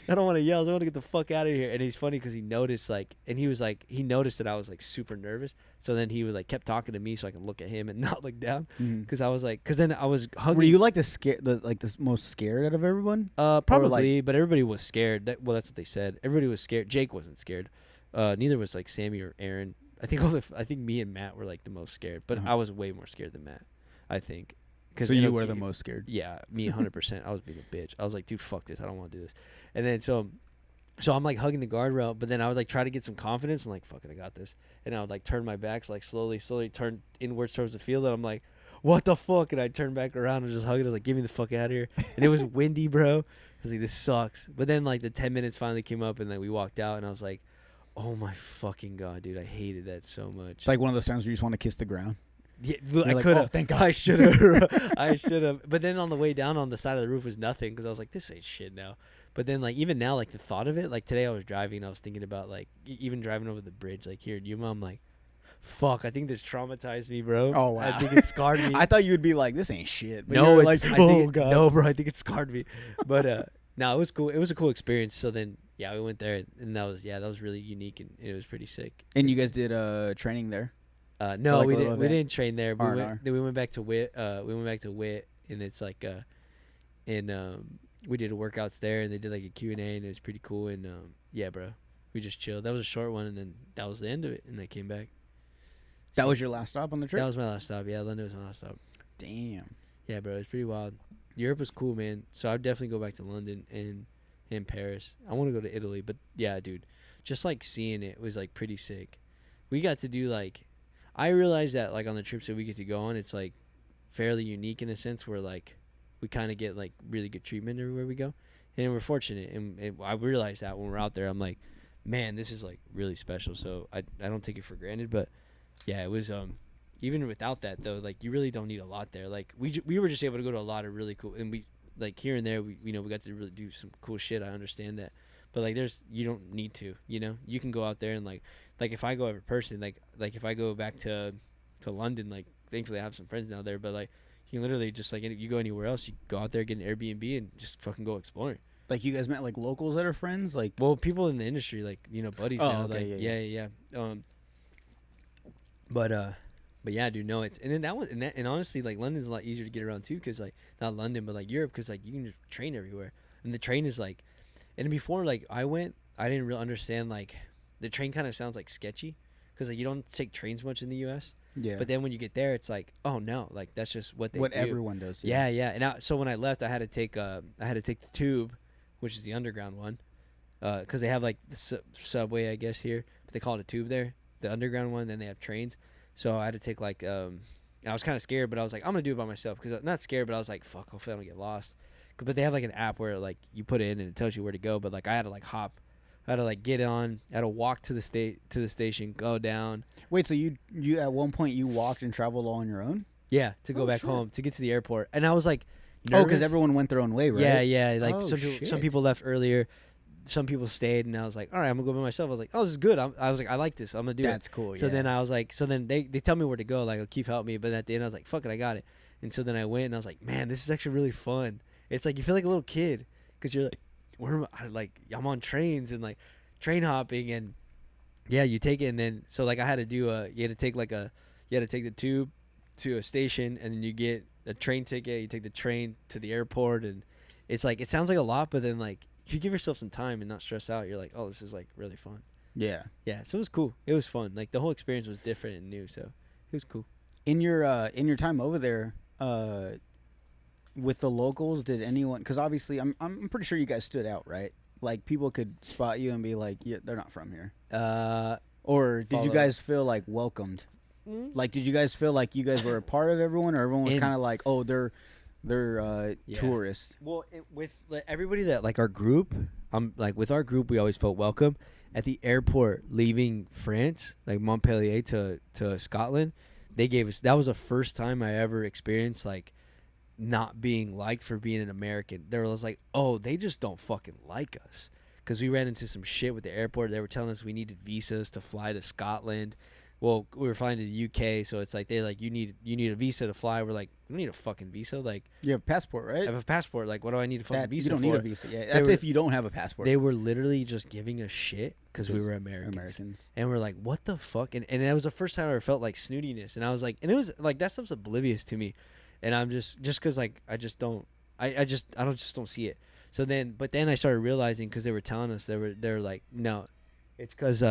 I don't want to yell. I want to get the fuck out of here. And he's funny because he noticed, like, and he was like, he noticed that I was like super nervous. So then he was like, kept talking to me so I could look at him and not look down. Because I was like, because then I was hugging. Were you like the most scared out of everyone? Probably, but everybody was scared. Well, that's what they said. Everybody was scared. Jake wasn't scared. Neither was like Sammy or Aaron. I think me and Matt were like the most scared, but I was way more scared than Matt, I think. So you were the most scared? Yeah, me 100%. I was being a bitch. I was like, dude, fuck this. I don't want to do this. And then so I'm like hugging the guardrail, but then I would like try to get some confidence. I'm like, fuck it, I got this. And I would like turn my back, so like slowly turn inwards towards the field. And I'm like, what the fuck? And I turn back around and just hug it. I was like, get me the fuck out of here. And it was windy, bro. I was like, this sucks. But then like the 10 minutes finally came up, and then we walked out, and I was like, oh my fucking God, dude, I hated that so much. It's like one of those times where you just want to kiss the ground. Yeah, I like, could have. oh, thank God. I should have. I should have. But then on the way down on the side of the roof was nothing, because I was like, this ain't shit now. But then like even now, like the thought of it, like today I was driving, I was thinking about like even driving over the bridge, like here in Yuma, I'm like, fuck, I think this traumatized me, bro. Oh wow. I think it scarred me. I thought you would be like, this ain't shit. But no, it's like, oh God. No, bro, I think it scarred me. But no, it was cool. It was a cool experience. So then yeah, we went there, and that was really unique, and it was pretty sick. And you guys did training there? No, like we didn't. We didn't train there. Then we went back to Wit. And it's like, we did workouts there, and they did like a Q&A, and it was pretty cool. And yeah, bro, we just chilled. That was a short one, and then that was the end of it. And I came back. That was your last stop on the trip? That was my last stop. Yeah, London was my last stop. Damn. Yeah, bro, it's pretty wild. Europe was cool, man. So I'd definitely go back to London and Paris. I want to go to Italy, but yeah, dude, just like seeing it was like pretty sick. We got to do like, I realized that like on the trips that we get to go on, it's like fairly unique in a sense where like we kind of get like really good treatment everywhere we go, and we're fortunate. And I realized that when we're out there, I'm like, man, this is like really special. So I don't take it for granted, but yeah, it was even without that though, like you really don't need a lot there. Like we were just able to go to a lot of really cool, and we like here and there we got to really do some cool shit. I understand that, but like you don't need to, you can go out there and like if I go every person, like if I go back to London, like thankfully I have some friends down there, but like you can literally just like you go anywhere else, you go out there, get an Airbnb, and just fucking go exploring. Like you guys met like locals that are friends, like people in the industry, like buddies now. Okay, like yeah. But yeah, dude, no, it's and honestly, like London's a lot easier to get around too, because like not London, but like Europe, because like you can just train everywhere, and the train is like, and before like I went, I didn't really understand like the train kind of sounds like sketchy, because like you don't take trains much in the U.S. Yeah. But then when you get there, it's like, oh no, like that's just what they do. Everyone does. Yeah. And so when I left, I had to take the tube, which is the underground one, because they have like the subway, I guess here, but they call it a tube there, the underground one. Then they have trains. So I had to take like, and I was kind of scared, but I was like, I'm gonna do it by myself, because I'm not scared, but I was like, fuck, hopefully I don't get lost. But they have like an app where like you put it in and it tells you where to go. But like I had to like hop. I had to like get on. I had to walk to the station, go down. Wait, so you at one point you walked and traveled all on your own? Yeah, to go back home, to get to the airport. And I was like, nervous. Oh, because everyone went their own way, right? Yeah. Like some people left earlier, some people stayed, and I was like, all right, I'm gonna go by myself. I was like, oh, this is good. I was like, I like this. I'm gonna do it. That's cool. So then I was like, they tell me where to go. Like, Keith help me. But at the end, I was like, fuck it, I got it. And so then I went, and I was like, man, this is actually really fun. It's like you feel like a little kid, because you're like, where am I? Like, I'm on trains and like train hopping, and yeah, you take it, and then so like I had to do you had to take the tube to a station, and then you get a train ticket. You take the train to the airport, and it's like it sounds like a lot, but then like if you give yourself some time and not stress out, you're like, oh, this is like really fun. Yeah. Yeah, so it was cool. It was fun. Like the whole experience was different and new, so it was cool. In your time over there, with the locals, did anyone? Because obviously, I'm pretty sure you guys stood out, right? Like people could spot you and be like, yeah, they're not from here. Or did you guys feel like welcomed? Like, did you guys feel like you guys were a part of everyone, or everyone was kind of like, oh, they're tourists? Well, with everybody that like our group, like with our group, we always felt welcome. At the airport leaving France, like Montpellier to Scotland, they gave us, that was the first time I ever experienced like not being liked for being an American. They were like, oh, they just don't fucking like us. Because we ran into some shit with the airport. They were telling us we needed visas to fly to Scotland. Well, we were flying to the UK, so it's like they're like, you need a visa to fly. We're like, we don't need a fucking visa. Like, you have a passport, right? I have a passport. Like, what do I need a fucking visa for? You don't need a visa. Yeah, that's if you don't have a passport. They were literally just giving us shit because we were Americans. And we're like, what the fuck? And that was the first time I ever felt like snootiness. And I was like, and it was like, that stuff's oblivious to me. And I'm just because like I don't see it. So then I started realizing, because they were telling us, they were like, no, it's because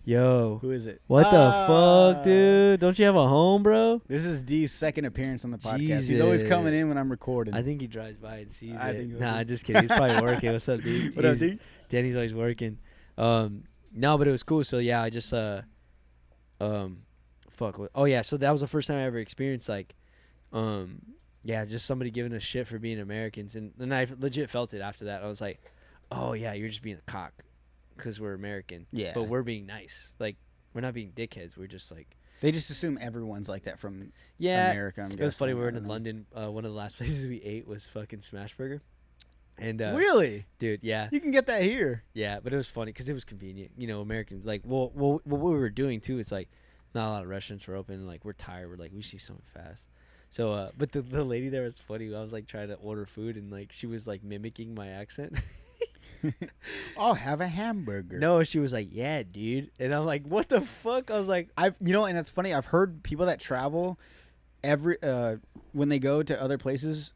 yo, who is it? What the fuck, dude? Don't you have a home, bro? This is D's second appearance on the podcast. Jesus. He's always coming in when I'm recording. I think he drives by and sees it. Nah, I'm just kidding. He's probably working. What's up, D? What up, D? Danny's always working. No, but it was cool. So yeah, I just fuck. Oh yeah, so that was the first time I ever experienced like, yeah, just somebody giving us shit for being Americans, and I legit felt it after that. I was like, oh yeah, you're just being a cock. Because we're American, but we're being nice. Like, we're not being dickheads. We're just like, they just assume everyone's like that from America. I'm it was funny. We were in London. One of the last places we ate was fucking Smashburger. And really, dude, yeah, you can get that here. Yeah, but it was funny because it was convenient. You know, American. Like, well, what we were doing too. It's like not a lot of restaurants were open. Like, we're tired. We're like, we see something fast. So, but the lady there was funny. I was like trying to order food, and like she was like mimicking my accent. I'll have a hamburger. No, she was like, yeah, dude. And I'm like, what the fuck? I was like, and it's funny. I've heard people that travel when they go to other places,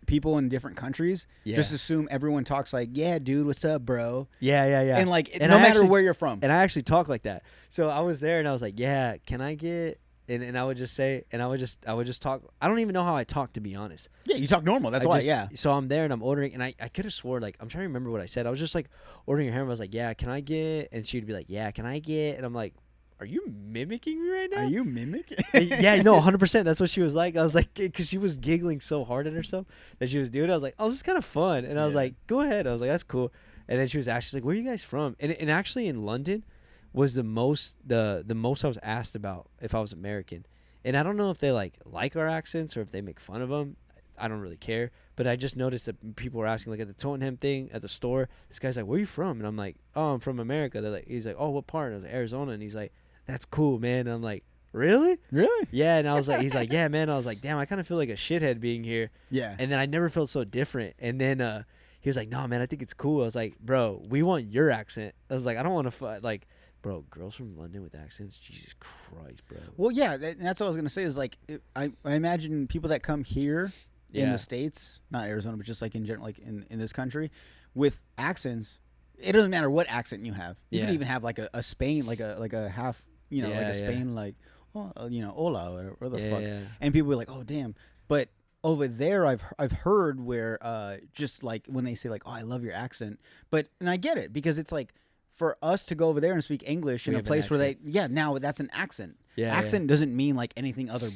people in different countries just assume everyone talks like, yeah, dude, what's up, bro? Yeah. And like, no matter where you're from. And I actually talk like that. So I was there and I was like, yeah, can I get... And I would just say, and I would just talk. I don't even know how I talk, to be honest. Yeah, you talk normal. That's why, yeah. So I'm there and I'm ordering, and I could have swore, like, I'm trying to remember what I said. I was just like ordering her hamburger. I was like, yeah, can I get? And she'd be like, yeah, can I get? And I'm like, are you mimicking me right now? Are you mimicking? Yeah, no, 100%. That's what she was like. I was like, because she was giggling so hard at herself that she was doing it. I was like, oh, this is kind of fun. And I was like, go ahead. I was like, that's cool. And then she was actually like, where are you guys from? And actually in London was the most I was asked about if I was American. And I don't know if they like our accents or if they make fun of them. I don't really care. But I just noticed that people were asking, like at the Tottenham thing at the store, this guy's like, where are you from? And I'm like, oh, I'm from America. He's like, oh, what part? And I was like, Arizona. And he's like, that's cool, man. And I'm like, really? Really? Yeah. And I was like, he's like, yeah, man. I was like, damn, I kind of feel like a shithead being here. Yeah. And then I never felt so different. And then he was like, no, man, I think it's cool. I was like, bro, we want your accent. I was like, I don't want to like... Bro, girls from London with accents, Jesus Christ, bro. Well, yeah, that's what I was going to say is like, I imagine people that come here in the States, not Arizona, but just like in general, like in this country, with accents, it doesn't matter what accent you have. You can even have like a Spain, like a half, like a Spain, like, oh, hola, or the fuck. Yeah. And people are like, oh, damn. But over there, I've heard where just like when they say like, oh, I love your accent. And I get it, because it's like, for us to go over there and speak English in a place where now that's an accent. Yeah, accent doesn't mean like anything other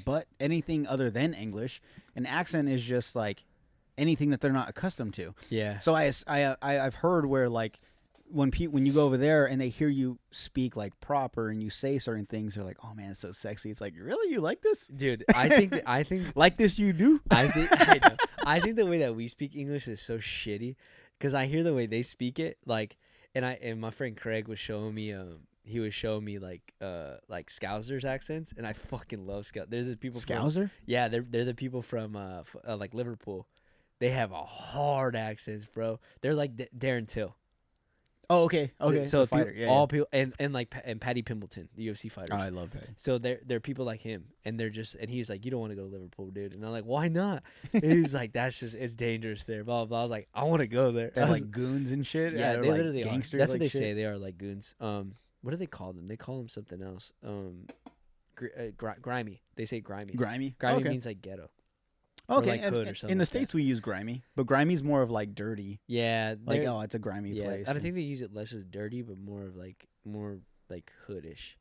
than English. An accent is just like anything that they're not accustomed to. Yeah. So I've heard where like when you go over there and they hear you speak like proper and you say certain things, they're like, oh man, it's so sexy. It's like, really, you like this, dude? I think like this you do. I think the way that we speak English is so shitty, because I hear the way they speak it like. And my friend Craig was showing me like Scousers accents, and I fucking love Scousers. They're the people Scouser? They're the people from like Liverpool. They have a hard accent, bro. They're like Darren Till. Oh, okay. Okay. So the fighter. people and like and Paddy Pimbleton, the UFC fighter. Oh, I love Patty. So they're people like him, and he's like, you don't want to go to Liverpool, dude. And I'm like, why not? And he's like, it's dangerous there. Blah blah blah. I was like, I want to go there. They're like goons and shit. Yeah, they're they like literally gangsters. are. That's like what they shit. say. They are like goons. What do they call them? They call them something else. Grimy. They say grimy. Grimy. Grimy Okay. means like ghetto. Okay. like and- hood or and something in the like that. States we use grimy, but grimy's more of like dirty. Yeah, Like it's a grimy place. I don't think they use it less as dirty, but more like hoodish.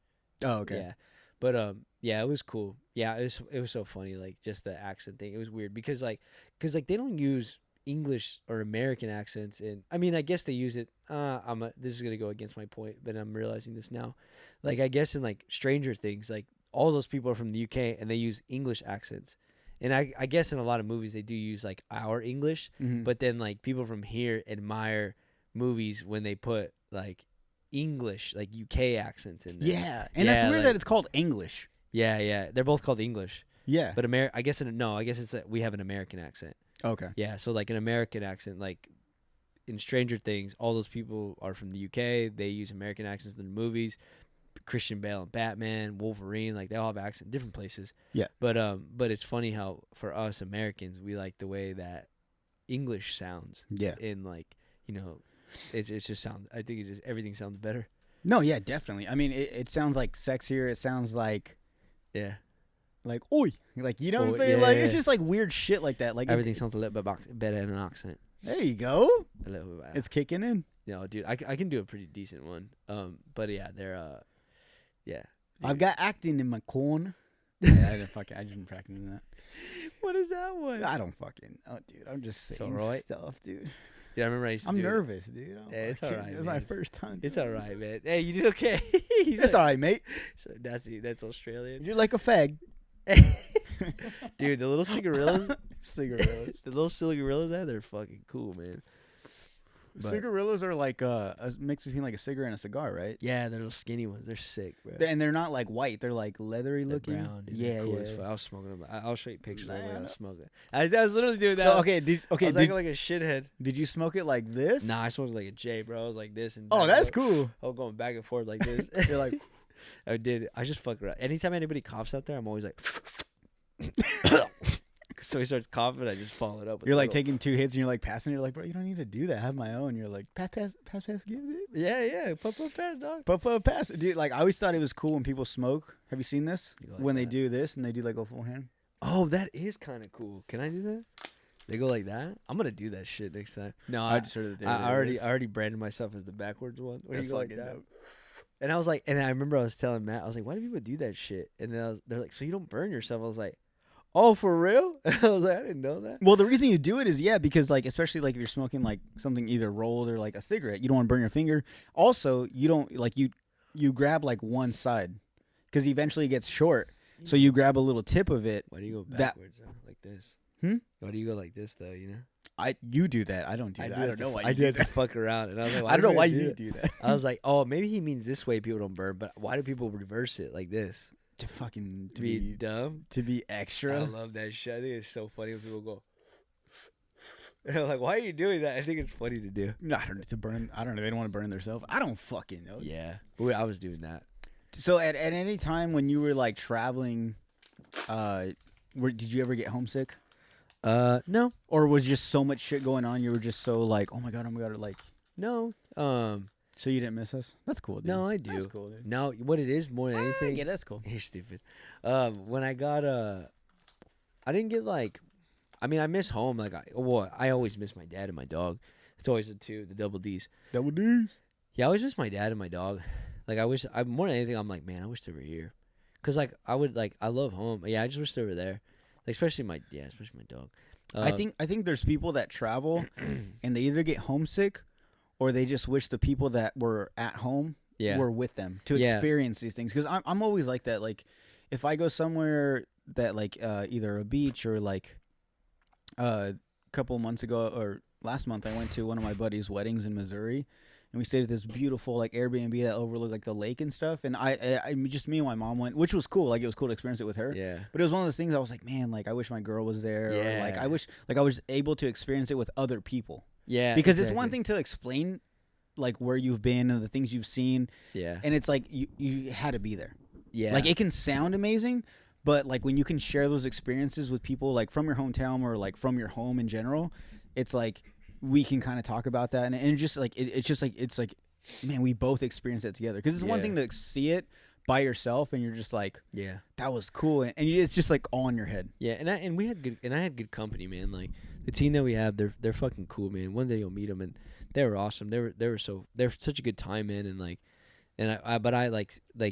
Oh, okay. Yeah, but yeah, it was cool. Yeah, it was so funny, like just the accent thing. It was weird because they don't use English or American accents, and I mean, I guess they use it. This is gonna go against my point, but I'm realizing this now. Like, I guess in like Stranger Things, like all those people are from the UK and they use English accents, and I guess in a lot of movies they do use like our English, Mhm. but then like people from here admire movies when they put like English, like UK accents in there. Yeah, and that's Yeah, weird like- that it's called English. Yeah, they're both called English, Yeah. but I guess it's that we have an American accent. Okay. Yeah, so like an American accent, like in Stranger Things, all those people are from the UK. They use American accents in the movies. Christian Bale and Batman, Wolverine, like they all have accents in different places. Yeah. But it's funny how for us Americans we like the way that English sounds. Yeah. In like, it's just sound. I think everything sounds better. No, yeah, definitely. I mean, it sounds like sexier. It sounds like Yeah. oi, like you know what I'm Oh, saying? yeah, Like yeah. it's just like weird shit like that. Like Everything sounds a little bit better in an accent. There you go. A little bit better. It's kicking in. No, dude, I can do a pretty decent one. But yeah, they're yeah. I've got acting in my corn. Yeah, I just been practicing that. What is that one? I don't fucking. Oh, dude, I'm just saying alright. stuff, dude. Dude, I remember I used to I'm do it. nervous, dude. Yeah, it's alright, It was my man. first time. It's all right, man. Hey, you did okay. It's all right, mate. So that's Australian. You're like a fag. Dude, the little cigarillos, Cigarillos. the little cigarillos there, they're fucking cool, man. But- Cigarillos are like a mix between like a cigarette and a cigar, right? Yeah, they're little skinny ones. They're sick, bro. And they're not like white. They're like leathery They're looking. brown, dude. Yeah, They're cool yeah. as fuck. I was smoking them. I'll show you pictures of the way I Man. was smoking. I was literally doing that. So I okay, was acting like a shithead. did you smoke it like this? Nah, I smoked like a J, bro. I was like this and Oh, back that's and cool. forth. I was going back and forth like this. You're like, I did. I just fuck around. Anytime anybody coughs out there, I'm always like. So he starts coughing. I just follow it up. With you're a like little- taking 2 hits and you're like passing. You're like, bro, you don't need to do that. I have my own. You're like, pass, give it. Yeah. Puff, pass, dog. But pass, dude. Like I always thought it was cool when people smoke. Have you seen this? You like When they that? do this and they do like a full hand. Oh, that is kind of cool. Can I do that? They go like that. I'm gonna do that shit next time. No, I heard that. I already branded myself as the backwards one. Where That's you go like fucking that. dope. And I was like, and I remember I was telling Matt, I was like, why do people do that shit? And then they're like, so you don't burn yourself? I was like, oh, for real? I was like, I didn't know that. Well, the reason you do it is because like especially like if you're smoking like something either rolled or like a cigarette, you don't want to burn your finger. Also, you don't like you grab like one side because eventually it gets short. So you grab a little tip of it. Why do you go That- backwards like this? Hmm? Why do you go like this though? You know, You do that. I don't do that. I don't know why I you do do it to that. fuck around, and I was like, I don't know why do you that? do that. I was like, oh, maybe he means this way people don't burn, but why do people reverse it like this? To fucking To be dumb. to be I extra. love that shit. I think it's so funny when people go. And I'm like, why are you doing that? I think it's funny to do. No, I don't know to burn. I don't know. They don't want to burn themselves. I don't fucking know. Yeah, but I was doing that. So at any time when you were like traveling, did you ever get homesick, No, or was just so much shit going on? You were just so like, oh my god, like. no, So you didn't miss us? That's cool, dude. no, I do. That's cool, dude. No, what it is more than anything. Yeah, that's cool. You're stupid. When I got I didn't get like, I mean, I miss home. Like, I always miss my dad and my dog. It's always the double D's. Double D's. Yeah, I always miss my dad and my dog. Like, more than anything, I'm like, man, I wish they were here. Cause like I love home. Yeah, I just wish they were there. Like, especially my dog. I think there's people that travel and they either get homesick or they just wish the people that were at home were with them to Yeah. experience these things. Because I'm always like that. Like if I go somewhere that like either a beach or like a couple months ago or last month I went to one of my buddies' weddings in Missouri. And we stayed at this beautiful like Airbnb that overlooked like the lake and stuff. And I just me and my mom went, which was cool. Like it was cool to experience it with her. Yeah. But it was one of those things I was like, man, like I wish my girl was there. Or like Yeah. I wish like I was able to experience it with other people. Yeah. Because it's one exactly. thing to explain like where you've been and the things you've seen, Yeah. and it's like you had to be there. Yeah. Like it can sound amazing, but like when you can share those experiences with people like from your hometown or like from your home in general, it's like we can kind of talk about that, and it's just like it's like man, we both experienced it together, because it's one thing to see it by yourself and you're just like, yeah, that was cool, and it's just like all in your head. Yeah, and I had good company, man. Like the team that we have, they're fucking cool, man. One day you'll meet them, and they were awesome. They're such a good time, man. And like, and I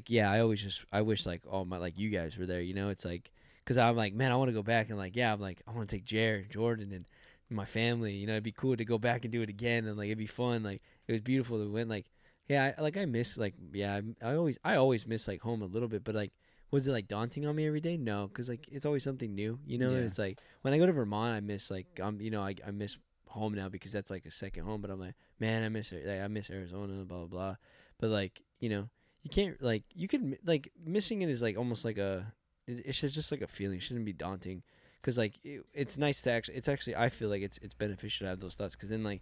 yeah, I wish like all my, like, you guys were there. You know, it's like, because I'm like, man, I want to go back, and like, yeah, I'm like, I want to take Jared, Jordan, and my family. You know, it'd be cool to go back and do it again, and like it'd be fun. Like it was beautiful to win. Like, yeah, I miss, like, yeah, I always miss like home a little bit, but like, was it like daunting on me every day? No, because like it's always something new, you know. Yeah. And it's like when I go to Vermont, I miss like you know, I miss home now because that's like a second home. But I'm like, man, I miss it. Like, I miss Arizona, blah blah blah. But like, you know, you can't, like, you could, like, missing it is like almost like it's just like a feeling. It shouldn't be daunting, because like it's nice to actually. It's actually, I feel like it's beneficial to have those thoughts, because then like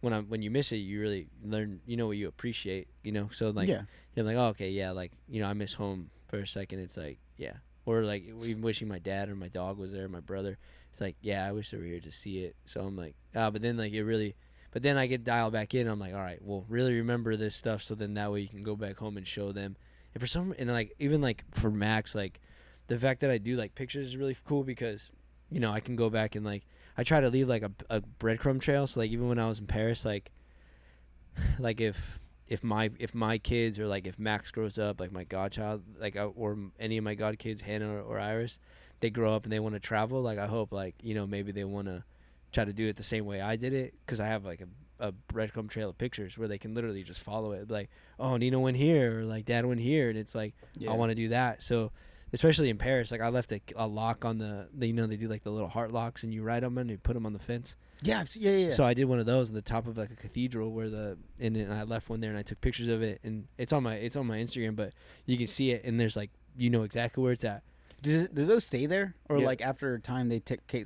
when you miss it, you really learn, you know, what you appreciate, you know. So like, Yeah. you're like, oh, okay, yeah, like, you know, I miss home for a second. It's like, yeah, or like even wishing my dad or my dog was there, my brother. It's like, yeah, I wish they were here to see it. So I'm like, but then like but then I get dialed back in. I'm like, all right, well, really remember this stuff, so then that way you can go back home and show them. And for some, and like even like for Max, like the fact that I do like pictures is really cool, because, you know, I can go back and like I try to leave like a breadcrumb trail. So like even when I was in Paris, like if my kids, or like if Max grows up, like my godchild, like or any of my god kids, Hannah or Iris, they grow up and they want to travel, like I hope, like, you know, maybe they want to try to do it the same way I did it, because I have like a breadcrumb trail of pictures where they can literally just follow it, like, oh, Nino went here, or like Dad went here, and it's like, Yeah. I want to do that. So especially in Paris, like I left a lock on the, you know, they do like the little heart locks, and you write them and you put them on the fence. Yeah. Yeah. So I did one of those on the top of like a cathedral and I left one there, and I took pictures of it, and it's on my Instagram, but you can see it, and there's like, you know exactly where it's at. Do those stay there, or Yeah. like after a time they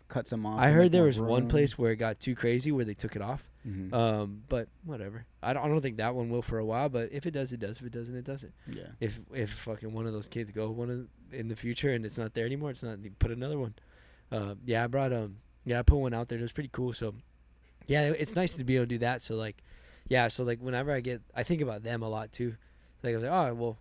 cut some off? I and heard make there more was one room? place where it got too crazy where they took it off. Mhm. But whatever. I don't think that one will for a while, but if it does, it does. If it doesn't, it doesn't. Yeah. If fucking one of those kids in the future and it's not there anymore, it's not, you put another one. Yeah, I put one out there. It was pretty cool. So yeah, it's nice to be able to do that. So like, yeah, so like whenever I think about them a lot too. Like I was like, oh well,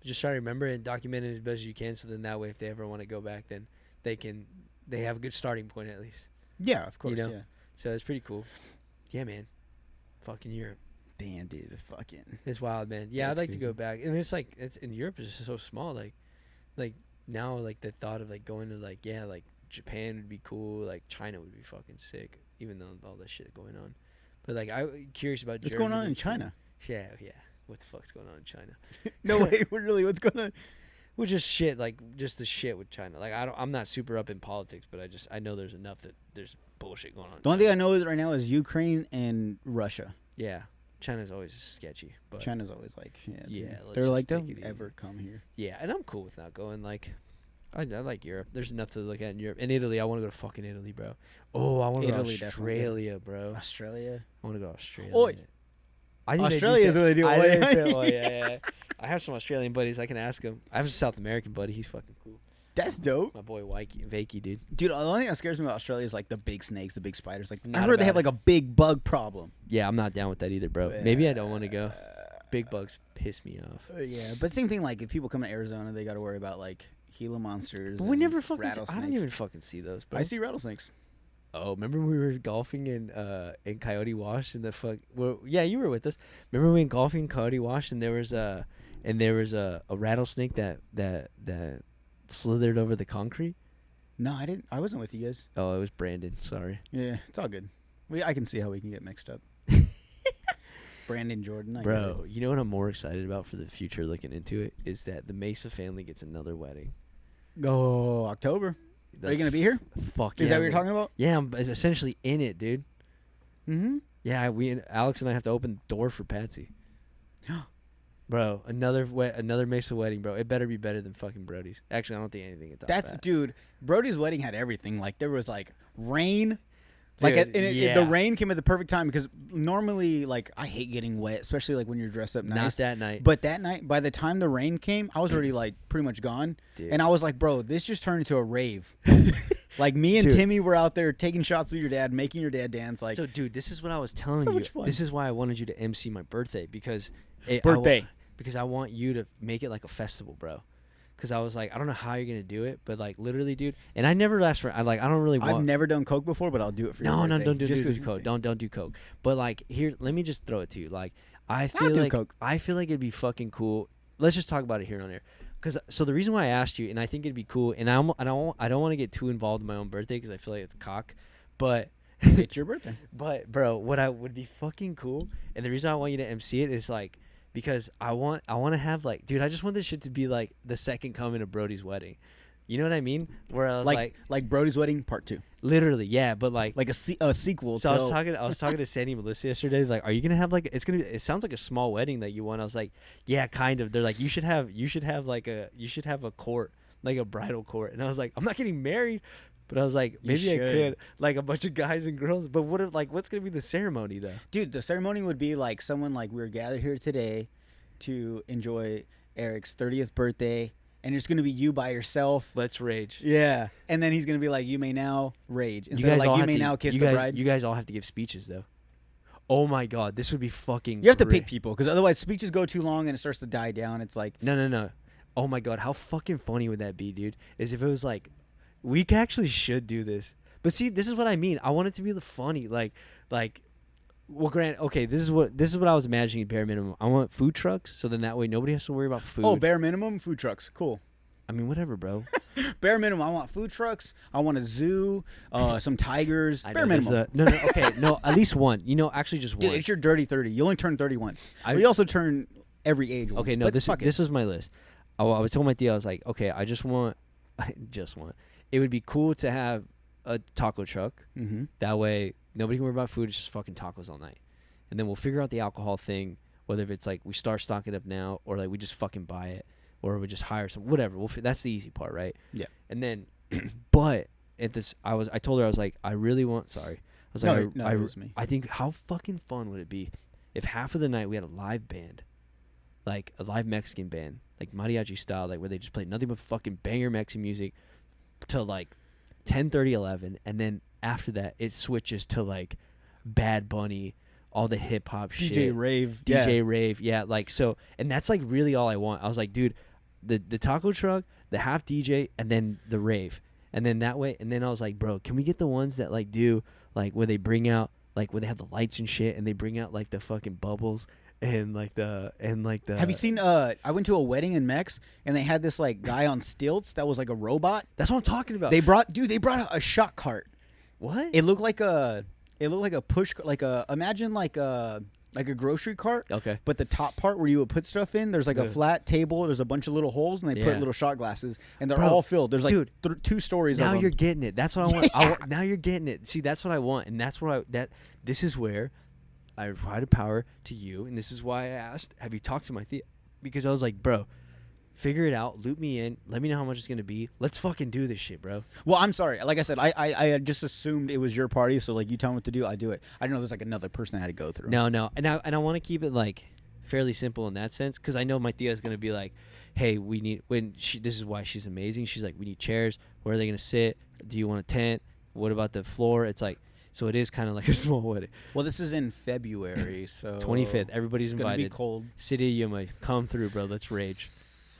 just try to remember it and document it as best as you can, so then that way if they ever want to go back, then they have a good starting point at least. Yeah, of course. You know? Yeah. So it's pretty cool. Yeah, man. Fucking Europe. Damn, dude, it's fucking. It's wild, man. Yeah, That's I'd like to go crazy. back. And it's like, it's in Europe is so small. Like now, like the thought of like going to like, yeah, like Japan would be cool. Like China would be fucking sick, even though all this shit going on. But like, I'm curious about What's going on in Germany. China? Yeah. What the fuck's going on in China? No way, really, what's going on? Well, just shit, like just the shit with China. Like I'm not super up in politics, but I know there's enough that there's bullshit going on. The only thing I know right now is Ukraine and Russia. Yeah, China's always sketchy, but China's always like, yeah, Yeah, dude. let's They're just like, take don't it easy. ever come here. yeah, and I'm cool with not going. Like, I like Europe. There's enough to look at in Europe. In Italy, I want to go to fucking Italy, bro. Oh, I want to go to Italy, definitely. Australia, bro. Australia. I want to go to Australia. Oi. I think they do Australia is say- what they do. I Oi. think they say, oh, yeah. I have some Australian buddies. I can ask them. I have a South American buddy. He's fucking cool. That's dope. My boy Vakey, dude. Dude, the only thing that scares me about Australia is like the big snakes, the big spiders. Like, I Not heard they have about like a big bug problem. Yeah, I'm not down with that either, bro. Maybe I don't want to go. Big bugs piss me off. Yeah, but same thing. Like, if people come to Arizona, they got to worry about like Gila monsters. But we and never fucking. I rattlesnakes. don't even fucking see those, bro. I see rattlesnakes. Oh, remember when we were golfing in Coyote Wash and the fuck? Well, yeah, you were with us. Remember we went golfing in Coyote Wash and there was a rattlesnake that slithered over the concrete. No, I didn't. I wasn't with you guys. Oh, it was Brandon. Sorry. Yeah, it's all good. I can see how we can get mixed up. Brandon Jordan, I get Bro, you know what I'm more excited about for the future looking into it is that the Mesa family gets another wedding. it. Oh, October. Are you gonna be here? Fuck Is yeah, that what you're bro. talking about? Yeah, I'm essentially in it, dude. Mm-hmm. Yeah, Alex and I have to open the door for Patsy. Bro, another Mesa wedding, bro. It better be better than fucking Brody's. Actually, I don't think anything can top That's that. dude. Brody's wedding had everything. Like there was like rain, Like, Dude, the rain came at the perfect time because normally, like, I hate getting wet, especially like when you're dressed up nice. Not that night. But that night, by the time the rain came, I was already like pretty much gone, Dude. and I was like, bro, this just turned into a rave. Like me and Timmy were out there taking shots with your dad, making your dad dance. Like, so, dude, this is what I was telling so you. much fun. This is why I wanted you to MC my birthday because because I want you to make it like a festival, bro. Because I was like, I don't know how you're gonna do it, but like literally, dude. And I never asked for. I don't really want. I've never done coke before, but I'll do it for you. No, don't do just coke. Don't do coke. But like, here, let me just throw it to you. Like, I feel like it'd be fucking cool. Let's just talk about it here on air. So the reason why I asked you, and I think it'd be cool, and I don't want to get too involved in my own birthday because I feel like it's cock, but it's your birthday. But bro, what I would be fucking cool, and the reason I want you to MC it is like because I want to have like, dude, I just want this shit to be like the second coming of Brody's wedding. You know what I mean? Where I was like Brody's wedding part 2. Literally, yeah, but like a sequel. So I was talking to Sandy and Melissa yesterday. Like, are you gonna have like it sounds like a small wedding that you want. I was like, yeah, kind of. They're like, you should have a court, like a bridal court. And I was like, I'm not getting married, but I was like, maybe I could, like a bunch of guys and girls. But what's gonna be the ceremony though? Dude, the ceremony would be like someone like we're gathered here today to enjoy Eric's 30th birthday. And it's going to be you by yourself. Let's rage. Yeah. And then he's going to be like, you may now rage. Instead of like, you may now kiss the bride. You guys all have to give speeches, though. Oh, my God. This would be fucking You have to pick people, because otherwise speeches go too long and it starts to die down. It's like... No. Oh, my God. How fucking funny would that be, dude? Is if it was like, we actually should do this. But see, this is what I mean. I want it to be the funny. Like... Well, Grant, okay, this is what I was imagining bare minimum. I want food trucks, so then that way nobody has to worry about food. Oh, bare minimum? Food trucks. Cool. I mean, whatever, bro. Bare minimum. I want food trucks. I want a zoo, some tigers. Bare minimum. No, okay, no, at least one. Actually just one. Dude, it's your dirty 30. You only turn 30 once. You also turn every age once. Okay, no, this is my list. I was telling my Thea, I was like, okay, I just want. It would be cool to have a taco truck. Mm-hmm. That way... Nobody can worry about food. It's just fucking tacos all night. And then we'll figure out the alcohol thing, whether if it's like we start stocking up now or like we just fucking buy it or we just hire some, whatever. That's the easy part, right? Yeah. And then, but at this, I told her, I was like, I really want, sorry. I was like, it was me. I think how fucking fun would it be if half of the night we had a live band, like a live Mexican band, like mariachi style, like where they just played nothing but fucking banger Mexican music till like 10:30, 11, and then after that, it switches to like Bad Bunny, all the hip hop shit, DJ rave, yeah. Like so, and that's like really all I want. I was like, dude, the taco truck, the half DJ, and then the rave, and then that way, and then I was like, bro, can we get the ones that like do like where they bring out like where they have the lights and shit, and they bring out like the fucking bubbles. And like the Have you seen I went to a wedding in Mex and they had this like guy on stilts that was like a robot. That's what I'm talking about. They brought a shot cart. What? It looked like a push, imagine like a grocery cart. Okay. But the top part where you would put stuff in, there's like a flat table, there's a bunch of little holes, and they put little shot glasses, and they're all filled. There's like 2 stories of them. Now you're getting it. That's what I want. Yeah. Now you're getting it. See, that's what I want, and that's where this is where I provided power to you, and this is why I asked, have you talked to my Thea? Because I was like, bro, figure it out, loop me in, let me know how much it's going to be. Let's fucking do this shit, bro. Well, I'm sorry. Like I said, I just assumed it was your party, so like you tell me what to do, I do it. I didn't know there's like another person I had to go through. No. And I want to keep it like fairly simple in that sense, because I know my Thea is going to be like, hey, this is why she's amazing. She's like, we need chairs. Where are they going to sit? Do you want a tent? What about the floor? It's like, so it is kind of like a small wedding. Well, this is in February, so 25th. Everybody's it's invited. It's gonna be cold. City of Yuma, come through, bro. Let's rage.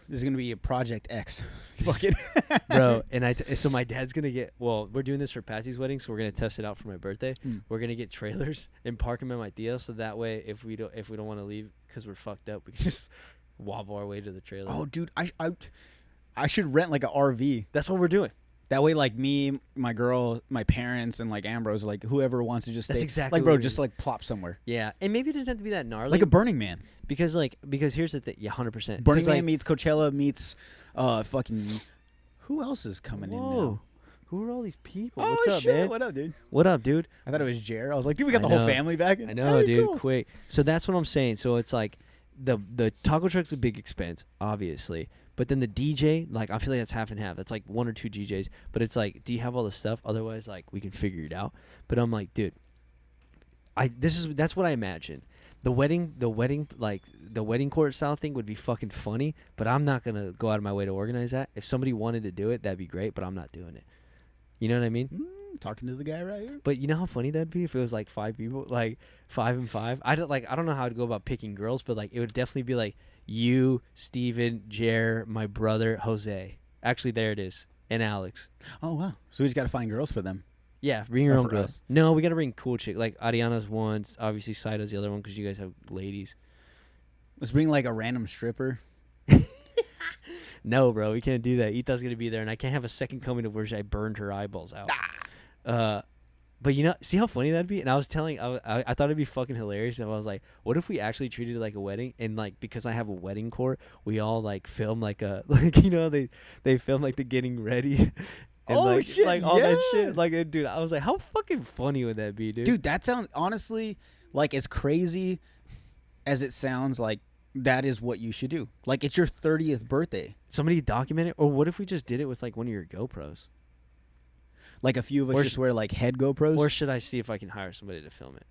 This is gonna be a Project X. Fuck it, bro. And so my dad's gonna get. Well, we're doing this for Patsy's wedding, so we're gonna test it out for my birthday. We're gonna get trailers and park them at my Thea, so that way, if we don't want to leave because we're fucked up, we can just wobble our way to the trailer. Oh, dude, I should rent like an RV. That's what we're doing. That way, like me, my girl, my parents, and like Ambrose, like whoever wants to just stay. That's exactly like, bro, just like plop somewhere. Yeah, and maybe it doesn't have to be that gnarly. Like a Burning Man. Because here's the thing. Yeah, 100%. Burning Man meets Coachella meets fucking. Who else is coming in now? Who are all these people? Oh, What's up, shit. man? What up, dude? What up, dude? I thought it was Jer. I was like, dude, we got the whole family back. I know, dude. Cool. Quick. So that's what I'm saying. So it's like the taco truck's a big expense, obviously. But then the DJ, like, I feel like that's half and half. That's like 1 or 2 DJs. But it's like, do you have all the stuff? Otherwise, like, we can figure it out. But I'm like, dude, that's what I imagine. The wedding court style thing would be fucking funny. But I'm not gonna go out of my way to organize that. If somebody wanted to do it, that'd be great. But I'm not doing it. You know what I mean? Talking to the guy right here. But you know how funny that'd be if it was like 5 people, like 5 and 5. I don't know how to go about picking girls, but like it would definitely be like you, Steven, Jer, my brother, Jose. Actually, there it is, and Alex. Oh wow! So we just got to find girls for them. Yeah, bring your own for girls. us. No, we gotta bring cool chick. Like Ariana's one, obviously Saida's the other one because you guys have ladies. Let's bring like a random stripper. No, bro, we can't do that. Ita's gonna be there, and I can't have a second coming of where I burned her eyeballs out. But you know, see how funny that'd be? And I was telling, I thought it'd be fucking hilarious. And I was like, what if we actually treated it like a wedding? And like, because I have a wedding court, we all like film like a, like, you know, they film like the getting ready. And Oh, like, shit, like all that yeah. shit. Like, dude, I was like, how fucking funny would that be, dude? Dude, that sounds honestly like as crazy as it sounds. Like that is what you should do. Like it's your 30th birthday. Somebody document it, or what if we just did it with like one of your GoPros? Like a few of us just wear like head GoPros. Or should I see if I can hire somebody to film it?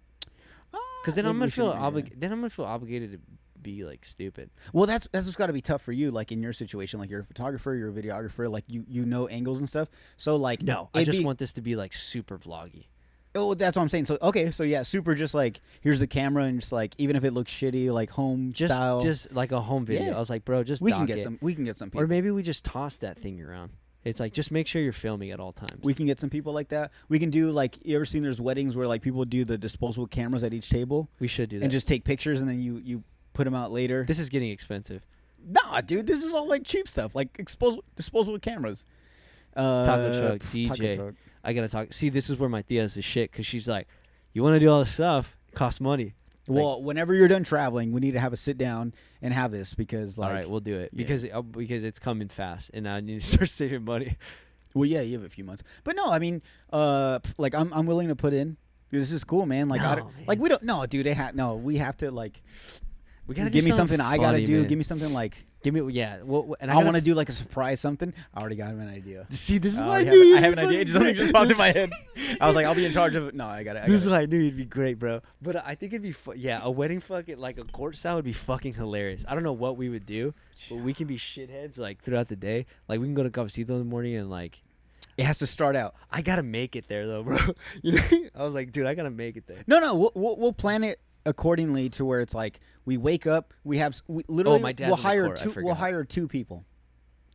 Because then maybe I'm gonna we feel should, then I'm gonna feel obligated to be like stupid. Well, that's what's got to be tough for you. Like in your situation, like you're a photographer, you're a videographer, like you know angles and stuff. So like No, I just want this to be like super vloggy. Oh, that's what I'm saying. So okay, so yeah, super. Just like here's the camera, and just like even if it looks shitty, like home style, just like a home video. Yeah. I was like, bro, just we dock can get it. some. We can get some people. Or maybe we just toss that thing around. It's like just make sure you're filming at all times. We can get some people like that. We can do like you ever seen there's weddings where like people do the disposable cameras at each table We should do that. and just take pictures and then you put them out later. This is getting expensive. Nah, dude, this is all like cheap stuff, like disposable cameras. Taco truck, Taco DJ. truck. I gotta talk. See, this is where my tia is the shit because she's like, you want to do all this stuff? It costs money. It's Well, whenever you're done traveling, we need to have a sit down and have this because like all right, we'll do it yeah. because it's coming fast and I need to start saving money. Well, yeah, you have a few months, but no, I mean, like I'm willing to put in. Dude, this is cool, man. Like, No, I, man. like we don't. No, dude, we have to like. We gotta give do me something I gotta funny, do. man. Give me something like. Give me Well, and I want to do like a surprise something. I already got an idea. See, this is I why I already knew. I have an idea. Something just popped in my head. I was like, I'll be in charge of it. No, I got it. This is why I knew you'd be great, bro. But I think it'd be a wedding fucking like a court style would be fucking hilarious. I don't know what we would do, but we can be shitheads like throughout the day. Like we can go to Cafecito in the morning and like It has to start out. I gotta make it there though, bro. You know, I was like, dude, I gotta make it there. No, we'll plan it accordingly to where it's like we wake up. We literally my dad's we'll in the hire court, I two. We'll forgot. hire 2 people,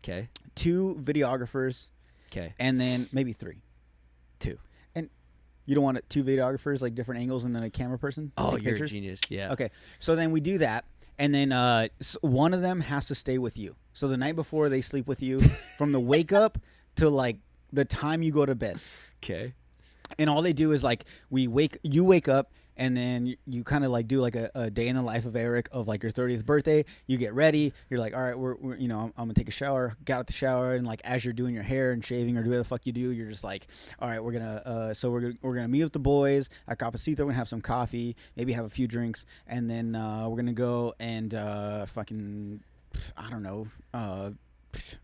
Okay, 2 videographers, okay, and then maybe 3. 2. And you don't want 2 videographers, like different angles, and then a camera person. to Oh, take you're pictures? a genius. Yeah. Okay, so then we do that, and then one of them has to stay with you. So the night before they sleep with you, from the wake up to like the time you go to bed, Okay. and all they do is like you wake up. And then you kind of like do like a day in the life of Eric of like your 30th birthday. You get ready. You're like, all right, we're you know, I'm gonna take a shower. Got out the shower, and like as you're doing your hair and shaving or do whatever the fuck you do, you're just like, all right, we're gonna meet with the boys at Cafecito. We're gonna have some coffee, maybe have a few drinks, and then we're gonna go and fucking I don't know.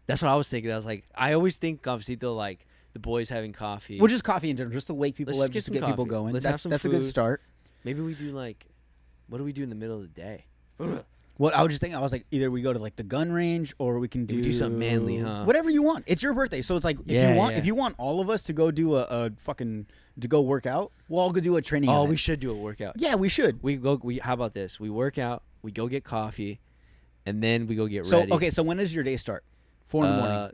That's what I was thinking. I was like, I always think Cafecito like the boys having coffee. Well, just coffee in general, just to wake people Let's up, just just to get get some people coffee. going. Let's have That's some a good food. start. Maybe we do like, what do we do in the middle of the day? Well, I was just thinking, I was like, either we go to like the gun range or we can do something manly, huh? Whatever you want. It's your birthday, so it's like if you want all of us to go do a fucking to go work out, we'll all go do a training. Oh, event. we should do a workout. Yeah, we should. How about this? We work out, we go get coffee, and then we go get So ready. okay, so when does your day start? 4 in the morning.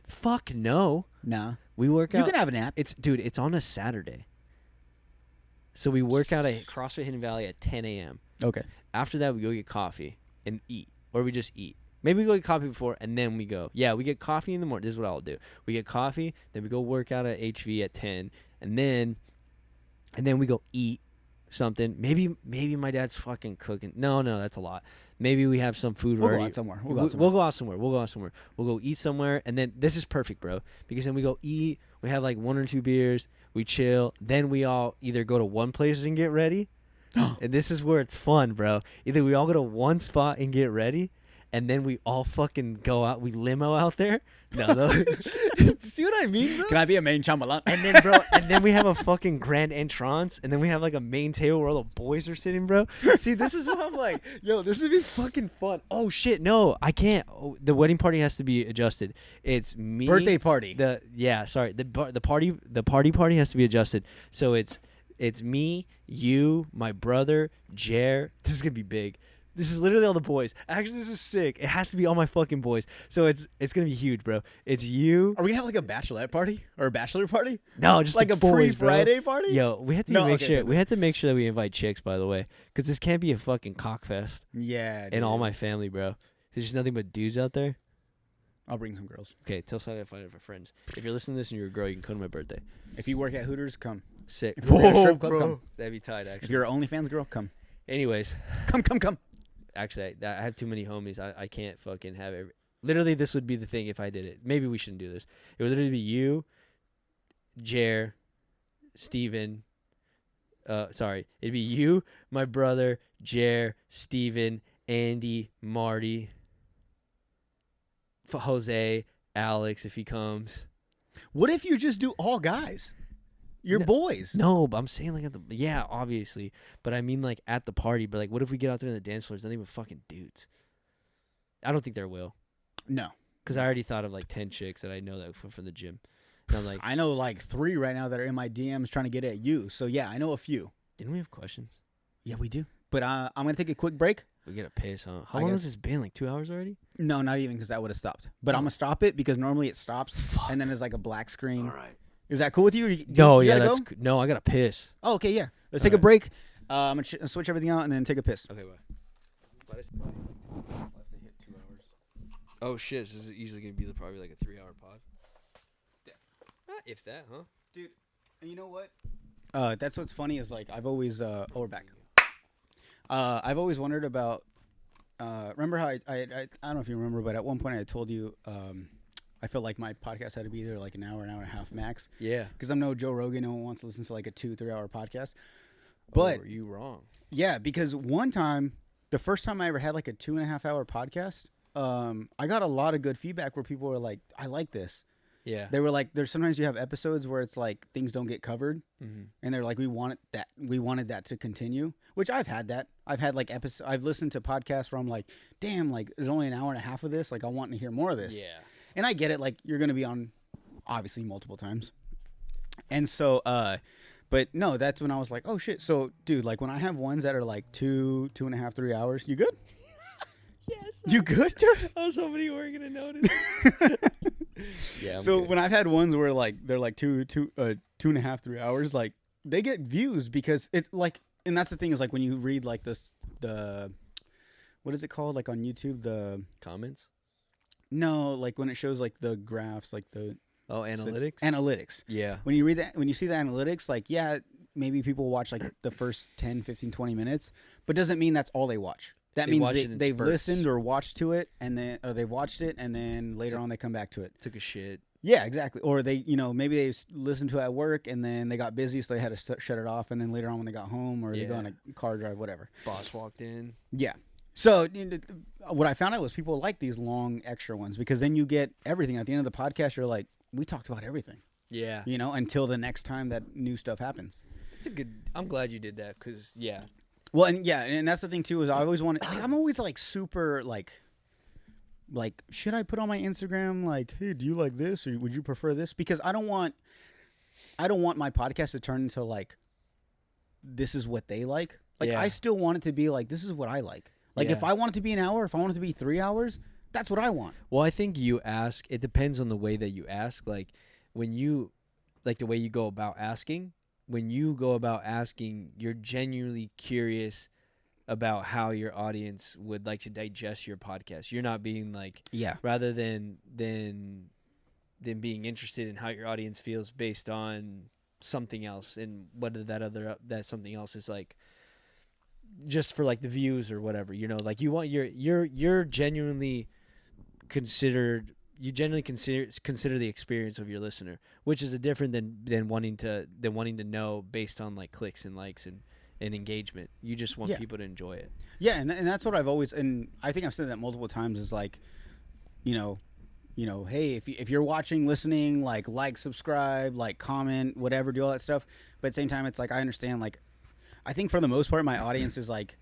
Fuck no. Nah, We work out. you can have a nap. It's on a Saturday. So we work out at CrossFit Hidden Valley at 10 a.m. Okay. After that, we go get coffee and eat, or we just eat. Maybe we go get coffee before, and then we go. Yeah, we get coffee in the morning. This is what I'll do. We get coffee, then we go work out at HV at 10, and then we go eat something. Maybe my dad's fucking cooking. No, that's a lot. Maybe we have some food. We'll go already. out somewhere. We'll go out somewhere. We'll go eat somewhere, and then this is perfect, bro. Because then we go eat. We have like 1 or 2 beers. We chill. Then we all either go to one place and get ready, and this is where it's fun, bro. Either we all go to one spot and get ready, and then we all fucking go out. We limo out there. No, see what I mean, bro? Can I be a main Shyamalan? And then, bro, and then we have a fucking grand entrance, and then we have like a main table where all the boys are sitting, bro. See, this is what I'm like, yo, this would be fucking fun. Oh shit, no, I can't. Oh, the wedding party has to be adjusted. It's me. Birthday party. The party has to be adjusted. So it's me, you, my brother, Jer. This is gonna be big. This is literally all the boys. Actually, this is sick. It has to be all my fucking boys. So it's gonna be huge, bro. It's you. Are we gonna have like a bachelorette party or a bachelor party? No, just like the a boys, pre-Friday party? Yo, we have to make sure. We have to make sure that we invite chicks, by the way, because this can't be a fucking cockfest. Yeah. And all my family, bro. There's just nothing but dudes out there. I'll bring some girls. Okay, tell Sadie I find it for friends. If you're listening to this and you're a girl, you can come to my birthday. If you work at Hooters, come. Sick. If you work at a strip club, come. That'd be tight, actually. If you're an OnlyFans girl, come. Anyways. Come. Actually, I have too many homies. I can't fucking have every. Literally, this would be the thing if I did it. Maybe we shouldn't do this. It would literally be you, Jer, Steven. Sorry. It'd be you, my brother, Jer, Steven, Andy, Marty, Jose, Alex, if he comes. What if you just do all guys? Your boys. No, but I'm saying like yeah, obviously. But I mean like at the party. But like, what if we get out there in the dance floor? There's nothing but fucking dudes. I don't think there will. No. Because I already thought of like 10 chicks that I know that from the gym. And I'm like, I know like 3 right now that are in my DMs trying to get at you. So yeah, I know a few. Didn't we have questions? Yeah, we do. But I'm going to take a quick break. We got to piss, huh? How long has this been? Like 2 hours already? No, not even, because that would have stopped. But I'm going to stop it because normally it stops. And then there's like a black screen. All right. Is that cool with you? No, you yeah, gotta that's go? no. I gotta piss. Oh, okay, yeah. Let's take a break. I'm gonna switch everything out and then take a piss. Okay, bye. Oh shit! This is easily gonna be probably like a 3-hour pod. If that, huh? Dude, you know what? That's what's funny is like I've always we're back. I've always wondered about. Remember how I don't know if you remember, but at one point I told you I felt like my podcast had to be there like an hour and a half max. Yeah. Because I'm no Joe Rogan. No one wants to listen to like a 2-3 hour podcast. But are you wrong? Yeah, because one time, the first time I ever had like a 2.5 hour podcast, I got a lot of good feedback where people were like, I like this. Yeah. They were like, there's sometimes you have episodes where it's like things don't get covered. Mm-hmm. And they're like, we wanted that to continue, which I've had that. I've had like I've listened to podcasts where I'm like, damn, like there's only an hour and a half of this. Like I want to hear more of this. Yeah. And I get it. Like you're going to be on obviously multiple times. And so, but no, that's when I was like, oh shit. So dude, like when I have ones that are like 2.5, 3 hours, you good? Yes. You good, dude? I was hoping you weren't going to notice. Yeah. I'm So good. when I've had ones where like they're like 2.5, 3 hours, like they get views because it's like, and that's the thing is like when you read like the what is it called? Like on YouTube, the comments. No, like when it shows like the graphs, like the analytics. Analytics. Yeah. When you read that, when you see the analytics, like yeah, maybe people watch like the first 10, 15, 20 minutes, but doesn't mean that's all they watch. That They means watch it in they've spurts. listened or watched to it, and then or they've watched it, and then later on they come back to it. Took a shit. Yeah, exactly. Or they, maybe they listened to it at work, and then they got busy, so they had to shut it off, and then later on when they got home, or they go on a car drive, whatever. Boss walked in. Yeah. So what I found out was people like these long extra ones because then you get everything. At the end of the podcast, you're like, we talked about everything. Yeah. Until the next time that new stuff happens. It's a good. I'm glad you did that because yeah. Well, and that's the thing too is I always want to. Like, I'm always like super like should I put on my Instagram like, hey, do you like this or would you prefer this? Because I don't want my podcast to turn into like this is what they like. Like Yeah. I still want it to be like this is what I like. Like if I want it to be an hour, if I want it to be 3 hours, that's what I want. Well, I think you ask. It depends on the way that you ask. Like when you, like the way you go about asking. When you go about asking, you're genuinely curious about how your audience would like to digest your podcast. You're not being like, rather than being interested in how your audience feels based on something else and whether that something else is like just for like the views or whatever. Like you want you're genuinely consider the experience of your listener, which is different than wanting to know based on like clicks and likes and engagement. You just want people to enjoy it. Yeah, and that's what I've always, and I think I've said that multiple times, is like, you know, hey, if you're watching, listening, like, subscribe, like, comment, whatever, do all that stuff. But at the same time, it's like, I understand, like, I think for the most part, my audience is like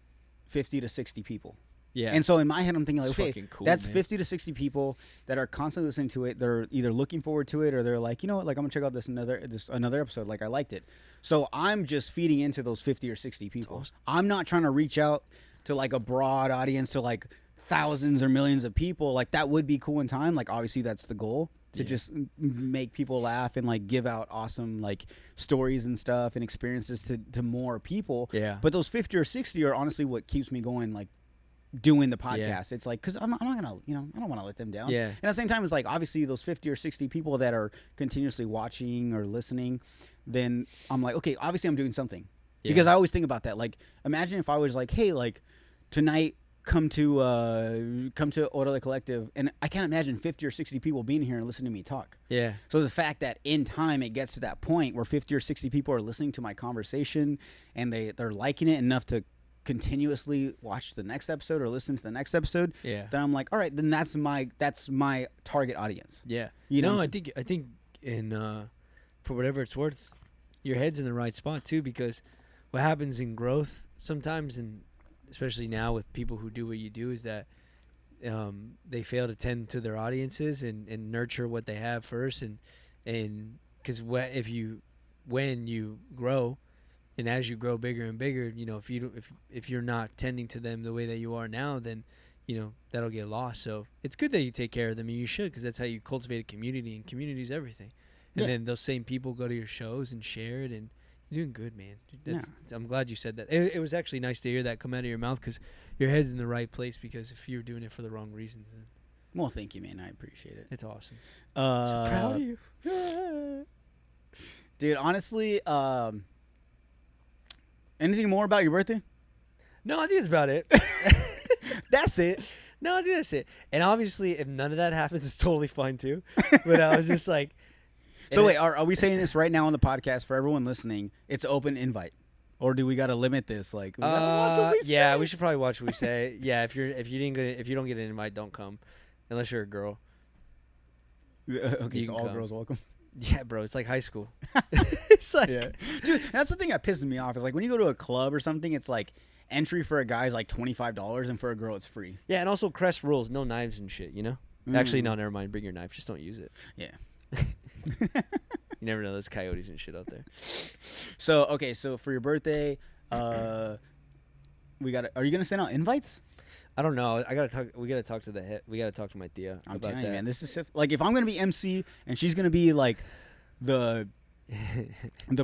50 to 60 people. Yeah. And so in my head, I'm thinking, like, okay, cool, that's man. 50 to 60 people that are constantly listening to it. They're either looking forward to it, or they're like, you know what, like, I'm gonna check out this another episode. Like, I liked it. So I'm just feeding into those 50 or 60 people. Awesome. I'm not trying to reach out to like a broad audience, to like thousands or millions of people. Like, that would be cool in time. Like, obviously that's the goal, to just make people laugh and like give out awesome like stories and stuff and experiences to more people. Yeah. But those 50 or 60 are honestly what keeps me going, like, doing the podcast. It's like, because I'm not gonna, I don't want to let them down. Yeah. And at the same time, it's like, obviously those 50 or 60 people that are continuously watching or listening, then I'm like, okay, obviously I'm doing something. Because I always think about that. Like, imagine if I was like, hey, like, tonight come to Orale Collective, and I can't imagine 50 or 60 people being here and listening to me talk. Yeah. So the fact that in time it gets to that point where 50 or 60 people are listening to my conversation and they're liking it enough to continuously watch the next episode or listen to the next episode, then I'm like, all right, then that's my target audience. Yeah. You know, I think in for whatever it's worth, your head's in the right spot too, because what happens in growth sometimes, and especially now with people who do what you do, is that they fail to tend to their audiences and nurture what they have first, and because when you grow, and as you grow bigger and bigger, if you're not tending to them the way that you are now, then that'll get lost. So it's good that you take care of them, and you should, because that's how you cultivate a community, and community is everything. And then those same people go to your shows and share it, and you're doing good, man. I'm glad you said that. It was actually nice to hear that come out of your mouth, because your head's in the right place, because if you're doing it for the wrong reasons, then well, thank you, man. I appreciate it. It's awesome. So proud of you. Dude, honestly, anything more about your birthday? No, I think that's about it. That's it. No, I think that's it. And obviously, if none of that happens, it's totally fine too. But I was just like... So wait, are we saying this right now on the podcast for everyone listening? It's open invite, or do we got to limit this? Like, we gotta watch what we say? We should probably watch what we say. Yeah, if you don't get an invite, don't come, unless you're a girl. Okay, so all girls welcome. Yeah, bro, it's like high school. It's like, dude, that's the thing that pisses me off. Is like when you go to a club or something, it's like entry for a guy is like $25, and for a girl it's free. Yeah, and also Crest rules, no knives and shit. Actually, no, never mind. Bring your knife, just don't use it. Yeah. You never know, there's coyotes and shit out there. So for your birthday, are you gonna send out invites? I don't know. We gotta talk to the head. We gotta talk to my tia. I'm about telling that. you, man. This is like, if I'm gonna be MC and she's gonna be like the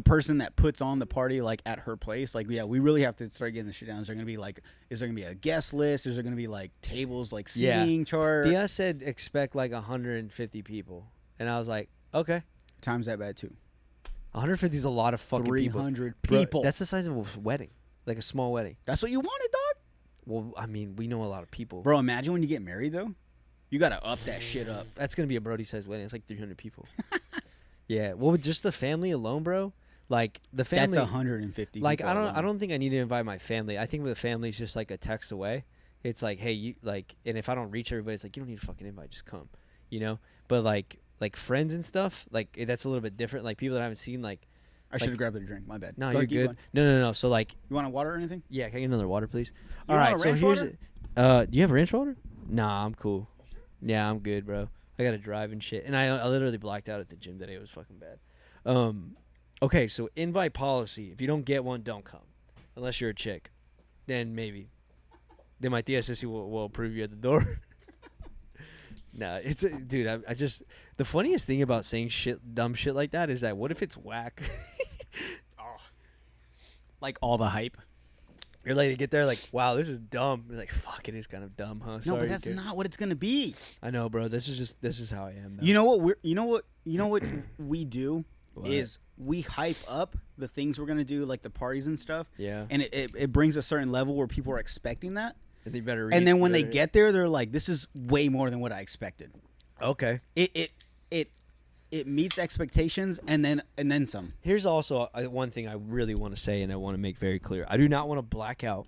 person that puts on the party, like at her place, like, yeah, we really have to start getting this shit down. Is there gonna be a guest list? Is there gonna be like tables, like seating chart? Tia said expect like 150 people, and I was like, okay. Times that bad too. 150 is a lot of fucking 300 people. Bro, that's the size of a wedding, like a small wedding. That's what you wanted, dog. Well, I mean, we know a lot of people. Bro, imagine when you get married though. You gotta up that shit up. That's gonna be a Brody-sized wedding. It's like 300 people. Yeah. Well, just the family alone, bro. Like the family. That's 150. Like I don't think I need to invite my family. I think with the family, it's just like a text away. It's like, hey, you like, and if I don't reach everybody, it's like, you don't need a fucking invite, just come. But like friends and stuff, like that's a little bit different. Like people that I haven't seen, like. I should have grabbed a drink. My bad. No, you're good. No. So like. You want a water or anything? Yeah, can I get another water, please? All right. So here's. Do you have a ranch water? Nah, I'm cool. Yeah, I'm good, bro. I gotta drive and shit, and I literally blacked out at the gym today. It was fucking bad. Okay, so invite policy. If you don't get one, don't come, unless you're a chick. Then maybe. Then my tia sissy will approve you at the door. Nah, dude. I just the funniest thing about saying dumb shit like that is that what if it's whack? Oh. Like all the hype. You're like, to get there, like, wow, this is dumb. You're like, fuck, it is kind of dumb, huh? No, but that's not what it's gonna be. I know, bro. This is how I am. Though. You know what we do is we hype up the things we're gonna do, like the parties and stuff. Yeah. And it brings a certain level where people are expecting that. And they better. And then when they get there, they're like, this is way more than what I expected. Okay. It it meets expectations and then some. Here's also one thing I really want to say, and I want to make very clear. I do not want to black out.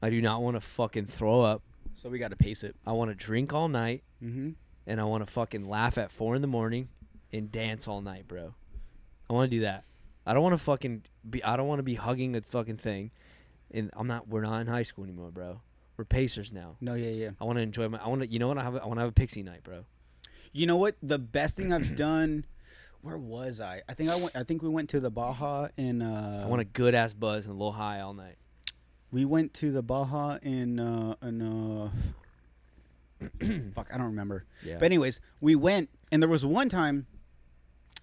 I do not want to fucking throw up. So we got to pace it. I want to drink all night, Mm-hmm. and I want to fucking laugh at 4 a.m. and dance all night, bro. I want to do that. I don't want to fucking be. I don't want to be hugging a fucking thing, and we're not in high school anymore, bro. We're Pacers now. No, yeah. I want to enjoy I want to. You know what? I want to have a pixie night, bro. You know what? The best thing I've done. Where was I? I think we went to the Baja in. I want a good ass buzz and a little high all night. We went to the Baja in fuck, I don't remember. Yeah. But anyways, we went, and there was one time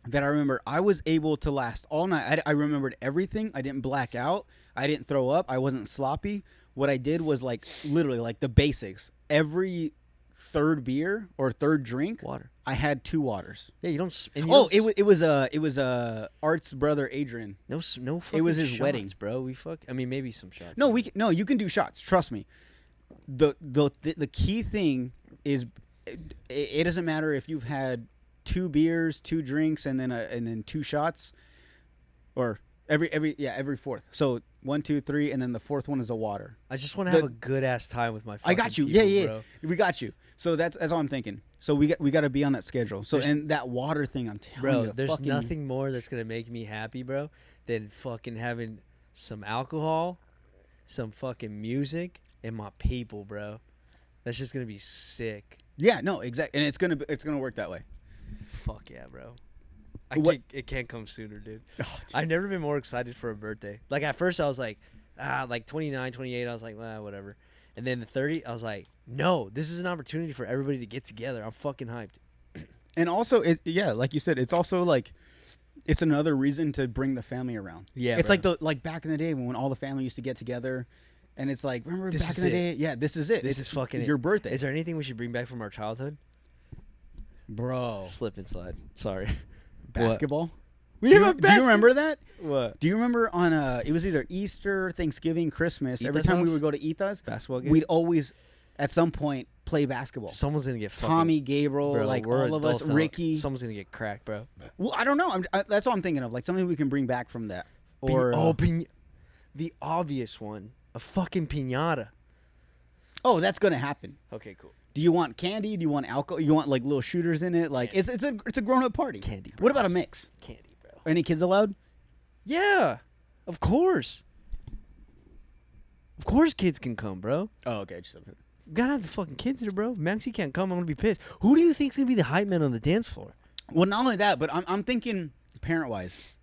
that I remember I was able to last all night. I remembered everything. I didn't black out. I didn't throw up. I wasn't sloppy. What I did was like literally like the basics. Every third beer or third drink, Water. I had 2 waters. Yeah, you don't. It was Art's brother Adrian. No. Fucking It was his shots, wedding, bro. I mean, maybe some shots. No, you can do shots. Trust me. The key thing is it doesn't matter if you've had 2 beers, 2 drinks, and then 2 shots, or every fourth. So 1, 2, 3, and then the fourth one is a water. I just want to have a good ass time with my. I got you. People, Yeah. Bro. We got you. So that's all I'm thinking. So we got to be on that schedule. So and that water thing, I'm telling you, Bro, there's nothing more that's gonna make me happy, bro, than fucking having some alcohol, some fucking music, and my people, bro. That's just gonna be sick. Yeah, no, exactly, and it's gonna work that way. Fuck yeah, bro. It can't come sooner, dude. Oh, I've never been more excited for a birthday. Like at first I was like 29, 28, I was like, whatever. And then the 30, I was like, no, this is an opportunity for everybody to get together. I'm fucking hyped. And also, like you said, it's also like it's another reason to bring the family around. Yeah, it's bro. like back in the day when all the family used to get together, and it's like remember This back is in the it. day. Yeah, this is it. This is fucking your it. birthday. Is there anything we should bring back from our childhood? Bro, Slip and slide. Sorry. basketball. We Do have you, a do you remember that? What? Do you remember on it was either Easter, Thanksgiving, Christmas. Every Etha's time we house? would go to Etha's, Basketball game? we'd always at some point play basketball. Someone's gonna get fucking, Tommy, Gabriel, bro, like we're all of us, adults now. Ricky. Someone's gonna get cracked, bro. Well, I don't know. That's all I'm thinking of. Like something we can bring back from that. Or the obvious one, a fucking piñata. that's gonna happen. Okay, cool. Do you want candy? Do you want alcohol? You want like little shooters in it? Like it's a grown up party. Candy, bro. What about a mix? Candy, bro. Are any kids allowed? Yeah, of course. Of course, kids can come, bro. Oh, okay. Gotta have the fucking kids there, bro. Maxie can't come. I'm gonna be pissed. Who do you think's gonna be the hype man on the dance floor? Well, not only that, but I'm thinking parent wise.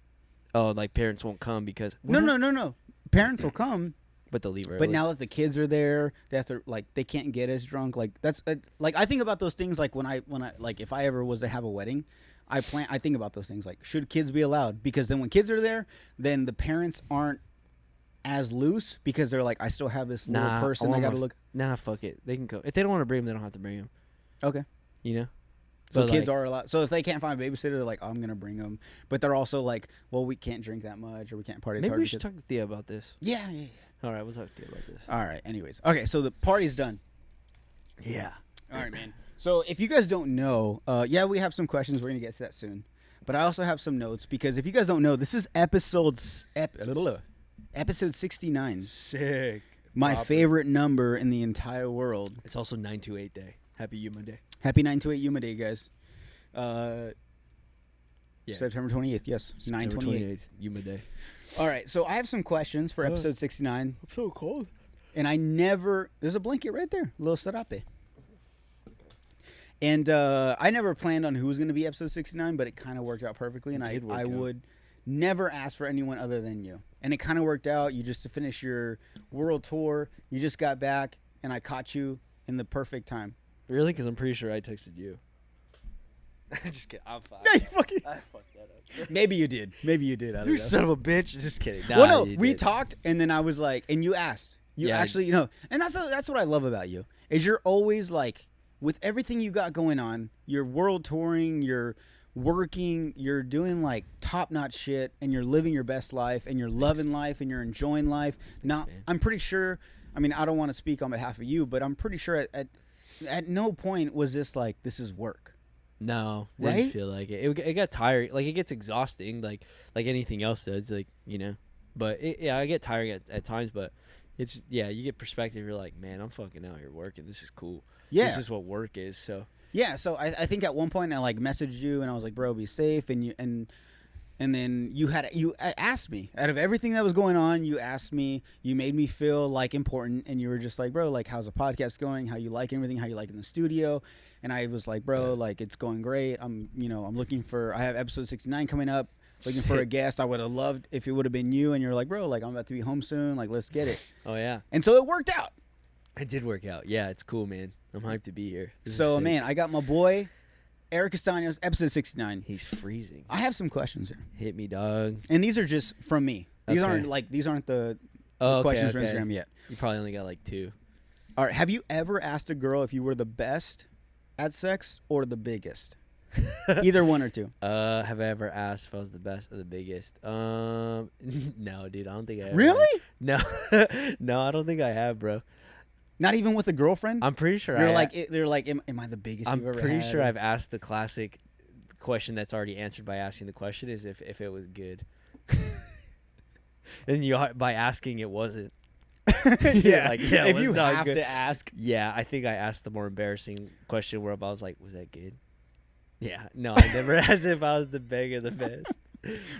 Oh, like parents won't come because No. Parents will come, but they'll leave early. but now that the kids are there, they have to they can't get as drunk. Like that's like I think about those things. Like when I like if I ever was to have a wedding, I think about those things. Like should kids be allowed? Because then when kids are there, then the parents aren't as loose because they're like I still have this little person I gotta look. Nah, fuck it. They can go if they don't want to bring them. They don't have to bring them. Okay. You know. So But, kids like, are allowed. So if they can't find a babysitter, they're like, oh, I'm gonna bring them. But they're also like, well, we can't drink that much, or we can't party as Maybe hard. we should talk to Thea about this. Yeah. All right, we'll talk to Thea about this. All right. Anyways, okay. So the party's done. Yeah. All right, man. So if you guys don't know, we have some questions. We're gonna get to that soon. But I also have some notes because if you guys don't know, this is episode 69. Sick. My favorite number in the entire world. It's also 928 Day. Happy Yuma Day. Happy 928 Yuma Day, guys. Yeah. September 28th. Yes, 9/28. Yuma Day. All right. So I have some questions for episode 69. I'm so cold. And there's a blanket right there, little serape. And I never planned on who was going to be episode 69, but it kind of worked out perfectly. And I would never ask for anyone other than you. And it kind of worked out. You just to finish your world tour. You just got back, and I caught you in the perfect time. Really? Because I'm pretty sure I texted you. Just kidding. I'm fine. No, you fucking. I fucked that up. Maybe you did. I don't know. You son of a bitch. Just kidding. Nah, Well, no, you we did. talked, and then I was like, and you asked. You Yeah, actually, and that's what I love about you is you're always like, with everything you got going on, you're world touring, you're working, you're doing like top notch shit, and you're living your best life, and you're loving life, and you're enjoying life. Now, I'm pretty sure. I mean, I don't want to speak on behalf of you, but I'm pretty sure at no point was this like this is work. No, Right? didn't feel like it. It got tired. Like, it gets exhausting, like anything else does. Like, you know. But I get tired at times. But it's you get perspective. You're like, man, I'm fucking out here working. This is cool. Yeah. This is what work is. So Yeah. So I think at one point I like messaged you and I was like, bro, be safe. And then you asked me, out of everything that was going on, you asked me, you made me feel like important, and you were just like, bro, like, how's the podcast going? How you like everything? How you like in the studio? And I was like, bro, like, it's going great. I'm looking for, I have episode 69 coming up, looking for a guest. I would have loved if it would have been you. And you're like, bro, like, I'm about to be home soon. Like, let's get it. Oh yeah, And so it worked out. it did work out. Yeah, it's cool, man. I'm hyped to be here. This is So sick. man, I got my boy Eric Castaños, episode 69. He's freezing. I have some questions here, Hit me, dog. and these are just from me. These Okay. aren't the Oh, questions okay. for Instagram yet. You probably only got like 2. All right. Have you ever asked a girl if you were the best at sex or the biggest? Either one or two. Have I ever asked if I was the best or the biggest? No, dude. I don't think I ever Really? No, no, I don't think I have, bro. Not even with a girlfriend? I'm pretty sure They're like, am I the biggest I'm you've ever pretty had? sure I've asked the classic question that's already answered by asking the question is if it was good. And by asking it wasn't. yeah. Like, yeah, if it was you not have good. to ask. Yeah, I think I asked the more embarrassing question where I was like, was that good? Yeah. No, I never asked if I was the big or the best.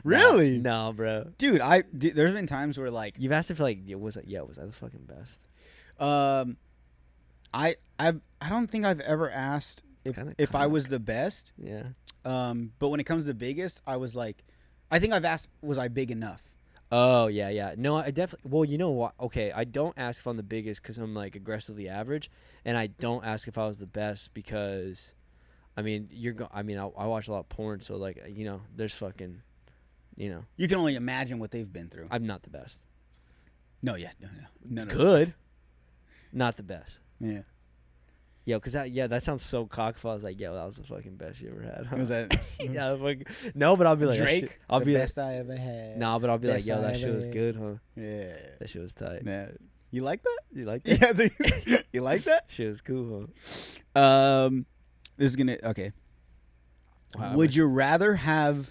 Really? No, bro. Dude, there's been times where like You've asked if like was I the fucking best? I don't think I've ever asked if I was the best. Yeah. But when it comes to biggest, I was like, I think I've asked, was I big enough? Oh, yeah. No, I definitely. Well, you know what? Okay, I don't ask if I'm the biggest because I'm like aggressively average, and I don't ask if I was the best because, I mean, I watch a lot of porn, so like, you know, there's fucking, you know, You can only imagine what they've been through. I'm not the best. No. Good. Not the best. Yeah. Yo, because that sounds so cockful. I was like, yo, that was the fucking best you ever had. Huh? Was that Yeah, no, but I'll be like, Drake? I'll be best I ever had. nah, but I'll be like, best yo, I that shit ever was had. good, huh? Yeah. That shit was tight. Nah. You like that? You like that? Yeah. You like that? Shit was cool, huh? This is gonna okay. Wow, Would you rather have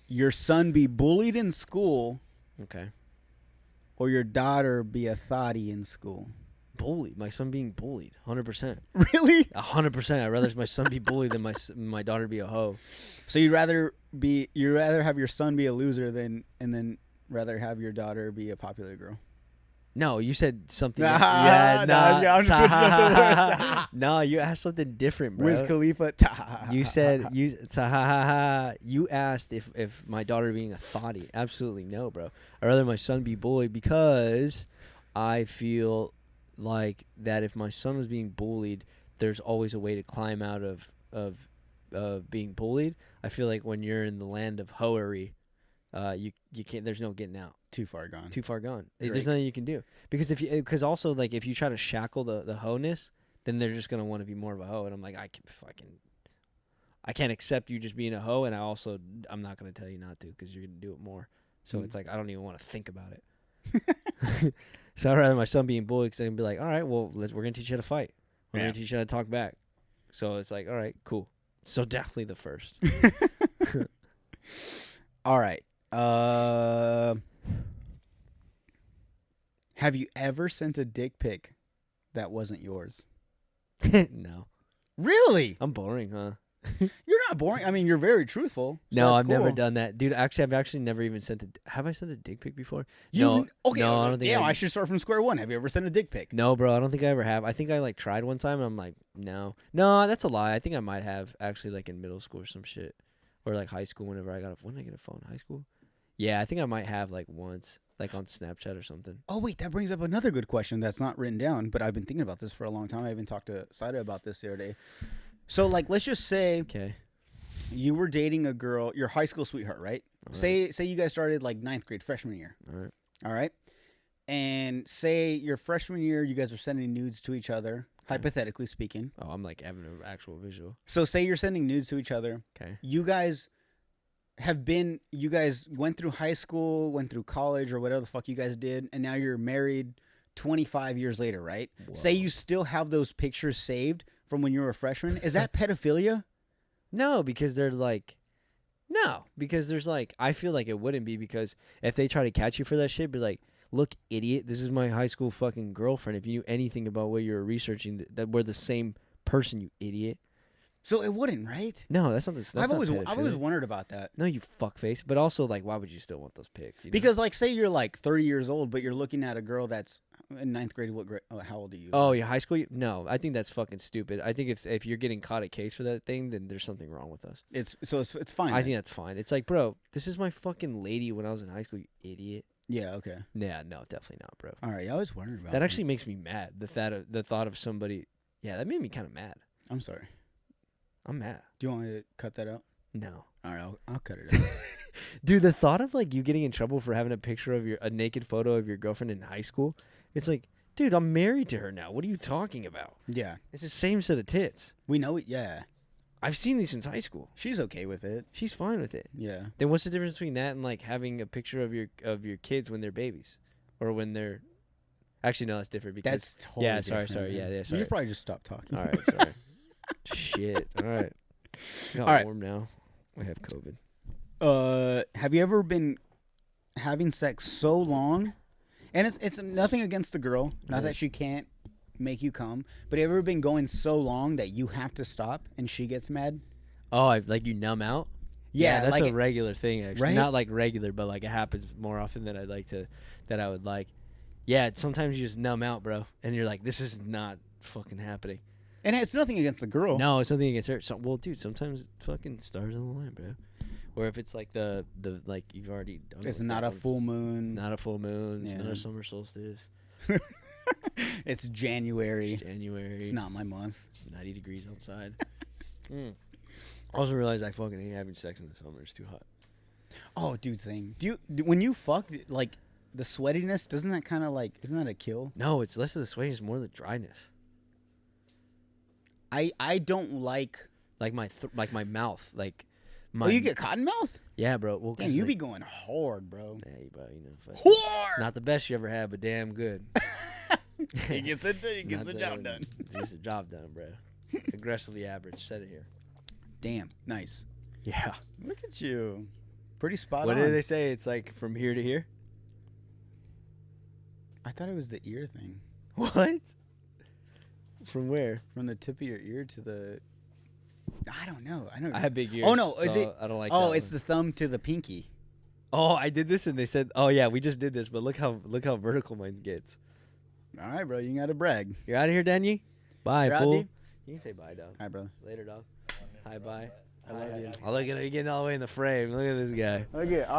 your son be bullied in school Okay. or your daughter be a thotty in school? Bullied. My son being bullied. 100%. Really? 100%. I'd rather my son be bullied than my daughter be a hoe. So you'd rather have your son be a loser and then rather have your daughter be a popular girl? No, you said something. Nah, yeah, nah, nah. I'm just switching up the words. No, you asked something different, bro. Wiz Khalifa. You said you asked if my daughter being a thotty. Absolutely no, bro. I'd rather my son be bullied because I feel like that if my son was being bullied, there's always a way to climb out of being bullied. I feel like when you're in the land of hoery, you can't. There's no getting out. Too far gone. Too far gone. Drake. There's nothing you can do because also like if you try to shackle the hoe-ness, then they're just gonna want to be more of a hoe. And I'm like, I can't accept you just being a hoe, and I'm not gonna tell you not to because you're gonna do it more. So it's like I don't even want to think about it. So I'd rather my son being bullied because I can be like, all right, well, we're going to teach you how to fight. We're going to teach you how to talk back. So it's like, all right, cool. So definitely the first. All right. Have you ever sent a dick pic that wasn't yours? No. Really? I'm boring, huh? You're not boring. I mean, you're very truthful. So No, that's I've never cool. done that. Dude, I've actually never even sent have I sent a dick pic before? Okay. No, I don't think I should start from square one. Have you ever sent a dick pic? No, bro, I don't think I ever have. I think I like tried one time and I'm like, no, that's a lie. I think I might have actually like in middle school or some shit, or like high school. When did I get a phone? High school? Yeah, I think I might have like once, like on Snapchat or something. Oh wait, that brings up another good question that's not written down, but I've been thinking about this for a long time. I even talked to Saida about this the other day. So like, let's just say Okay. you were dating a girl, your high school sweetheart, right? Say you guys started like 9th grade, freshman year. All right. And say your freshman year, you guys are sending nudes to each other, hypothetically speaking. Oh, I'm like having an actual visual. So say you're sending nudes to each other. Okay. You guys went through high school, went through college, or whatever the fuck you guys did, and now you're married 25 years later, right? Whoa. Say you still have those pictures saved from when you were a freshman. Is that pedophilia? No, because they're like, no, because there's like, I feel like it wouldn't be, because if they try to catch you for that shit, be like, look, idiot, this is my high school fucking girlfriend. If you knew anything about what you were researching, that we're the same person, you idiot. So it wouldn't, right? No, that's not. I've always wondered about that. No, you fuckface. But also, like, why would you still want those pics? You know? Because, like, say you're like 30 years old, but you're looking at a girl that's in ninth grade. What grade? Oh, how old are you? Oh, your high school? No, I think that's fucking stupid. I think if you're getting caught a case for that thing, then there's something wrong with us. It's fine. I think that's fine. It's like, bro, this is my fucking lady when I was in high school. You idiot. Yeah. Okay. Yeah. No, definitely not, bro. All right. I was wondering about That actually makes me mad. The thought of somebody. Yeah, that made me kind of mad. I'm sorry. I'm mad. Do you want me to cut that out? No. All right. I'll cut it out. Dude, the thought of like you getting in trouble for having a picture of a naked photo of your girlfriend in high school, it's like, dude, I'm married to her now. What are you talking about? Yeah. It's the same set of tits. We know it. Yeah. I've seen these since high school. She's okay with it. She's fine with it. Yeah. Then what's the difference between that and like having a picture of your kids when they're babies, or when they're? Actually, no, that's different. Because That's totally yeah. different, Sorry. man. Yeah. You Sorry. should probably just stop talking. All right. Sorry. Shit. All right. Got All right. warm now. I have COVID. Have you ever been having sex so long, and it's nothing against the girl, not that she can't make you come, but have you ever been going so long that you have to stop and she gets mad? Oh, like you numb out? Yeah, that's like a regular thing, actually. right? Not like regular, but like it happens more often than I would like. Yeah, sometimes you just numb out, bro, and you're like, this is not fucking happening. And it's nothing against the girl. No, it's something against her. So, well, dude, sometimes fucking stars on the line, bro. Or if it's like the like you've already done. It's with not that a one. full moon. Not a full moon. It's not Yeah. a summer solstice. It's January. It's January. It's not my month. It's 90 degrees outside. I also realized I fucking hate having sex in the summer. It's too hot. Oh, dude, thing. When you fuck, like the sweatiness, doesn't that kind of like, isn't that a kill? No, it's less of the sweating. It's more the dryness. I don't like. Like my mouth, like. Oh, you get cotton mouth? Yeah, bro. Well, Damn, you be going hard, bro. Hey, bro. You know, Hard. not the best you ever had, but damn good. He gets the job done. Gets the job done, bro. Aggressively average. Said it here. Damn, nice. Yeah. Look at you. Pretty spot What on. did they say? It's like from here to here. I thought it was the ear thing. What? From where? From the tip of your ear to the. I don't know. I have big ears. Oh no, is so it? I don't like. Oh, that it's one. the thumb to the pinky. Oh, I did this, and they said, "Oh yeah, we just did this, but look how vertical mine gets." All right, bro. You got to brag. You're out of here, Danny. Bye, You're out, fool. D? You can say bye, dog. Hi, brother. Later, dog. Hi, bye. I love you. Oh, look at you getting all the way in the frame. Look at this guy. Okay. All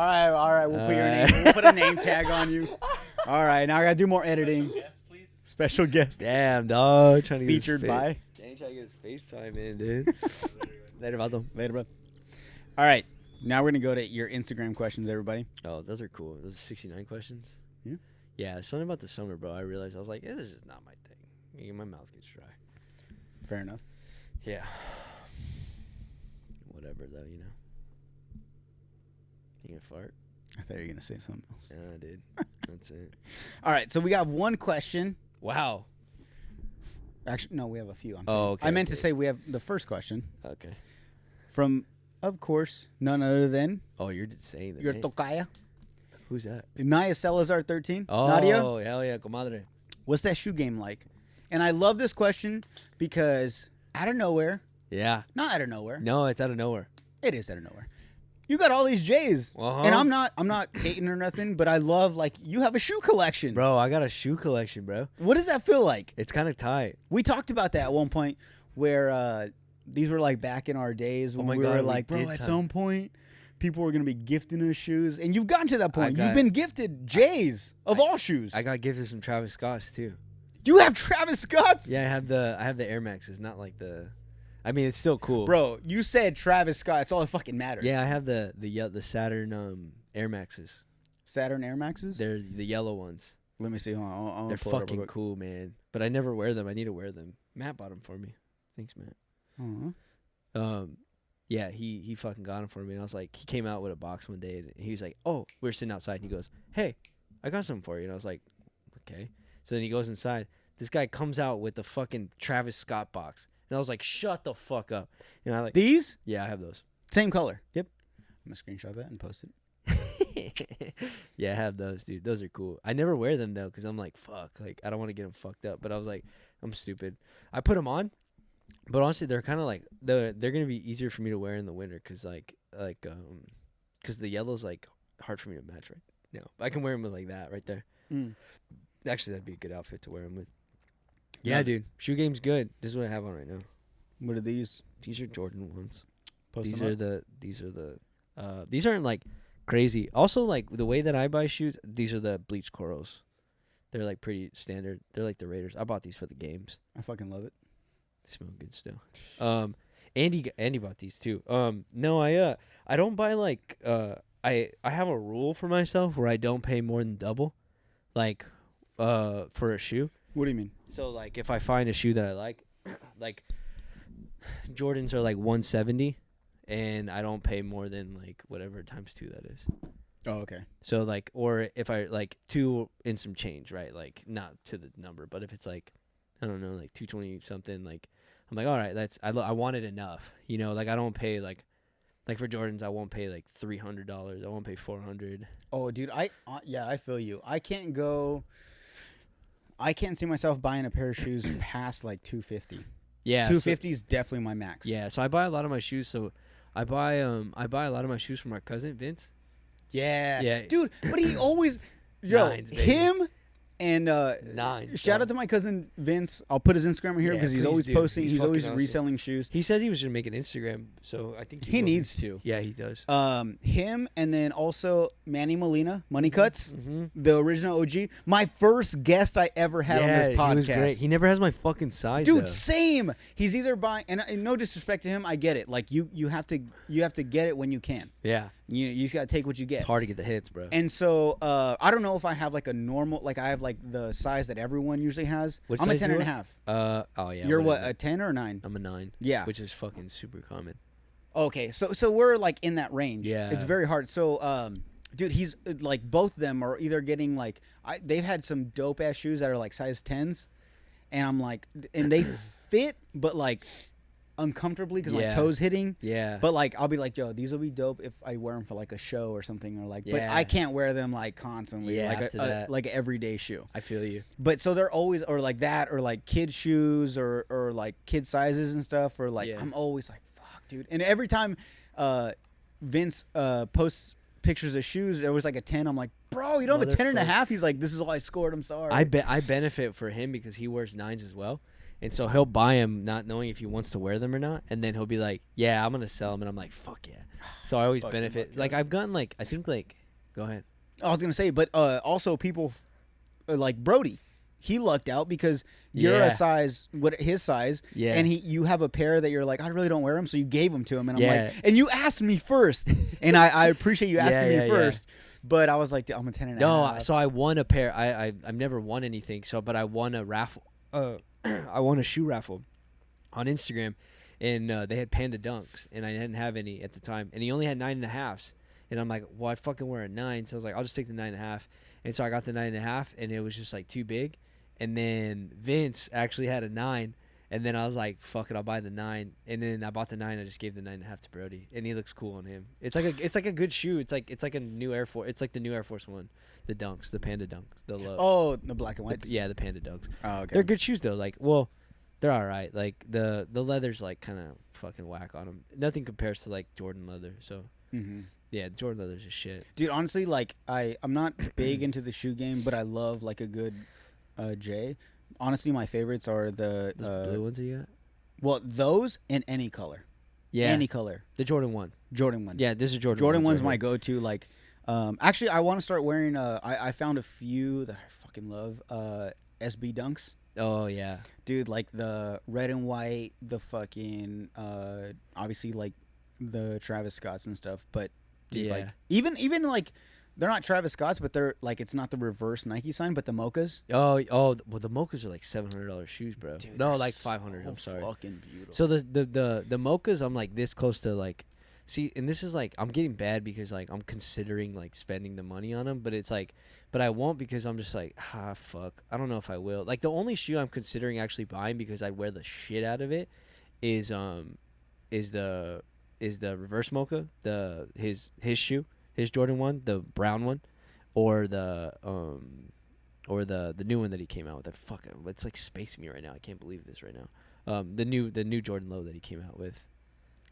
right. We'll put your Alright. name. We'll put a name tag on you. All right. Now I got to do more editing. Special guest. Damn, dog. Trying to Featured get his by. Danny trying to get his FaceTime in, dude. Later, Vato. Later, bro. All right. Now we're gonna go to your Instagram questions, everybody. Oh, those are cool. Those are 69 questions. Yeah. Yeah, something about the summer, bro. I realized I was like, this is not my thing. My mouth gets dry. Fair enough. Yeah. Whatever, though, you know. You gonna fart? I thought you were gonna say something else. Yeah, dude. That's it. All right. So we got one question. Wow. Actually, no, we have a few. Okay. I meant to say we have the first question Okay. from, of course, none other than Oh, you're just saying that. your tocaya, Who's that? Naya Salazar 13. Oh, Nadia, hell yeah, comadre. what's that shoe game like? And I love this question because out of nowhere, Yeah. not out of nowhere, No, it's out of nowhere. it is out of nowhere. You got all these J's, Uh-huh. and I'm not hating or nothing, but I love like you have a shoe collection, Bro, I got a shoe collection, bro. What does that feel like? It's kind of tight. We talked about that at one point where these were like back in our days when Oh my we God, were we like, bro, did at talk. some point, people were going to be gifting us shoes. And you've gotten to that point. got- You've been gifted J's of all shoes. I got gifted some Travis Scotts too. You have Travis Scott's? Yeah, I have the Air Maxes, not like the. I mean, it's still cool. Bro, you said Travis Scott. It's all that fucking matters. Yeah, I have the Saturn Air Maxes. Saturn Air Maxes? They're the yellow ones. Let me see. Hold on. I'll They're pull it up real fucking quick. cool, man. But I never wear them. I need to wear them. Matt bought them for me. Thanks, Matt. Uh-huh. Yeah, he fucking got them for me. And I was like, he came out with a box one day, and he was like, oh, we were sitting outside, and he goes, hey, I got something for you. And I was like, okay. So then he goes inside. This guy comes out with the fucking Travis Scott box. And I was like, shut the fuck up. You know, like These? yeah, I have those. Same color. Yep. I'm going to screenshot that and post it. Yeah, I have those, dude. Those are cool. I never wear them though, because I'm like, fuck, like I don't want to get them fucked up. But I was like, I'm stupid. I put them on, but honestly, they're kind of like they're gonna be easier for me to wear in the winter, because because the yellow's like hard for me to match right now. I can wear them with like that right there. Actually, that'd be a good outfit to wear them with. Yeah, dude, shoe game's good. This is what I have on right now. What are these? These are Jordan ones. Post These them are up. these aren't like crazy. Also, like the way that I buy shoes, these are the bleached corals. They're like pretty standard. They're like the Raiders. I bought these for the games. I fucking love it. They smell good still. Andy bought these too. No, I don't buy like I have a rule for myself where I don't pay more than double, like for a shoe. What do you mean? So like if I find a shoe that I like Jordans are like 170, and I don't pay more than like whatever times 2 that is. Oh, okay. So like, or if I like 2 and some change, right? Like not to the number, but if it's like, I don't know, like 220 something, like I'm like, all right, I want it enough, you know. Like I don't pay like for Jordans, I won't pay like $300. I won't pay $400. Oh, dude, I feel you. I can't see myself buying a pair of shoes past like $250. Yeah, $250 is definitely my max. Yeah, so I buy a lot of my shoes. So I buy a lot of my shoes from our cousin Vince. Yeah, dude. But he always, Nines, baby. him and Nines. shout out to my cousin Vince. I'll put his Instagram here Yeah, because he's please always do. posting. He's He's always fucking awesome. reselling shoes. He said he was gonna make an Instagram, so I think He will. needs to. Yeah, he does. Him and then also Manny Molina, Money Cuts, Mm-hmm. the original OG. My first guest I ever had on this podcast. He was great. He never has my fucking size, Dude, though. same. He's either buying, and no disrespect to him, I get it. Like you have to get it when you can. Yeah, You got to take what you get. it's hard to get the hits, bro. And so I don't know if I have like a normal, like I have like the size that everyone usually has. What I'm a size 10 you and a are? half. Oh yeah. You're what, whatever. a 10 or a 9? I'm a 9. Yeah. Which is fucking super common. Okay, so we're like in that range. Yeah. It's very hard. So dude, he's like both of them are either getting like they've had some dope ass shoes that are like size 10s, and I'm like, and they fit, but like uncomfortably because my Yeah. toes hitting. Yeah. But like I'll be like, yo, these will be dope if I wear them for like a show or something, or like. But Yeah. I can't wear them like constantly, Yeah, like after a that. like an everyday shoe. I feel you. But so they're always or like that or like kid shoes or like kid sizes and stuff or like Yeah. I'm always like, fuck, dude. And every time Vince posts pictures of shoes, there was like a 10. I'm like, bro, you don't have a 10 and a Motherfucker. half. He's like, this is all I scored. I'm sorry. I benefit for him because he wears 9s as well. And so he'll buy them not knowing if he wants to wear them or not. And then he'll be like, yeah, I'm going to sell them. And I'm like, fuck yeah. So I always Fucking benefit. luck, Like I've gotten like, I think like, go ahead. I was gonna say, but also people like Brody. He lucked out because you're Yeah. a size, his size, Yeah. and you have a pair that you're like, I really don't wear them, so you gave them to him, and I'm Yeah. like, and you asked me first, and I appreciate you asking Yeah, me yeah. first, but I was like, I'm a 10 and a No, half. so I won a pair. I've never won anything. But I won a raffle. I won a shoe raffle on Instagram, and they had Panda Dunks, and I didn't have any at the time. And he only had 9.5s, and I'm like, well, I fucking wear a 9, so I was like, I'll just take the 9.5. And so I got the 9.5, and it was just like too big. And then Vince actually had a 9. And then I was like, fuck it, I'll buy the 9. And then I bought the 9. I just gave the 9.5 to Brody, and he looks cool on him. It's like a good shoe. It's like a new Air Force. It's like the new Air Force One, the Dunks, the Panda Dunks, the low. Oh, the black and white. Yeah, the Panda Dunks. Oh, okay. They're good shoes though. Like, well, they're all right. Like the leather's like kind of fucking whack on them. Nothing compares to like Jordan leather. So Mm-hmm. yeah, Jordan leather's just shit. Dude, honestly, like I'm not big into the shoe game, but I love like a good J. Honestly, my favorites are the Those blue ones you got? well, those in any color. Yeah, Any color. the Jordan 1. Jordan 1. Yeah, this is Jordan. Jordan ones 1's right my here. go-to. Like, actually, I want to start wearing. I found a few that I fucking love. SB Dunks, Oh yeah, dude. Like the red and white, the fucking obviously like the Travis Scotts and stuff. But dude, like Yeah. even like they're not Travis Scotts, but they're like it's not the reverse Nike sign, but the mochas. Oh, well, the mochas are like $700 shoes, bro. Dude, no, they're like 500. so I'm sorry. Fucking beautiful. So the mochas, I'm like this close to like, see, and this is like I'm getting bad because like I'm considering like spending the money on them, but it's like, but I won't because I'm just like fuck, I don't know if I will. Like the only shoe I'm considering actually buying because I'd wear the shit out of it is the reverse mocha, his shoe, his Jordan 1, the brown one, or the new one that he came out with. It's like spacing me right now. I can't believe this right now. The new Jordan Low that he came out with.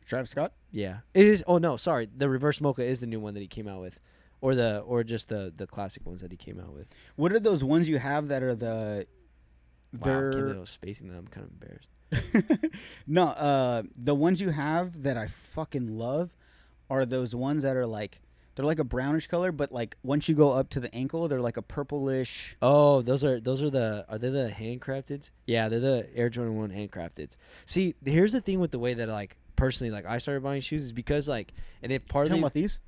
Travis Scott? Yeah. It is. Oh no, sorry. The reverse mocha is the new one that he came out with. Or just the classic ones that he came out with. What are those ones you have that are the Wow, I can't believe I was spacing them. I'm kind of embarrassed. No, the ones you have that I fucking love are those ones that are like they're like a brownish color, but like once you go up to the ankle, they're like a purplish. Oh, those are are they the handcrafted? Yeah, they're the Air Jordan 1 handcrafted. See, here's the thing with the way that like personally like I started buying shoes is because like and it partly Talking about these?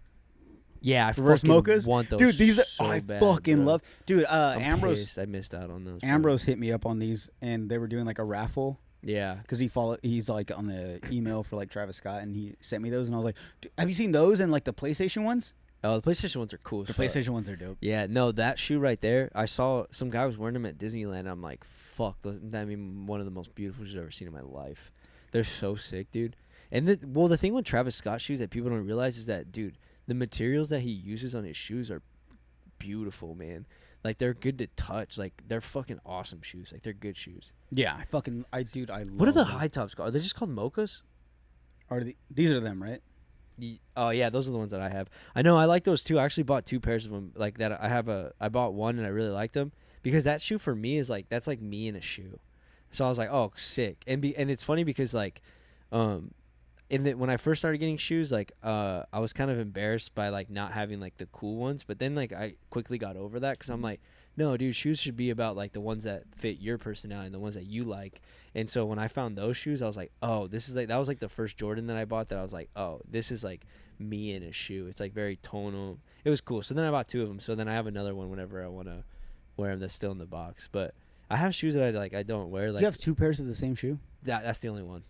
Yeah, I reverse fucking mochas, want those. Dude, these are so I bad, fucking bro. love. Dude, I'm Ambrose pissed I missed out on those. bro. Ambrose hit me up on these, and they were doing like a raffle Yeah. because he's like on the email for like Travis Scott, and he sent me those, and I was like, have you seen those and like the PlayStation ones? Oh, the PlayStation ones are cool. The PlayStation ones are dope. Yeah, no, that shoe right there. I saw some guy was wearing them at Disneyland. And I'm like, fuck, I mean, one of the most beautiful shoes I've ever seen in my life. They're so sick, dude. And the thing with Travis Scott shoes that people don't realize is that, dude, the materials that he uses on his shoes are beautiful, man. Like they're good to touch. Like they're fucking awesome shoes. Like they're good shoes. Yeah, I love What are the them. high tops called? Are they just called mochas? These are them, right? Oh yeah, those are the ones that I have. I know I like those too. I actually bought 2 pairs of them. Like that, I bought one and I really liked them because that shoe for me is like that's like me in a shoe. So I was like, oh, sick. And it's funny because like, when I first started getting shoes, like I was kind of embarrassed by like not having like the cool ones, but then like I quickly got over that because I'm like, no, dude, shoes should be about like the ones that fit your personality and the ones that you like. And so when I found those shoes, I was like, oh, this is like that was like the first Jordan that I bought that I was like, oh, this is like me in a shoe. It's like very tonal. It was cool. So then I bought 2 of them. So then I have another one whenever I want to wear them that's still in the box. But I have shoes that I don't wear. Like You have 2 pairs of the same shoe? that's the only one.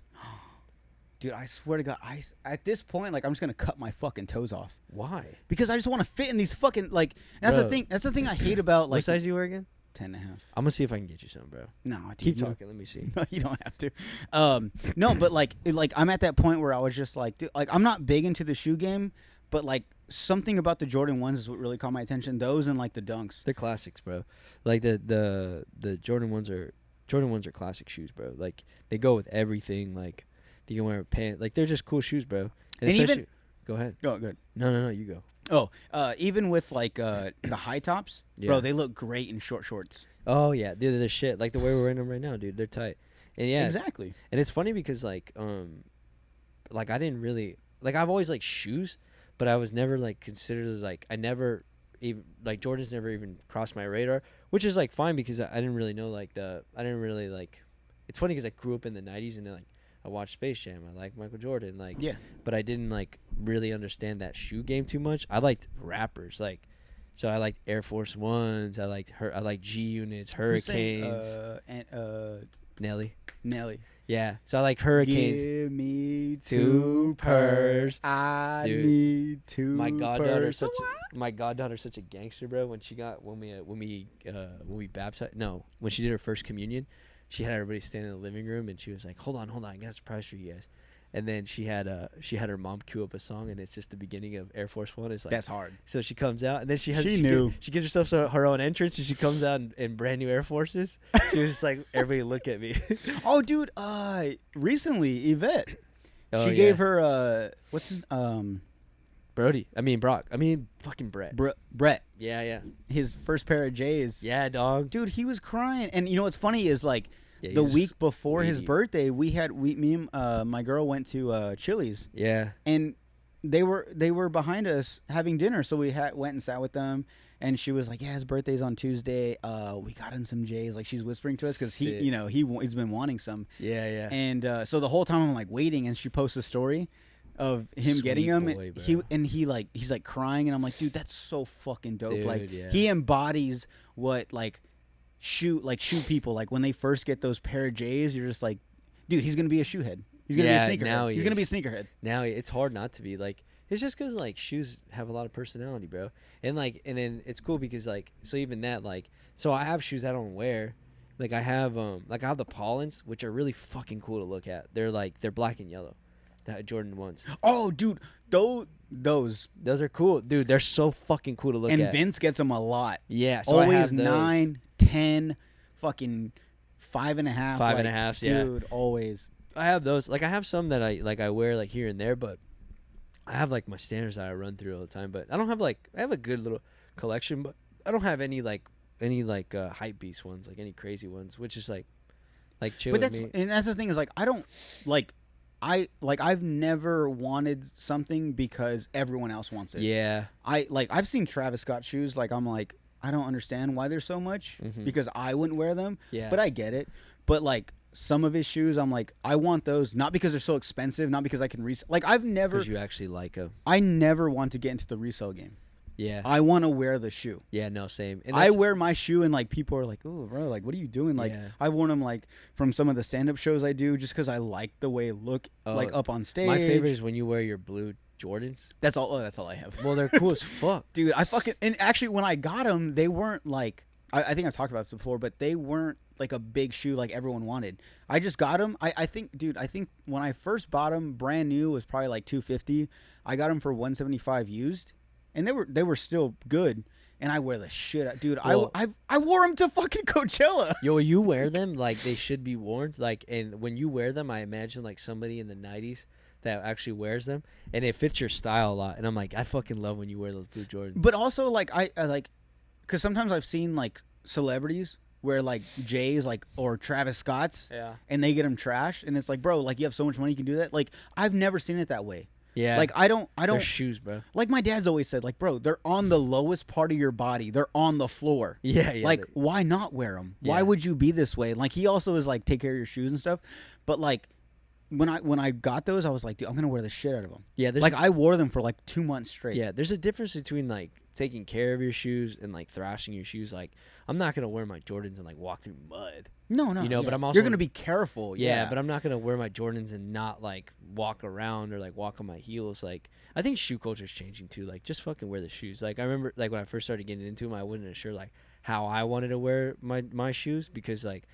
Dude, I swear to God, at this point, like I'm just gonna cut my fucking toes off Why? because I just want to fit in these fucking like. That's the Bro. thing. That's the thing I hate about like What size do you wear again? 10 and a half. I'm gonna see if I can get you some, bro. No, dude, Keep you- talking. Let me see. No, you don't have to. No, but like I'm at that point where I was just like, dude, like I'm not big into the shoe game, but like something about the Jordan 1s is what really caught my attention. Those and like the Dunks. They're classics, bro. Like the Jordan ones are classic shoes, bro. Like they go with everything. Like you can wear a pant. Like they're just cool shoes, bro. And even- especially- go ahead. Oh, good. No, you go. Oh, even with like the high tops, Yeah. bro, they look great in short shorts. Oh yeah, they're the shit. Like the way we're wearing them right now, dude. They're tight. And yeah, Exactly. and it's funny because like I didn't really like I've always liked shoes, but I was never like considered like I never even like Jordan's never even crossed my radar, which is like fine because I didn't really know like I didn't really like. It's funny because I grew up in the '90s and like I watched Space Jam. I like Michael Jordan, like Yeah. but I didn't like really understand that shoe game too much. I liked rappers, like so I liked Air Force Ones. I liked G Units, Hurricanes, Nelly. Nelly. Yeah, so I like Hurricanes. Give me 2 2 purrs. I Dude, need 2 My purrs. goddaughter's such a gangster, bro. When we baptized, no, when she did her first communion, she had everybody stand in the living room and she was like, "Hold on, I got a surprise for you guys." And then she had her mom cue up a song and it's just the beginning of Air Force One. It's like That's hard. So she comes out and then she knew. she gives herself her own entrance and she comes out in brand new Air Forces. She was just like, everybody look at me. Oh, dude. Recently, Yvette. Oh, She yeah. gave her what's his Brody. I mean Brock. I mean fucking Brett. Brett Yeah. his first pair of J's. Yeah, dog. Dude, he was crying. And you know what's funny is like Yeah, he the was week before his weedy. birthday, me and my girl went to Chili's, Yeah. and they were behind us having dinner. So we went and sat with them, and she was like, "Yeah, his birthday's on Tuesday. We got him some J's." Like she's whispering to us because Sick. he's been wanting some. Yeah. And so the whole time I'm like waiting, and she posts a story of him Sweet getting them. boy, He's like crying, and I'm like, dude, that's so fucking dope. Dude, like yeah. he embodies what like shoe people like when they first get those pair of J's. You're just like, dude, he's gonna be a shoe head. He's gonna Yeah, be a sneakerhead. now He's he gonna be a is. sneakerhead. Now it's hard not to be like it's just because like shoes have a lot of personality, bro. And then it's cool because like so even that like so I have shoes I don't wear Like I have the Pollens, which are really fucking cool to look at. They're black and yellow. That Jordan ones. Oh, dude, those are cool, dude. They're so fucking cool to look at. And Vince gets them a lot. Yeah, so always I have those. 9, 10, fucking 5.5. 5.5, yeah. Dude, always. I have those. Like I have some that I wear like here and there, but I have like my standards that I run through all the time. But I don't have I have a good little collection, but I don't have any hype beast ones, like any crazy ones, which is like chill. But with me. and that's the thing is I don't I've never wanted something because everyone else wants it. Yeah. I've seen Travis Scott shoes. I'm like, I don't understand why there's so much because I wouldn't wear them. Yeah. But I get it. But some of his shoes, I'm like, I want those not because they're so expensive, not because I can resell. I've never. Because you actually like them. I never want to get into the resale game. Yeah. I want to wear the shoe. Yeah, no, same. And I wear my shoe and people are like, "Oh, bro, what are you doing?" Yeah. I've worn them from some of the stand-up shows I do just because I like the way it look up on stage. My favorite is when you wear your blue Jordans. That's all I have. Well, they're cool as fuck. Dude, and actually when I got them, they weren't I think I've talked about this before, but they weren't a big shoe like everyone wanted. I just got them. I think when I first bought them, brand new was probably $250. I got them for $175 used. And they were still good, and I wear the shit out. Dude, well, I wore them to fucking Coachella. Yo, you wear them like they should be worn. And when you wear them, I imagine somebody in the 90s that actually wears them, and it fits your style a lot. And I'm like, I fucking love when you wear those blue Jordans. But also I because sometimes I've seen celebrities where Jay's or Travis Scott's, yeah, and they get them trashed, and it's bro, you have so much money, you can do that. I've never seen it that way. Yeah. I don't. They're shoes, bro. My dad's always said, bro, they're on the lowest part of your body. They're on the floor. Yeah, yeah. Why not wear them? Yeah. Why would you be this way? He also is take care of your shoes and stuff. But when I got those, I was like, dude, I'm gonna wear the shit out of them. Yeah. I wore them for 2 months straight. Yeah. There's a difference between taking care of your shoes and thrashing your shoes. I'm not gonna wear my Jordans and walk through mud. No. Yeah. But I'm also you're gonna be careful. Yeah, but I'm not gonna wear my Jordans and not walk around or walk on my heels. I think shoe culture is changing too. Just fucking wear the shoes. I remember when I first started getting into them, I wasn't sure how I wanted to wear my shoes because it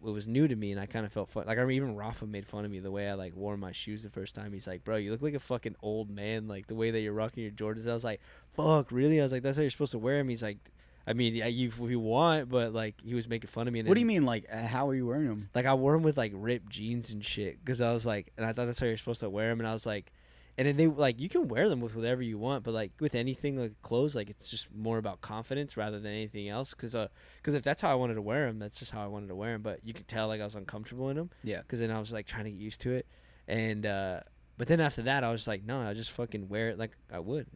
was new to me and I kind of felt fun. I remember even Rafa made fun of me the way I wore my shoes the first time. He's like, bro, you look like a fucking old man. The way that you're rocking your Jordans. I was like, fuck, really? I was like, that's how you're supposed to wear them. He's like, I mean, if you want, but he was making fun of me. And what do you mean? How are you wearing them? I wore them with ripped jeans and shit because I was and I thought that's how you're supposed to wear them. And I was and then they you can wear them with whatever you want, but with anything clothes, it's just more about confidence rather than anything else. Because if that's how I wanted to wear them, that's just how I wanted to wear them. But you could tell I was uncomfortable in them. Yeah. Because then I was trying to get used to it, and but then after that I was no, I just fucking wear it like I would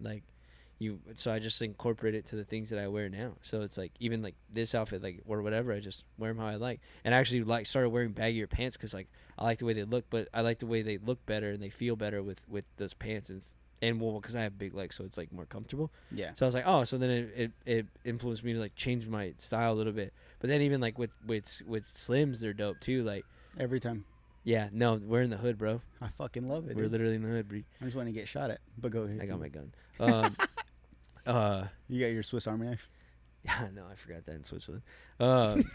So I just incorporate it to the things that I wear now. So it's even this outfit or whatever, I just wear them how I like. And I actually started wearing baggier pants because I like the way they look, but I like the way they look better and they feel better with those pants and well because I have big legs, so it's more comfortable. Yeah. So I was oh, so then it influenced me to change my style a little bit. But then even with Slims, they're dope too. Every time. Yeah, no, we're in the hood, bro. I fucking love it. We're dude. literally in the hood, bro. I just want to get shot at, but go ahead. I got my gun. You got your Swiss Army knife? Yeah, no, I forgot that in Switzerland. I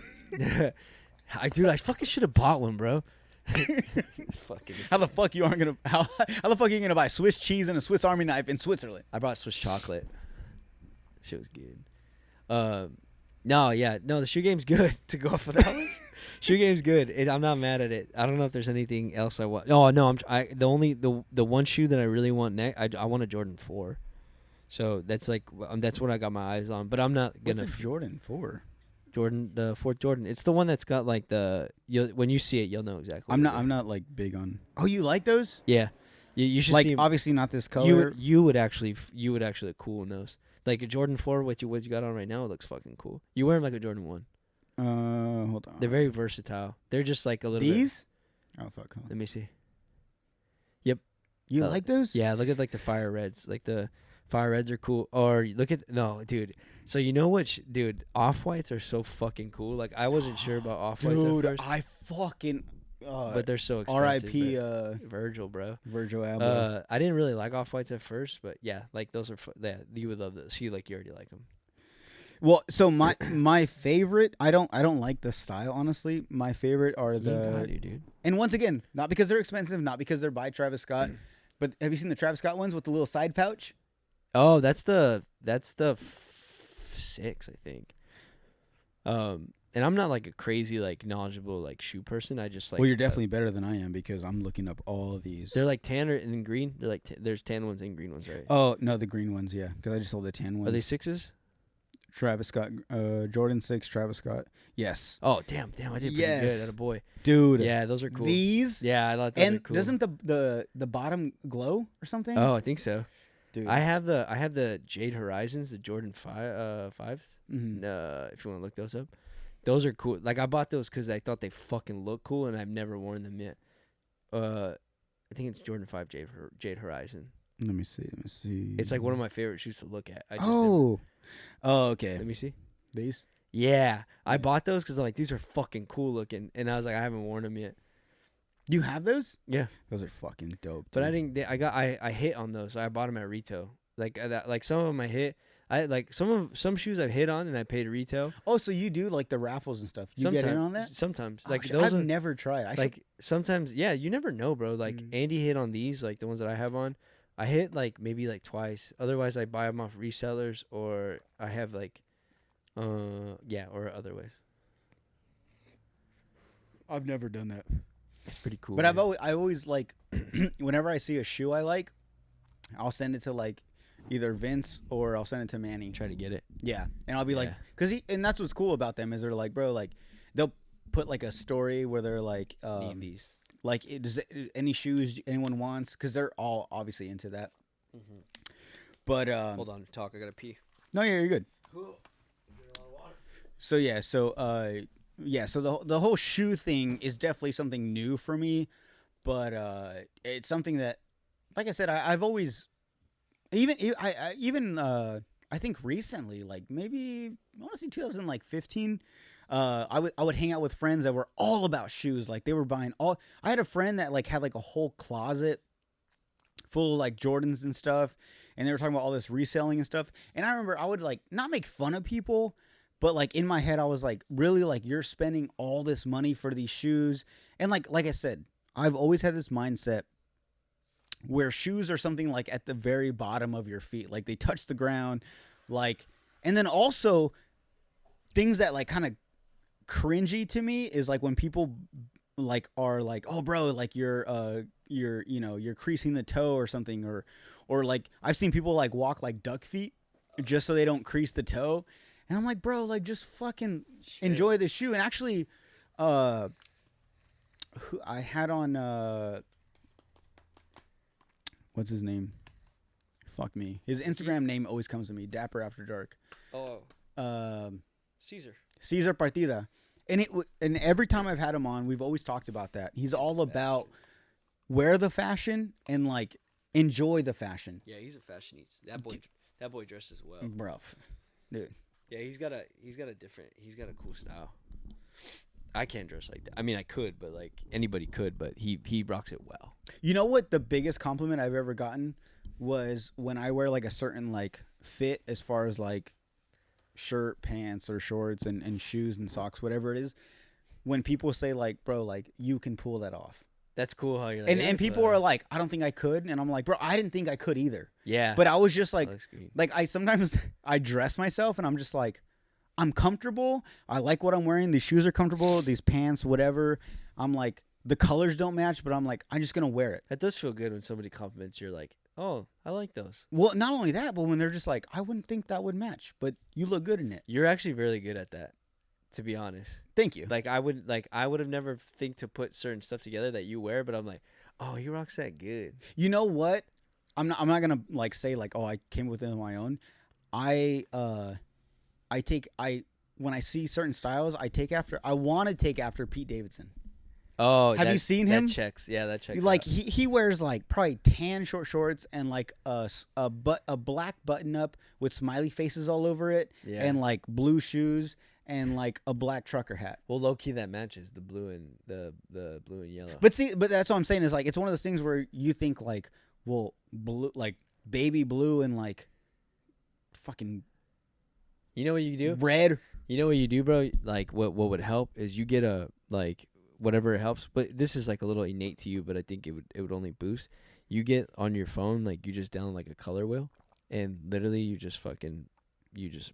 fucking should have bought one, bro. Fucking. How the fuck you gonna buy Swiss cheese and a Swiss Army knife in Switzerland? I brought Swiss chocolate. Shit was good. The shoe game's good. To go off of that one, shoe game's good. I'm not mad at it. I don't know if there's anything else I want. Oh no, the one shoe that I really want next. I want a Jordan 4. So that's that's what I got my eyes on. But I'm not gonna. What's a Jordan 4? Jordan, the 4th Jordan. It's the one that's got when you see it, you'll know exactly. I'm not big on. Oh, you like those? Yeah, you should see 'em. Obviously not this color. You would actually look cool in those. A Jordan 4 what you got on right now, it looks fucking cool. You wear them like a Jordan 1. Hold on. They're very versatile. They're just a little These? bit. Oh fuck. Let me see. Yep. You like those? Yeah, look at the fire reds. The fire reds are cool. Or look at dude. So you know what, dude? Off-whites are so fucking cool. I wasn't sure about off-whites dude, at first. I fucking. But they're so expensive. R.I.P. Virgil, bro. Virgil Abloh. I didn't really like off-whites at first, but yeah, those are. You would love those. You already like them. Well, so my favorite, I don't like the style, honestly. My favorite are dude. and once again, not because they're expensive, not because they're by Travis Scott, but have you seen the Travis Scott ones with the little side pouch? Oh, that's the 6, I think. And I'm not like a crazy like knowledgeable like shoe person. I just like. Well, you're definitely better than I am because I'm looking up all of these. They're like tan or in green. They're like there's tan ones and green ones, right? Oh no, the green ones, yeah, because I just sold the tan ones. Are they 6s? Travis Scott, Jordan 6, Travis Scott. Yes. Oh damn! I did pretty good. At a boy, dude. Yeah, those are cool. These. Yeah, I thought those and are cool. doesn't the bottom glow or something? Oh, I think so. Dude. I have the Jade Horizons, the Jordan 5s. Mm-hmm. If you want to look those up, those are cool. Like I bought those because I thought they fucking look cool, and I've never worn them yet. I think it's Jordan 5 Jade Horizon. Let me see. It's like one of my favorite shoes to look at. Oh, okay. Let me see. These. Yeah, I bought those because I'm like, these are fucking cool looking, and I was like, I haven't worn them yet. You have those? Yeah, those are fucking dope. But dude. I didn't. I hit on those, so I bought them at retail. Like that, like some of them I hit. I like some shoes I've hit on and I paid retail. Oh, so you do like the raffles and stuff? You get in on that? Sometimes, like Actually, those. I've never tried. Sometimes, yeah. You never know, bro. Like Andy hit on these, like the ones that I have on. I hit like maybe like twice. Otherwise, I buy them off resellers or I have like, or other ways. I've never done that. It's pretty cool. But I always like, whenever I see a shoe I like, I'll send it to like either Vince or I'll send it to Manny. Try to get it. Yeah, and I'll be like, and that's what's cool about them is they're like, bro, like they'll put like a story where they're like, need these. Like, does any shoes anyone wants? Because they're all obviously into that. Mm-hmm. But hold on, talk. I gotta pee. No, yeah, you're good. Cool. So yeah, so the whole shoe thing is definitely something new for me, but it's something that, like I said, I've always, I think recently, like maybe honestly 2015. I would hang out with friends that were all about shoes. Like they were buying all. I had a friend that like had like a whole closet full of like Jordans and stuff, and they were talking about all this reselling and stuff. And I remember I would like not make fun of people, but like in my head I was like, really, like you're spending all this money for these shoes. And like I said, I've always had this mindset where shoes are something like at the very bottom of your feet, like they touch the ground, like, and then also things that like kind of cringy to me is like when people like are like, oh bro, like you're creasing the toe or something, or like I've seen people like walk like duck feet just so they don't crease the toe, and I'm like, bro, like just fucking enjoy the shoe. And actually I had on what's his name, fuck me, his Instagram name always comes to me, Dapper After Dark. Cesar Partida. And every time I've had him on, we've always talked about that. He's all about wear the fashion and like enjoy the fashion. Yeah, he's a fashionista. That boy dresses well, bro. Dude. Yeah, he's got a cool style. I can't dress like that. I mean, I could, but like anybody could, but he rocks it well. You know what? The biggest compliment I've ever gotten was when I wear like a certain like fit as far as like shirt, pants, or shorts, and shoes and socks, whatever it is, when people say like, bro, like you can pull that off. That's cool how you're like, and people are like, I don't think I could, and I'm like, bro, I didn't think I could either. Yeah. But I was just like I sometimes I dress myself and I'm just like, I'm comfortable. I like what I'm wearing. These shoes are comfortable. These pants, whatever. I'm like, the colors don't match, but I'm like, I'm just gonna wear it. That does feel good when somebody compliments you. Like, oh, I like those. Well, not only that, but when they're just like, I wouldn't think that would match, but you look good in it. You're actually really good at that, to be honest. Thank you. Like I would have never think to put certain stuff together that you wear, but I'm like, oh, he rocks that good. You know what? I'm not gonna like say like, oh, I came with it on my own. When I see certain styles, I want to take after Pete Davidson. Oh, have you seen him? That checks. Yeah, that checks. Like out. he wears like probably tan short shorts and like a black button up with smiley faces all over it, and like blue shoes and like a black trucker hat. Well, low key that matches the blue and the blue and yellow. But that's what I'm saying is like it's one of those things where you think like, well, blue, like baby blue and like fucking You know what you do? Red. You know what you do, bro? Like what would help is you get a like whatever helps. But this is like a little innate to you, but I think it would only boost. You get on your phone, like you just download like a color wheel, and literally you just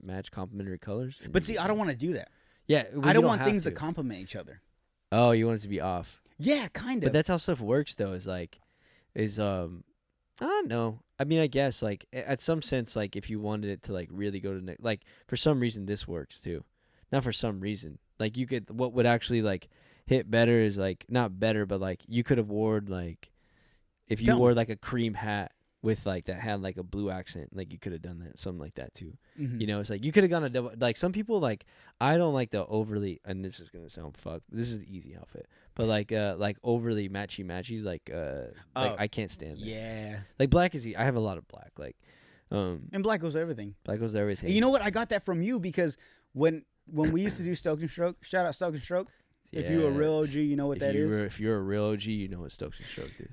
match complementary colors. But see, I don't want to do that. Yeah, I don't want things to complement each other. Oh, you want it to be off. Yeah, kind of. But that's how stuff works, though. I don't know. I mean, I guess like at some sense, like if you wanted it to like really go to like for some reason this works too, not for some reason. Like you could what would actually like hit better is like not better, but like you could have worn like if you wore like a cream hat with like that had like a blue accent, like you could have done that, something like that too. Mm-hmm. You know, it's like you could have gone a double. Like some people like I don't like the overly, and this is gonna sound fucked. This is the easy outfit, but like overly matchy, like I can't stand that. Yeah, like black is. I have a lot of black, like, and black goes to everything. Black goes to everything. And you know what? I got that from you because when we used to do Stokes and Stroke, shout out Stokes and Stroke. Yes. If you're a real OG, you know what that is. If you're a real OG, you know what Stokes and Stroke is.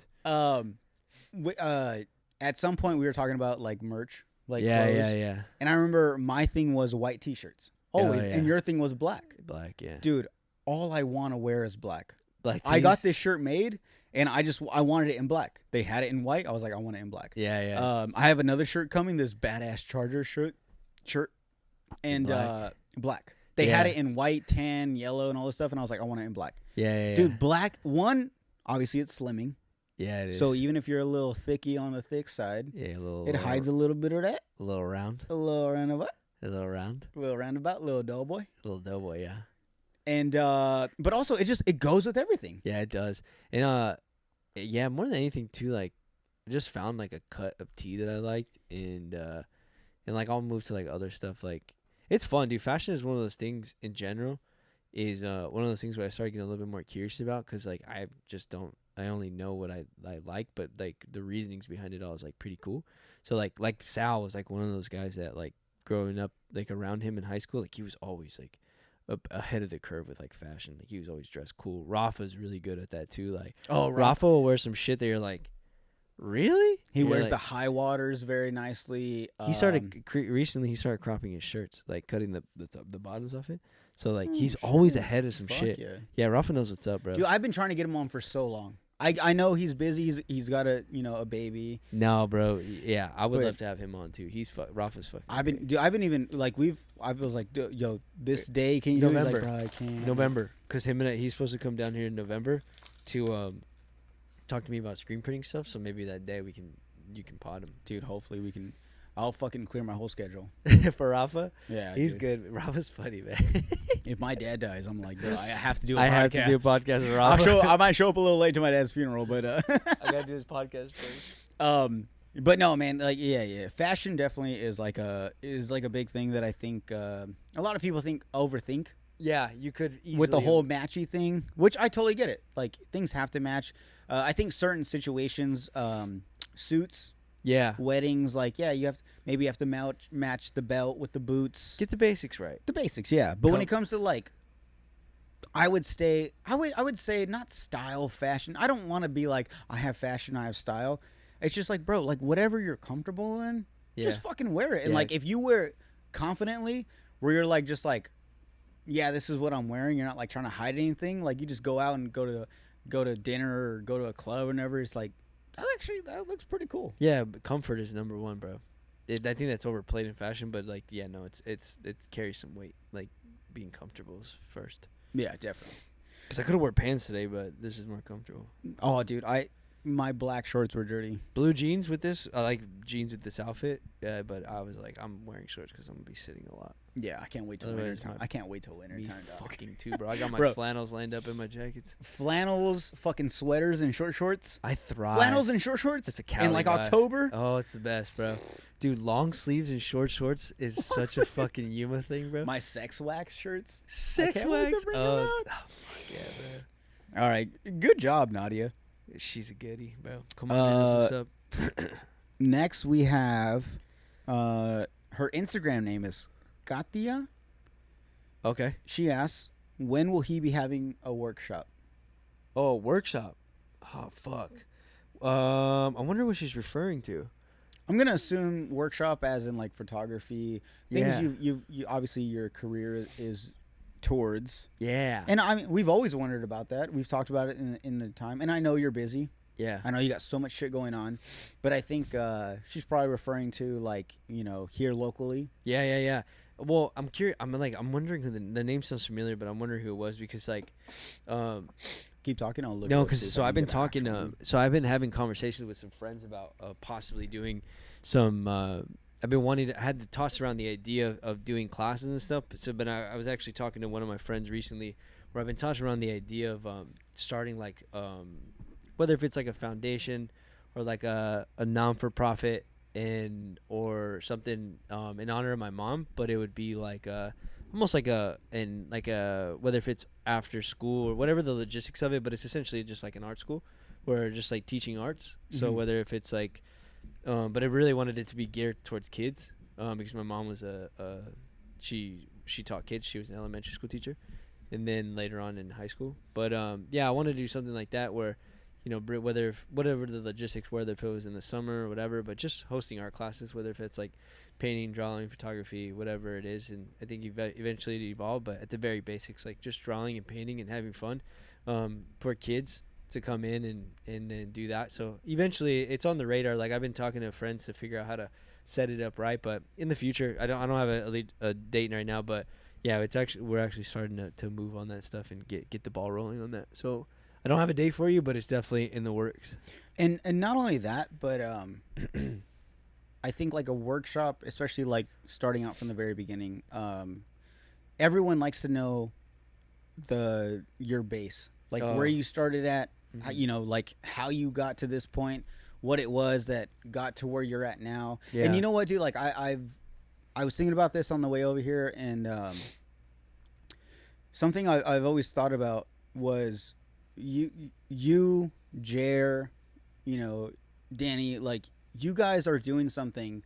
At some point we were talking about like merch, like yeah, clothes. yeah. And I remember my thing was white T-shirts always, Oh, yeah. and your thing was black. Black, yeah. Dude, all I want to wear is black. Black. I got this shirt made, and I wanted it in black. They had it in white. I was like, I want it in black. Yeah, yeah. I have another shirt coming. This badass Charger shirt, and black. They had it in white, tan, yellow, and all this stuff, and I was like, I want it in black. Yeah. Dude, black. One, obviously it's slimming. Yeah, it is. So even if you're a little thicky on the thick side, yeah, it hides a little bit of that. A little round. A little roundabout. A little round. A little roundabout. Little doughboy. A little doughboy, yeah. And but also it goes with everything. Yeah, it does. And yeah, more than anything too, like I just found like a cut of tee that I liked, and like I'll move to like other stuff. Like it's fun, dude. Fashion is one of those things in general. Is one of those things where I started getting a little bit more curious about, because like I just don't. I only know what I like, but like the reasonings behind it all is like pretty cool. So like Sal was like one of those guys that like growing up like around him in high school, like he was always like ahead of the curve with like fashion. Like he was always dressed cool. Rafa's really good at that too. Like Rafa will wear some shit that you're like, really? He wears like, the high waters very nicely. He started recently. He started cropping his shirts, like cutting the bottoms off it. So like he's always ahead of some shit. Yeah, Rafa knows what's up, bro. Dude, I've been trying to get him on for so long. I know he's busy. He's got a baby. No, bro. Yeah, I would love to have him on too. Rafa's fucking. I've been even like I was like, yo, this day can you do it? He's like, bro, I can't. November, because he's supposed to come down here in November to talk to me about screen printing stuff. So maybe that day you can pod him, dude. Hopefully we can. I'll fucking clear my whole schedule. For Rafa? Yeah, he's dude. Good. Rafa's funny, man. If my dad dies, I'm like, I have to do a podcast. I have to do a podcast with Rafa. I might show up a little late to my dad's funeral, but I gotta do his podcast first. But no, man, like yeah. Fashion definitely is like a big thing that I think a lot of people overthink. Yeah, you could easily with the whole matchy thing, which I totally get it. Like things have to match. I think certain situations, suits. Yeah. Weddings, like, yeah, you have to match the belt with the boots. Get the basics right. The basics, yeah. But when it comes to like, I would say not style, fashion. I don't want to be like, I have fashion, I have style. It's just like, bro, like whatever you're comfortable in, just fucking wear it. And like if you wear it confidently, where you're like just like, yeah, this is what I'm wearing. You're not like trying to hide anything. Like you just go out and go to dinner or go to a club or whatever. It's like, that looks pretty cool. Yeah, but comfort is number one, bro. I think that's overplayed in fashion, but like, yeah, no, it carries some weight. Like being comfortable is first. Yeah, definitely. Because I could have worn pants today, but this is more comfortable. Oh, dude, my black shorts were dirty. Blue jeans with this. I like jeans with this outfit. But I was like, I'm wearing shorts because I'm gonna be sitting a lot. Yeah, I can't wait till winter time. I can't wait till winter time. Fucking too, bro. I got my flannels lined up in my jackets. Flannels, fucking sweaters, and short shorts. I thrive. Flannels and short shorts. It's a Cali in like guy. October. Oh, it's the best, bro. Dude, long sleeves and short shorts is such a fucking Yuma thing, bro. My sex wax shirts. Sex wax. Oh, fuck yeah, bro. All right, good job, Nadia. She's a goodie, bro. Come on, this up. Next, we have her Instagram name is Katia. Okay. She asks, when will he be having a workshop? Oh, workshop. Oh, fuck. I wonder what she's referring to. I'm gonna assume workshop as in like photography, things you obviously your career is towards. Yeah. And I mean, we've always wondered about that. We've talked about it in the time, and I know you're busy. Yeah. I know you got so much shit going on, but I think she's probably referring to like here locally. Yeah. Well, I'm curious. I'm wondering who the name sounds familiar, but I'm wondering who it was because Keep talking. I'll look. No, because so I've been talking. So I've been having conversations with some friends about possibly doing some. I've been wanting to. I had to toss around the idea of doing classes and stuff. So, but I was actually talking to one of my friends recently, where I've been tossing around the idea of starting like whether if it's like a foundation or like a non-for-profit or something in honor of my mom, but it would be like almost like whether if it's after school or whatever the logistics of it, but it's essentially just like an art school where just like teaching arts. So whether if it's like but I really wanted it to be geared towards kids because my mom was she taught kids. She was an elementary school teacher and then later on in high school. But I wanted to do something like that where whatever the logistics, whether if it was in the summer or whatever, but just hosting art classes, whether if it's like painting, drawing, photography, whatever it is. And I think eventually it evolved, but at the very basics, like just drawing and painting and having fun for kids to come in and do that. So eventually it's on the radar. Like I've been talking to friends to figure out how to set it up right, but in the future, I don't have a date right now, but yeah, we're actually starting to move on that stuff and get the ball rolling on that. So I don't have a date for you, but it's definitely in the works. And not only that, but I think like a workshop, especially like starting out from the very beginning, everyone likes to know your base, like where you started at, like how you got to this point, what it was that got to where you're at now. Yeah. And you know what, dude? Like I was thinking about this on the way over here, and something I've always thought about was you, Jer, Danny, like you guys are doing something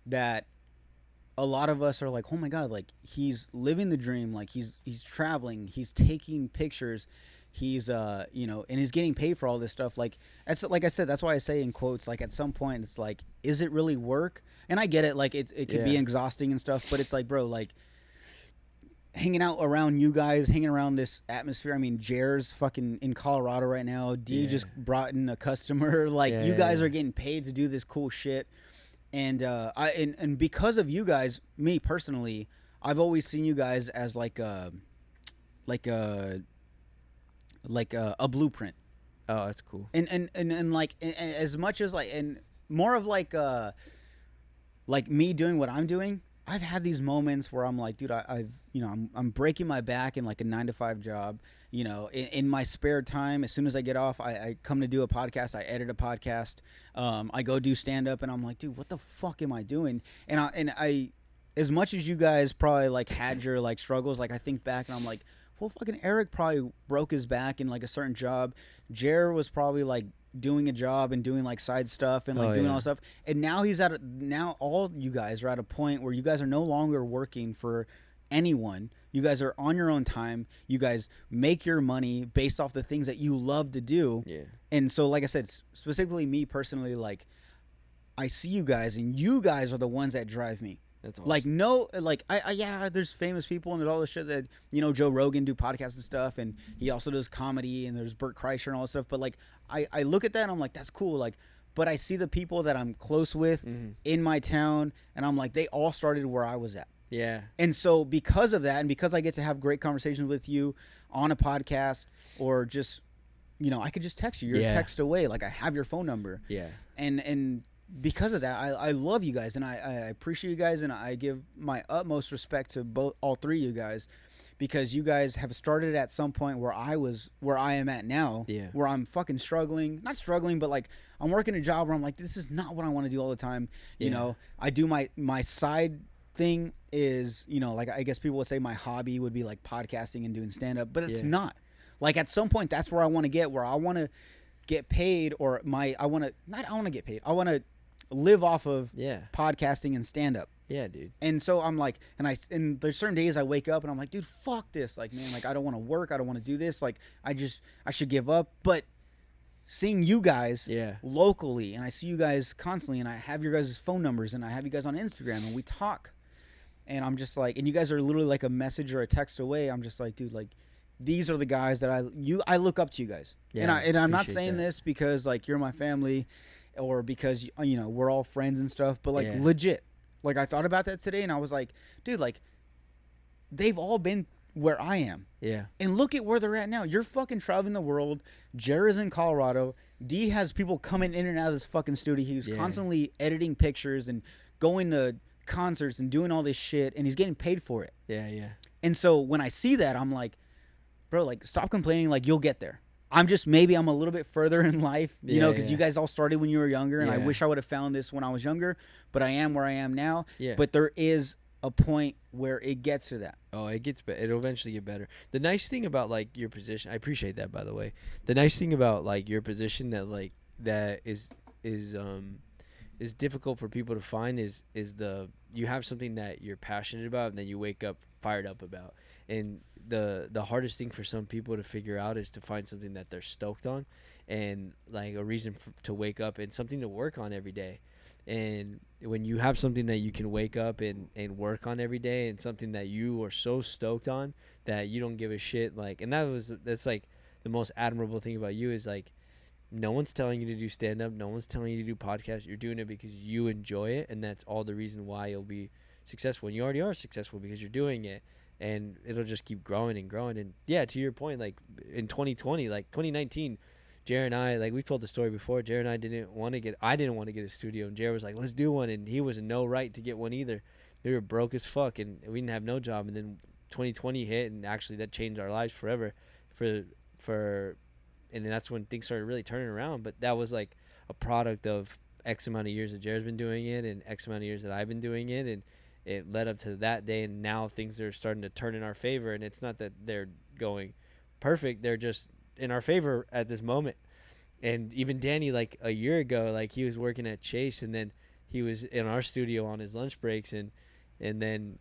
that a lot of us are like, oh my God, like he's living the dream, like he's traveling, he's taking pictures, he's and he's getting paid for all this stuff. Like that's, like I said, that's why I say in quotes, like at some point it's like, is it really work? And I get it, like it could be exhausting and stuff, but it's like, bro, like hanging out around you guys, hanging around this atmosphere. I mean, Jer's fucking in Colorado right now. D just brought in a customer. Like you guys are getting paid to do this cool shit. And and because of you guys, me personally, I've always seen you guys as like a blueprint. Oh, that's cool. And like as much as like, and more of like me doing what I'm doing. I've had these moments where I'm like, dude, I'm breaking my back in like a 9-to-5 job. In my spare time, as soon as I get off, I come to do a podcast. I edit a podcast. I go do stand up, and I'm like, dude, what the fuck am I doing? And I, as much as you guys probably like had your like struggles, like I think back and I'm like, well, fucking Eric probably broke his back in like a certain job. Jer was probably like doing a job and doing like side stuff and like doing all this stuff, and now now all you guys are at a point where you guys are no longer working for anyone. You guys are on your own time. You guys make your money based off the things that you love to do. And so like I said, specifically me personally, like I see you guys and you guys are the ones that drive me. That's awesome. Like there's famous people and there's all this shit that Joe Rogan do podcasts and stuff, and he also does comedy, and there's Bert Kreischer and all this stuff. But like I look at that and I'm like, that's cool. Like, but I see the people that I'm close with in my town, and I'm like, they all started where I was at. Yeah. And so because of that, and because I get to have great conversations with you on a podcast, or just I could just text you. You're a text away. Like I have your phone number. Yeah. And because of that, I love you guys, and I appreciate you guys, and I give my utmost respect to all three of you guys, because you guys have started at some point where I am at now, where I'm fucking not struggling, but like I'm working a job where I'm like, this is not what I want to do all the time. I do my side thing is, like I guess people would say my hobby would be like podcasting and doing stand up, but it's not. Like at some point that's where I want to get, where I want to get paid, or I want to get paid. I want to live off of podcasting and stand up. Yeah, dude. And so I'm like, and there's certain days I wake up and I'm like, dude, fuck this. Like, man, like I don't want to work. I don't want to do this. Like I should give up. But seeing you guys Yeah. locally, and I see you guys constantly, and I have your guys' phone numbers, and I have you guys on Instagram, and we talk, and I'm just like, and you guys are literally like a message or a text away. I'm just like, dude, like, these are the guys that I look up to you guys, Yeah, and I'm not appreciate saying that. this because like you're my family, or because you know we're all friends and stuff, but like Yeah. legit, like I thought about that today, and I was like, dude, like they've all been where I am. Yeah. And look at where they're at now. You're fucking traveling the world. Jared's in Colorado. D has people coming in and out of this fucking studio. He's Yeah. constantly editing pictures and going to concerts and doing all this shit, and he's getting paid for it. Yeah. Yeah. And so when I see that, I'm like, bro, like stop complaining. Like you'll get there. I'm a little bit further in life, you know, because you guys all started when you were younger, and I Yeah. wish I would have found this when I was younger, but I am where I am now. Yeah. But there is a point where it gets to that. Oh, it gets better. It'll eventually get better. The nice thing about like your position, I appreciate that, by the way. The nice thing about like your position that is difficult for people to find is you have something that you're passionate about and that you wake up fired up about. And the hardest thing for some people to figure out is to find something that they're stoked on, and like a reason to wake up and something to work on every day. And when you have something that you can wake up and work on every day, and something that you are so stoked on that you don't give a shit, like, and that's like the most admirable thing about you is like no one's telling you to do stand up, no one's telling you to do podcasts. You're doing it because you enjoy it, and that's all the reason why you'll be successful. And you already are successful because you're doing it, and it'll just keep growing and growing. And yeah, to your point, like in 2020, like 2019, Jared and I, like we've told the story before, Jared and I I didn't want to get a studio, and Jared was like, let's do one, and he was in no right to get one either. We were broke as fuck, and we didn't have no job, and then 2020 hit, and actually that changed our lives forever and that's when things started really turning around. But that was like a product of X amount of years that Jared's been doing it, and X amount of years that I've been doing it, and it led up to that day, and now things are starting to turn in our favor. And it's not that they're going perfect, they're just in our favor at this moment. And even Danny, like a year ago, like he was working at Chase, and then he was in our studio on his lunch breaks, and then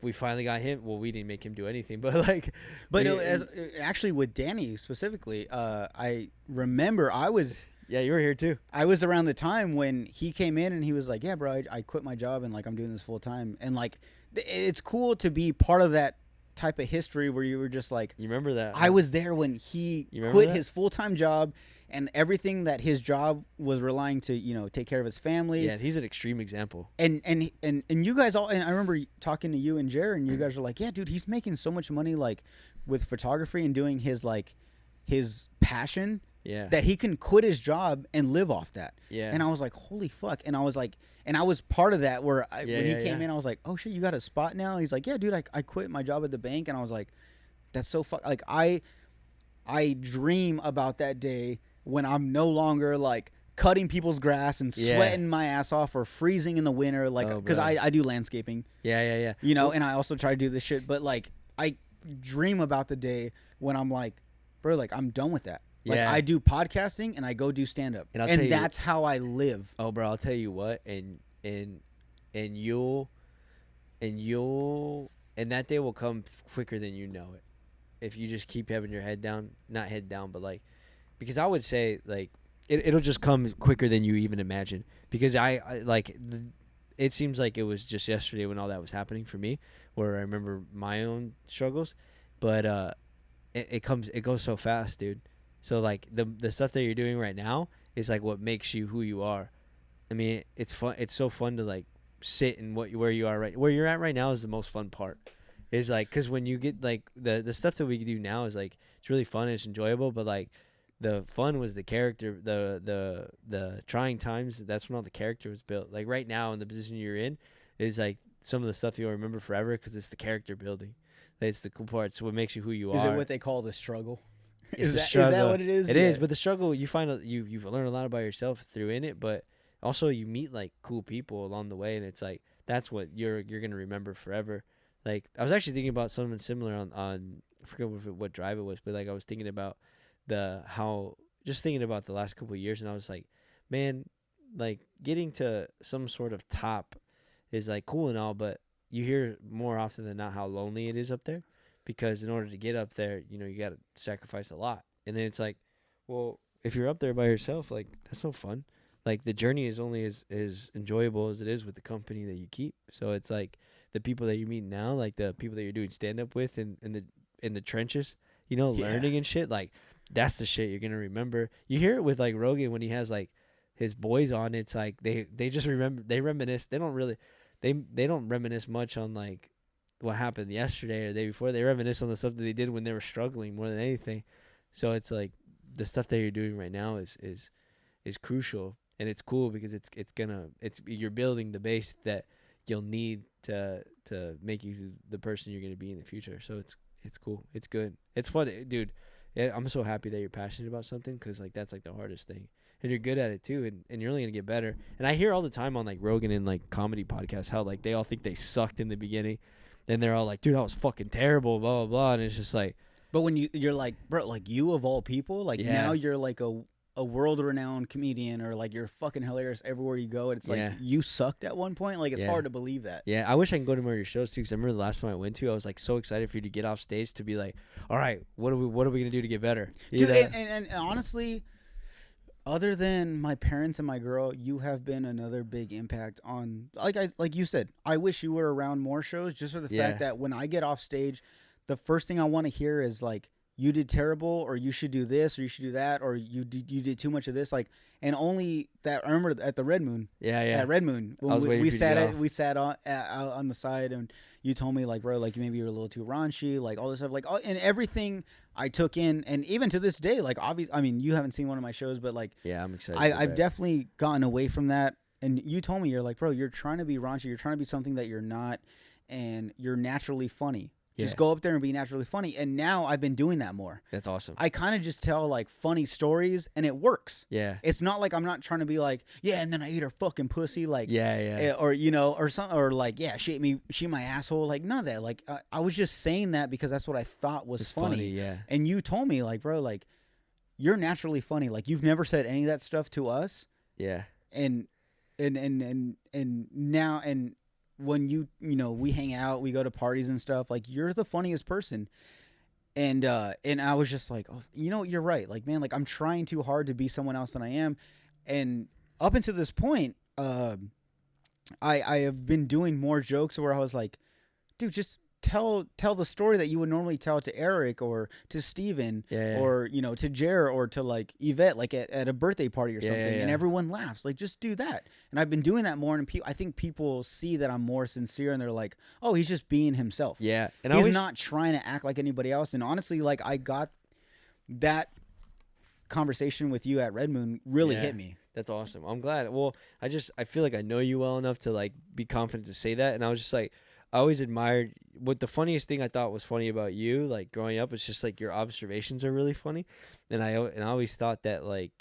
we finally got him. Well, we didn't make him do anything, but like, Actually with Danny specifically, I remember yeah, you were here too. I was around the time when he came in and he was like, yeah, bro, I quit my job and like I'm doing this full time, and like it's cool to be part of that type of history where you were just like, you remember that? I was there when he quit his full-time job and everything that his job was relying to, you know, take care of his family. Yeah, he's an extreme example. And you guys all, and I remember talking to you and Jared, and you guys were like, yeah, dude, he's making so much money like with photography and doing his passion. Yeah. That he can quit his job and live off that. Yeah. And I was like, holy fuck. And I was like, and I was part of that where when he came in, I was like, oh shit, you got a spot now? He's like, yeah, dude, I quit my job at the bank. And I was like, that's so like I dream about that day when I'm no longer like cutting people's grass and sweating my ass off or freezing in the winter. Like, because I do landscaping. Yeah. You know, and I also try to do this shit. But like, I dream about the day when I'm like, bro, like I'm done with that. Like I do podcasting and I go do stand up, and that's how I live. Oh, bro, I'll tell you what, and that day will come quicker than you know it, if you just keep having your head down, not head down, but like, because I would say like it'll just come quicker than you even imagine. Because it seems like it was just yesterday when all that was happening for me, where I remember my own struggles, but it goes so fast, dude. So like the stuff that you're doing right now is like what makes you who you are. I mean, it's fun. It's so fun to like sit in where you are where you're at right now is the most fun part. Is like, because when you get like the stuff that we do now is like it's really fun and it's enjoyable, but like the fun was the character, the trying times. That's when all the character was built. Like right now in the position you're in is like some of the stuff you'll remember forever because it's the character building. It's the cool part. So what makes you who you are. Is it what they call the struggle? Is that what it is? It is, but the struggle, you find you've learned a lot about yourself through in it, but also you meet like cool people along the way, and it's like that's what you're gonna remember forever. Like I was actually thinking about something similar on I forget what drive it was, but like I was thinking about thinking about the last couple of years, and I was like, man, like getting to some sort of top is like cool and all, but you hear more often than not how lonely it is up there. Because in order to get up there, you know, you got to sacrifice a lot. And then it's like, well, if you're up there by yourself, like that's no fun. Like the journey is only as enjoyable as it is with the company that you keep. So it's like the people that you meet now, like the people that you're doing stand up with in the trenches, you know, learning and shit. Like that's the shit you're gonna remember. You hear it with like Rogan when he has like his boys on. It's like they just remember, they reminisce. They don't really they don't reminisce much on like what happened yesterday or the day before. They reminisce on the stuff that they did when they were struggling more than anything. So it's like the stuff that you're doing right now is crucial, and it's cool because you're building the base that you'll need to make you the person you're gonna be in the future. So it's cool. It's good. It's fun, dude. Yeah, I'm so happy that you're passionate about something, because like that's like the hardest thing, and you're good at it too, and you're only gonna get better. And I hear all the time on like Rogan and like comedy podcasts how like they all think they sucked in the beginning, and they're all like, dude, I was fucking terrible, blah blah blah, and it's just like. But when you're like, bro, like you of all people, like now you're like a world-renowned comedian, or like you're fucking hilarious everywhere you go, and it's like you sucked at one point. Like it's hard to believe that. Yeah, I wish I can go to more of your shows too, because I remember the last time I went to, I was like so excited for you to get off stage to be like, all right, what are we gonna do to get better, dude? And honestly, other than my parents and my girl, you have been another big impact on, like you said, I wish you were around more shows, just for the fact that when I get off stage, the first thing I want to hear is like, you did terrible, or you should do this, or you should do that, or you did too much of this. Like, and only that, I remember at the Red Moon. At Red Moon, when we sat on the side, and you told me like, bro, like maybe you're a little too raunchy, like all this stuff, like and everything I took in, and even to this day, like obviously, I mean, you haven't seen one of my shows, but like, I'm excited. I've definitely gotten away from that, and you told me, you're like, bro, you're trying to be raunchy, you're trying to be something that you're not, and you're naturally funny. Just go up there and be naturally funny. And now I've been doing that more. That's awesome. I kind of just tell like funny stories, and it works. Yeah. It's not like I'm not trying to be like, yeah, and then I eat her fucking pussy, like, or you know, or something, or like, yeah, she my asshole, like none of that. Like I was just saying that because that's what I thought was funny. Yeah. And you told me like, bro, like you're naturally funny. Like you've never said any of that stuff to us. Yeah. And now when you know, we hang out, we go to parties and stuff, like you're the funniest person. And I was just like, oh, you know, you're right. Like, man, like I'm trying too hard to be someone else than I am. And up until this point, I have been doing more jokes where I was like, dude, just tell the story that you would normally tell to Eric or to Steven or, you know, to Jer or to like Yvette, like at a birthday party or something, and everyone laughs. Like, just do that. And I've been doing that more, and I think people see that I'm more sincere, and they're like, oh, he's just being himself. Yeah. And he's not trying to act like anybody else. And honestly, like I got that conversation with you at Red Moon really hit me. That's awesome. I'm glad. Well, I feel like I know you well enough to like be confident to say that. And I was just like, I always admired what the funniest thing I thought was funny about you, like growing up, was just like your observations are really funny. And I always thought that like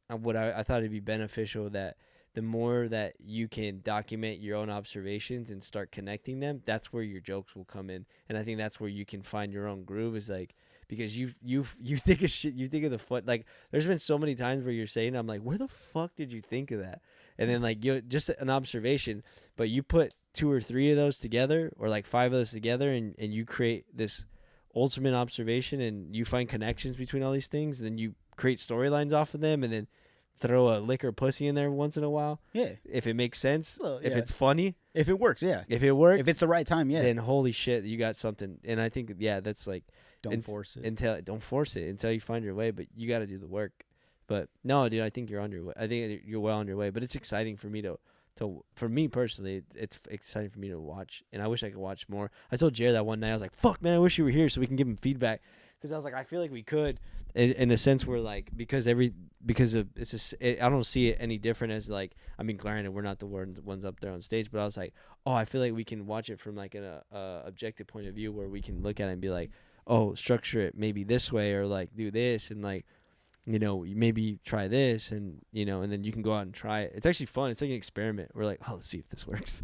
I thought it'd be beneficial that the more that you can document your own observations and start connecting them, that's where your jokes will come in. And I think that's where you can find your own groove, is like, because you think of shit, you think of the fun. Like there's been so many times where you're saying, I'm like, where the fuck did you think of that? And then like you just an observation, but you put 2 or 3 of those together, or like 5 of those together, and you create this ultimate observation, and you find connections between all these things, and then you create storylines off of them, and then throw a lick or pussy in there once in a while. Yeah. If it makes sense, if it's funny. If it works, yeah. If it works. If it's the right time, yeah. Then holy shit, you got something. And I think, that's like. Don't force it. Don't force it until you find your way, but you got to do the work. But no, dude, I think you're on your way. I think you're well on your way, but it's exciting for me for me personally, it's exciting for me to watch, and I wish I could watch more. I told Jared that one night, I was like, fuck, man, I wish you were here so we can give him feedback. Because I was like, I feel like we could, in a sense where like, I don't see it any different as like, I mean, granted, we're not the ones up there on stage, but I was like, oh, I feel like we can watch it from like an objective point of view, where we can look at it and be like, oh, structure it maybe this way, or like do this, and like, you know, maybe try this, and you know, and then you can go out and try it. It's actually fun. It's like an experiment. We're like, oh, let's see if this works.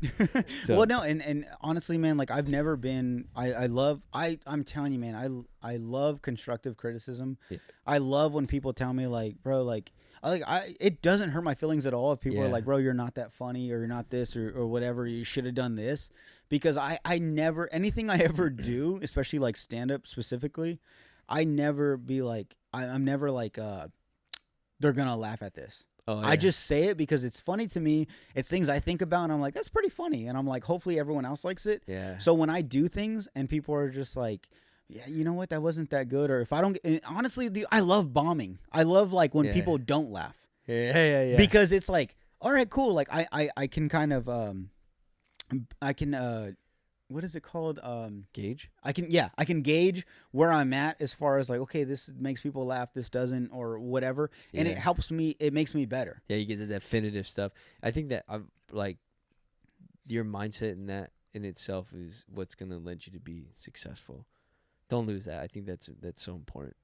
So. Well, no, and honestly, man, like I've never been. I'm telling you, man, I love constructive criticism. Yeah. I love when people tell me like, bro, like. It doesn't hurt my feelings at all if people are like, bro, you're not that funny, or you're not this, or whatever, you should have done this, because I never, anything I ever do, especially like stand up specifically, I never be like, I'm never like they're gonna laugh at this. Oh, yeah. I just say it because it's funny to me. It's things I think about, and I'm like, that's pretty funny. And I'm like, hopefully everyone else likes it. Yeah. So when I do things and people are just like, yeah, you know what, that wasn't that good. Or if I don't, honestly, I love bombing. I love like when people don't laugh. Yeah. Because it's like, all right, cool. Like I can kind of I can what is it called? Gauge? I can gauge where I'm at as far as like, okay, this makes people laugh, this doesn't, or whatever. And it helps me, it makes me better. Yeah, you get the definitive stuff. I think that like your mindset in that in itself is what's gonna lead you to be successful. Don't lose that. I think that's so important.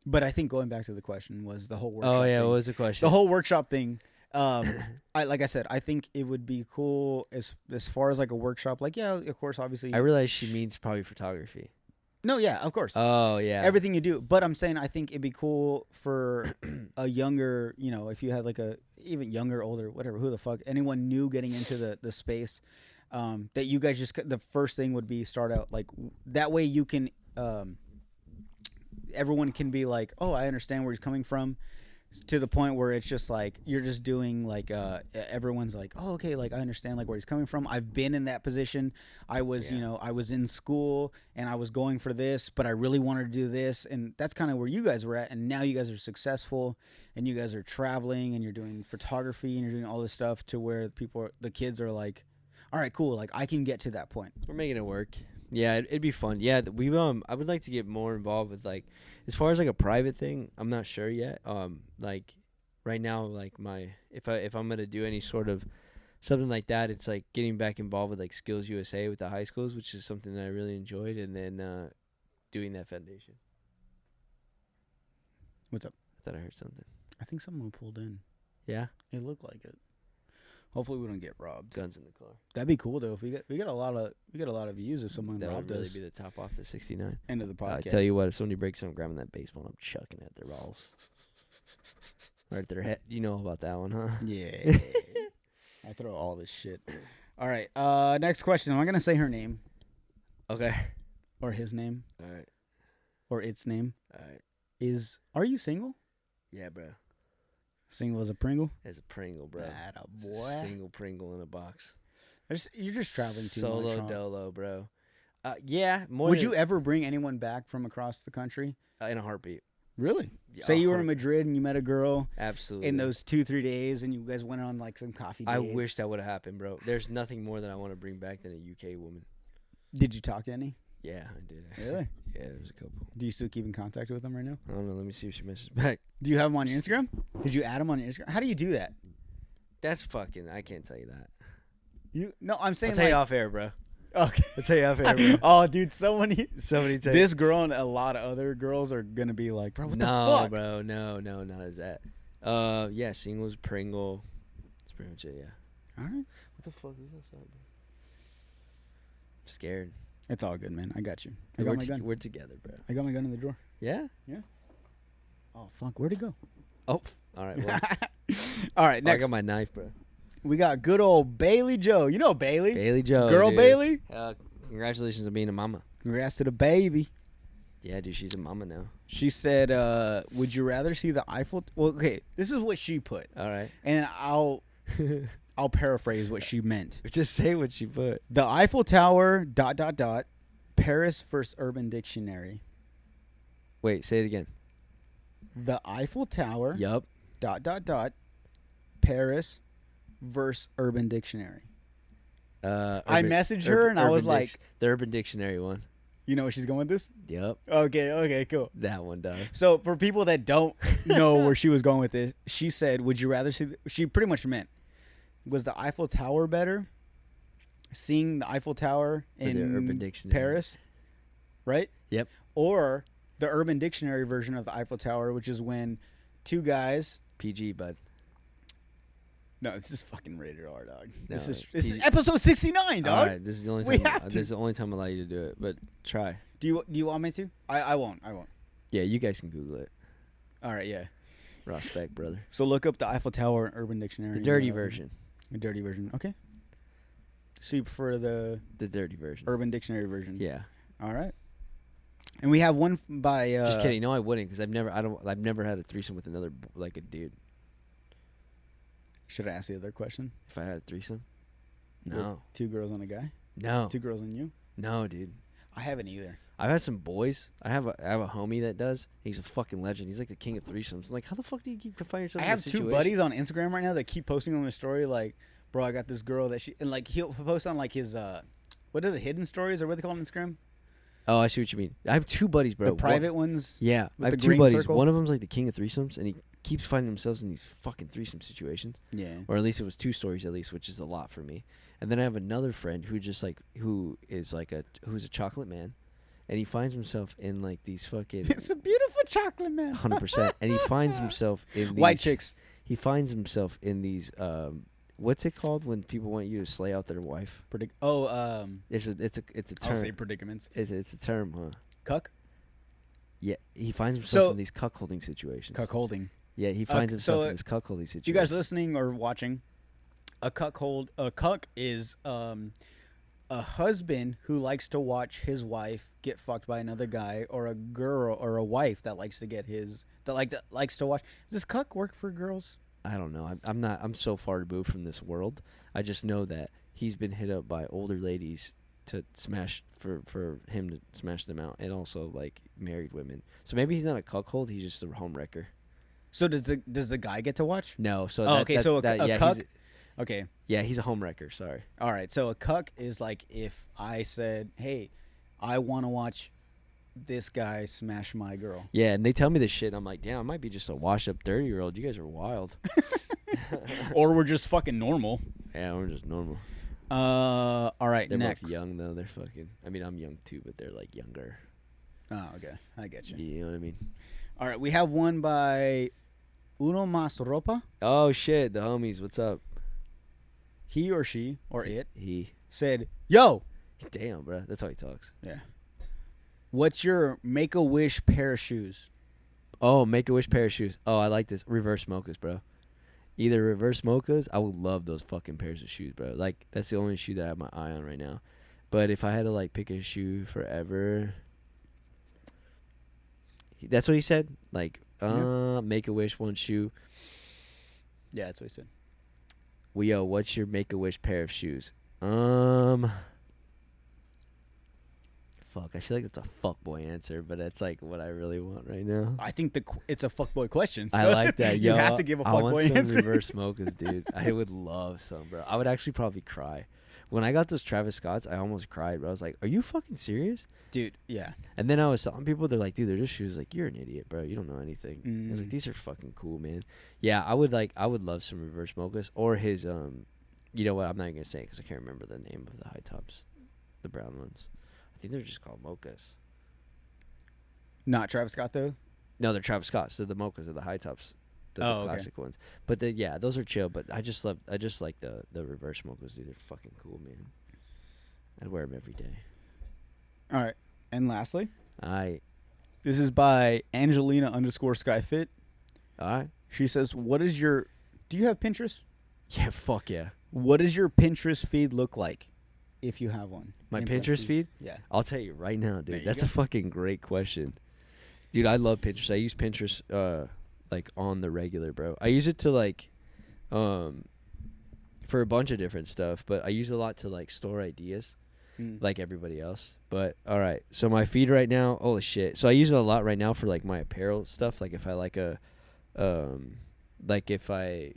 But I think going back to the question was the whole workshop thing. what was the question? The whole workshop thing. Like I said, I think it would be cool as far as like a workshop. Like, yeah, of course, obviously. I realize she means probably photography. No, yeah, of course. Oh, yeah. Everything you do. But I'm saying I think it'd be cool for a younger, if you had like a even younger, older, whatever, who the fuck, anyone new getting into the space, that you guys just, the first thing would be start out like that way you can, everyone can be like, oh, I understand where he's coming from. To the point where it's just like you're just doing like everyone's like, oh, okay, like I understand like where he's coming from. I've been in that position. I was I was in school and I was going for this, but I really wanted to do this, and that's kind of where you guys were at. And now you guys are successful and you guys are traveling and you're doing photography and you're doing all this stuff to where the kids are like, all right, cool, like I can get to that point. We're making it work. Yeah, it'd be fun. Yeah, I would like to get more involved with like, as far as like a private thing. I'm not sure yet. Like right now, like if I'm gonna do any sort of something like that, it's like getting back involved with like Skills USA with the high schools, which is something that I really enjoyed, and then doing that foundation. What's up? I thought I heard something. I think someone pulled in. Yeah, it looked like it. Hopefully we don't get robbed. Guns in the car. That'd be cool though. If we get a lot of views if someone robbed us. That would really be the top off the 69. End of the podcast. I tell you what, if somebody breaks in, I'm grabbing that baseball and I'm chucking it at their balls. Or at their head. You know about that one, huh? Yeah. I throw all this shit. All right. Next question. Am I gonna say her name? Okay. Or his name? All right. Or its name? All right. Are you single? Yeah, bro. Single as a Pringle? As a Pringle, bro. Atta boy. Single Pringle in a box. You're just traveling too much. much. Solo dolo, bro. Yeah. Would you ever bring anyone back from across the country? In a heartbeat. Really? Say you were in Madrid and you met a girl. Absolutely. In those 2-3 days, and you guys went on like some coffee dates. I wish that would have happened, bro. There's nothing more that I want to bring back than a UK woman. Did you talk to any? Yeah, I did. Really? Yeah, there's a couple. Do you still keep in contact with them right now? I don't know. Let me see if she messages back. Do you have them on your Instagram? Did you add them on your Instagram? How do you do that? That's fucking. I can't tell you that. No, I'm saying. I'll tell you off air, bro. Okay. I'll tell you off air, bro. Oh, dude, so many. This girl and a lot of other girls are gonna be like, bro, what the fuck? No, bro, no, not as that. Yeah, singles, Pringle. That's pretty much it. Yeah. All right. What the fuck is outside, bro? I'm scared. It's all good, man. I got you. I got my gun. We're together, bro. I got my gun in the drawer. Yeah? Yeah. Oh, fuck. Where'd it go? Oh, all right. Well. All right, next. I got my knife, bro. We got good old Bailey Joe. You know Bailey. Bailey Joe. Girl dude. Bailey. Congratulations on being a mama. Congrats to the baby. Yeah, dude, she's a mama now. She said, would you rather see the Eiffel... Well, okay, this is what she put. All right. And I'll paraphrase what she meant. Just say what she put. The Eiffel Tower, ... Paris versus Urban Dictionary. Wait, say it again. The Eiffel Tower, ... Yup. Paris versus Urban Dictionary. I messaged her and I was like... The Urban Dictionary one. You know where she's going with this? Yep. Okay, cool. That one does. So for people that don't know where she was going with this, she said, would you rather see... She pretty much meant, was the Eiffel Tower better? Seeing the Eiffel Tower in the Urban Dictionary. Paris, right? Yep. Or the Urban Dictionary version of the Eiffel Tower, which is when two guys... PG, bud. No, this is fucking rated R, dog. No, this is episode 69, dog. All right, this is the only time. This is the only time I allow you to do it. But try. Do you want me to? I won't. Yeah, you guys can Google it. All right, yeah. Respect, brother. So look up the Eiffel Tower and Urban Dictionary. The dirty version. The dirty version. Okay. So you prefer the dirty version. Urban Dictionary version? Yeah. All right. And we have one by. Just kidding. No, I wouldn't, because I've never had a threesome with another like a dude. Should I ask the other question? If I had a threesome, no. 2 girls and a guy. No. 2 girls and you. No, dude. I haven't either. I've had some boys. I have a homie that does. He's a fucking legend. He's like the king of threesomes. I'm like, how the fuck do you keep confining yourself? I have 2 buddies on Instagram right now that keep posting on their story like, bro, I got this girl that she, and like he'll post on like his what are the hidden stories or what they call on Instagram? Oh, I see what you mean. I have 2 buddies, bro. The private ones. Yeah, with I the have 2 green buddies. circle? One of them's like the king of threesomes, and he keeps finding himself in these fucking threesome situations. Yeah. Or at least it was 2 stories at least, which is a lot for me. And then I have another friend who's a chocolate man, and he finds himself in like these fucking It's a beautiful chocolate man. 100%, and he finds himself in these, White chicks. He finds himself in these what's it called when people want you to slay out their wife? It's It's a I'll term. say predicaments. It's a term, huh? Cuck. Yeah, he finds himself So- in these cuckolding situations. Cuckolding. Yeah, he finds himself so, in this cuckolding situation. You guys listening or watching? A cuck is a husband who likes to watch his wife get fucked by another guy, or a girl or a wife that likes to get that likes to watch. Does cuck work for girls? I don't know. I'm not. I'm so far removed from this world. I just know that he's been hit up by older ladies to smash for him to smash them out, and also like married women. So maybe he's not a cuckold. He's just a home wrecker. So does the guy get to watch? No. So okay. So a cuck. Okay. Yeah, he's a home wrecker. Sorry. All right. So a cuck is like if I said, "Hey, I want to watch this guy smash my girl." Yeah, and they tell me this shit, and I'm like, damn, I might be just a washed-up 30-year-old. You guys are wild. Or we're just fucking normal. Yeah, we're just normal. All right. They're next. both young though. They're fucking. I mean, I'm young too, but they're like younger. Oh, okay. I get you. You know what I mean? All right. We have one by Uno Mas Ropa. Oh shit, the homies. What's up? He or she or it He. said, "Yo, Damn, bro. That's how he talks. yeah. What's your Make-A-Wish pair of shoes?" Oh, Make-A-Wish pair of shoes. Oh, I like this. Reverse mochas, bro. Either reverse mochas. I would love those fucking pairs of shoes, bro. Like, that's the only shoe that I have my eye on right now. But if I had to, like, pick a shoe forever. That's what he said? Like, Make-A-Wish, one shoe. Yeah, that's what he said. Well, yo, what's your Make-A-Wish pair of shoes? Fuck, I feel like that's a fuckboy answer, but that's like what I really want right now. I think it's a fuckboy question. I so like that. you Yo, have to give a I want fuckboy some answer. reverse mochas, dude. I would love some, bro. I would actually probably cry. When I got those Travis Scotts, I almost cried, bro. I was like, are you fucking serious? Dude, yeah. And then I was telling people, they're like, dude, they're just shoes. Like, you're an idiot, bro. You don't know anything. I was like, these are fucking cool, man. Yeah, I would love some reverse mochas. Or his, you know what? I'm not even going to say it because I can't remember the name of the high tops. The brown ones. I think they're just called mochas. Not Travis Scott, though? No, they're Travis Scott. So the mochas are the high tops. The Okay. classic ones. But yeah, those are chill. But I just like the reverse mochas, dude. They're fucking cool, man. I'd wear them every day. All right. And lastly, Alright. this is by Angelina_Skyfit. Alright. She says, do you have Pinterest? Yeah, fuck yeah. What does your Pinterest feed look like if you have one? My In Pinterest parentheses. feed? Yeah. I'll tell you right now, There dude. you That's go. a fucking great question. Dude, I love Pinterest. I use Pinterest like on the regular, bro. I use it to like for a bunch of different stuff, but I use it a lot to like store ideas like everybody else. But all right. So my feed right now, holy shit. So I use it a lot right now for like my apparel stuff, like if I like a like if I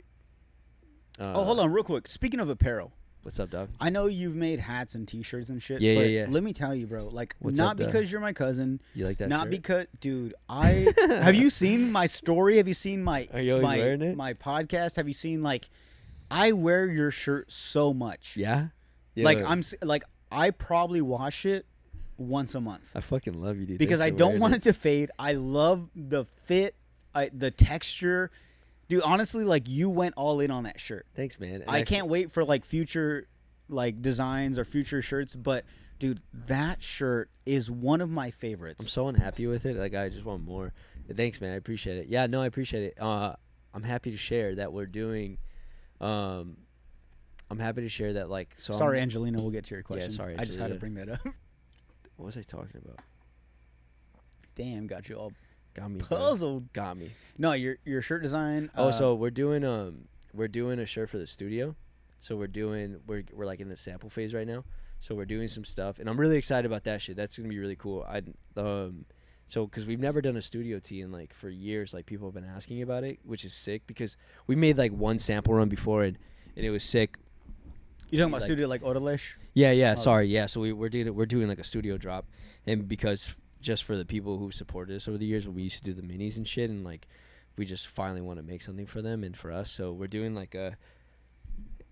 hold on real quick. Speaking of apparel, what's up, dog? I know you've made hats and T-shirts and shit. Yeah, but yeah. let me tell you, bro. Like, What's not up, dog? because you're my cousin. You like that Not shirt? because, dude. Have you seen my story? Have you seen my Are you always wearing it? my podcast? Have you seen like I wear your shirt so much? Yeah? Yeah, Like but I probably wash it once a month I fucking love you, dude. because I Thanks for don't wearing want it to fade. I love the fit, the texture. Dude, honestly, like you went all in on that shirt. Thanks, man. And I can't wait for like future like designs or future shirts, but dude, that shirt is one of my favorites. I'm so unhappy with it. Like, I just want more. Thanks, man. I appreciate it. Yeah, no, I appreciate it. I'm happy to share that we're doing. I'm happy to share that. Like, so. Sorry, Angelina. We'll get to your question. sorry, I just had to Angelina. bring that up. What was I talking about? Damn, got you all Got me, bro. puzzled. Got me. No, your shirt design. So we're doing a shirt for the studio. So we're like in the sample phase right now. So we're doing some stuff, and I'm really excited about that shit. That's gonna be really cool. So because we've never done a studio tee in like for years, like people have been asking about it, which is sick because we made like one sample run before and it was sick. You talking about like, studio like Odalish? Yeah, yeah. Sorry, yeah. So we're doing like a studio drop, and because just for the people who supported us over the years, we used to do the minis and shit, and like we just finally want to make something for them and for us. So we're doing like a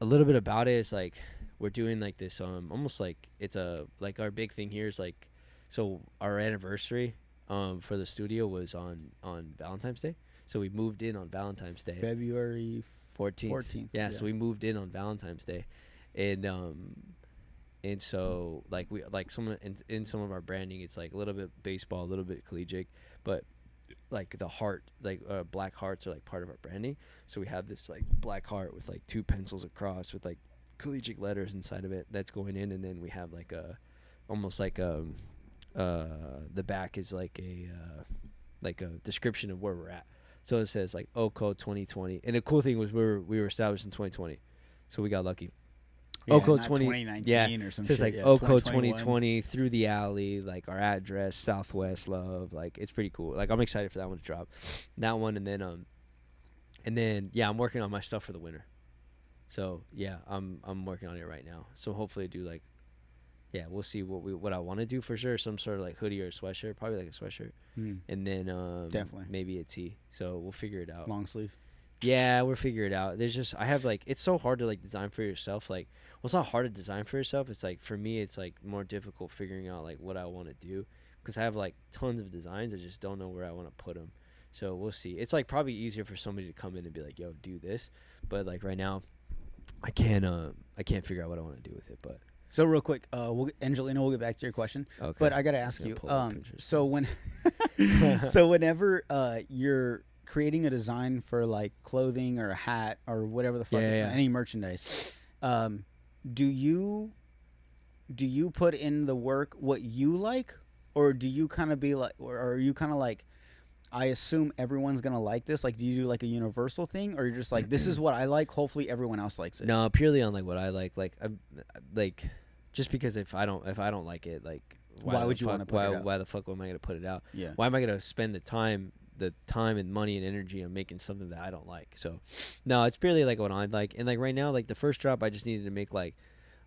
little bit about it. It's like we're doing like this almost like it's a like our big thing here is like so our anniversary for the studio was on Valentine's Day. So we moved in on Valentine's Day. February 14th. Yeah, so we moved in on Valentine's Day. And so like we like some in some of our branding it's like a little bit baseball, a little bit collegiate, but like the heart, like black hearts are like part of our branding. So we have this like black heart with like two pencils across with like collegiate letters inside of it that's going in, and then we have like a almost like the back is like a description of where we're at. So it says like OCO 2020, and the cool thing was we were established in 2020, so we got lucky. Yeah, OCO not 2019 or some it says shit. like Yeah, OCO 2020 through the alley, like our address, Southwest Love, like it's pretty cool. Like I'm excited for that one to drop, that one, and then yeah, I'm working on my stuff for the winter. So yeah, I'm working on it right now. So hopefully do like, yeah, we'll see what I want to do for sure. Some sort of like hoodie or a sweatshirt, probably like a sweatshirt, and then definitely maybe a tee. So we'll figure it out. long sleeve. Yeah, we'll figure it out. There's just I have like it's so hard to like design for yourself. Like, well, it's not hard to design for yourself. It's like for me, it's like more difficult figuring out like what I want to do because I have like tons of designs. I just don't know where I want to put them. So we'll see. It's like probably easier for somebody to come in and be like, "Yo, do this," but like right now, I can't figure out what I want to do with it. But So real quick, Angelina, we'll get back to your question. okay. But I gotta ask gonna you. pull up pictures. So whenever you're creating a design for like clothing or a hat or whatever the fuck, any merchandise, do you put in the work what you like, or do you kind of be like, or are you kind of like, I assume everyone's gonna like this? Like, do you do like a universal thing, or you're just like, this is what I like, hopefully everyone else likes it? No, purely on like what I like. Like I'm like just because if I don't like it, like why would you want to put it out? Why the fuck am I gonna put it out? Yeah. Why am I gonna spend the time and money and energy on making something that I don't like? So no, it's purely like what I like. And like right now, like the first drop, I just needed to make like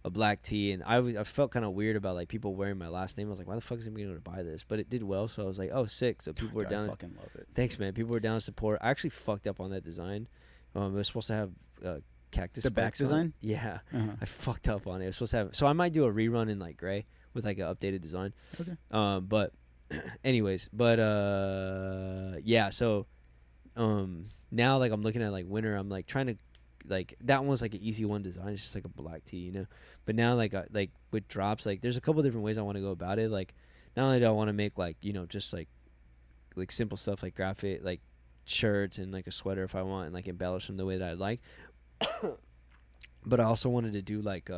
a black tee, and I felt kind of weird about like people wearing my last name. I was like, why the fuck is anybody going to buy this? But it did well, so I was like, oh, sick. So people were down. I fucking love it. Thanks, man. People were down to support. I actually fucked up on that design. It was supposed to have cactus. The back design? Yeah, Uh-huh. I fucked up on it. It was supposed to have. So I might do a rerun in like gray with like an updated design. Okay. But anyways, yeah. So now like I'm looking at like winter. I'm like trying to. Like that one was like an easy one design. It's just like a black tee, you know. But now like with drops, like there's a couple different ways I want to go about it. Like not only do I want to make like just like simple stuff like graphic like shirts and like a sweater if I want and like embellish them the way that I like. But I also wanted to do like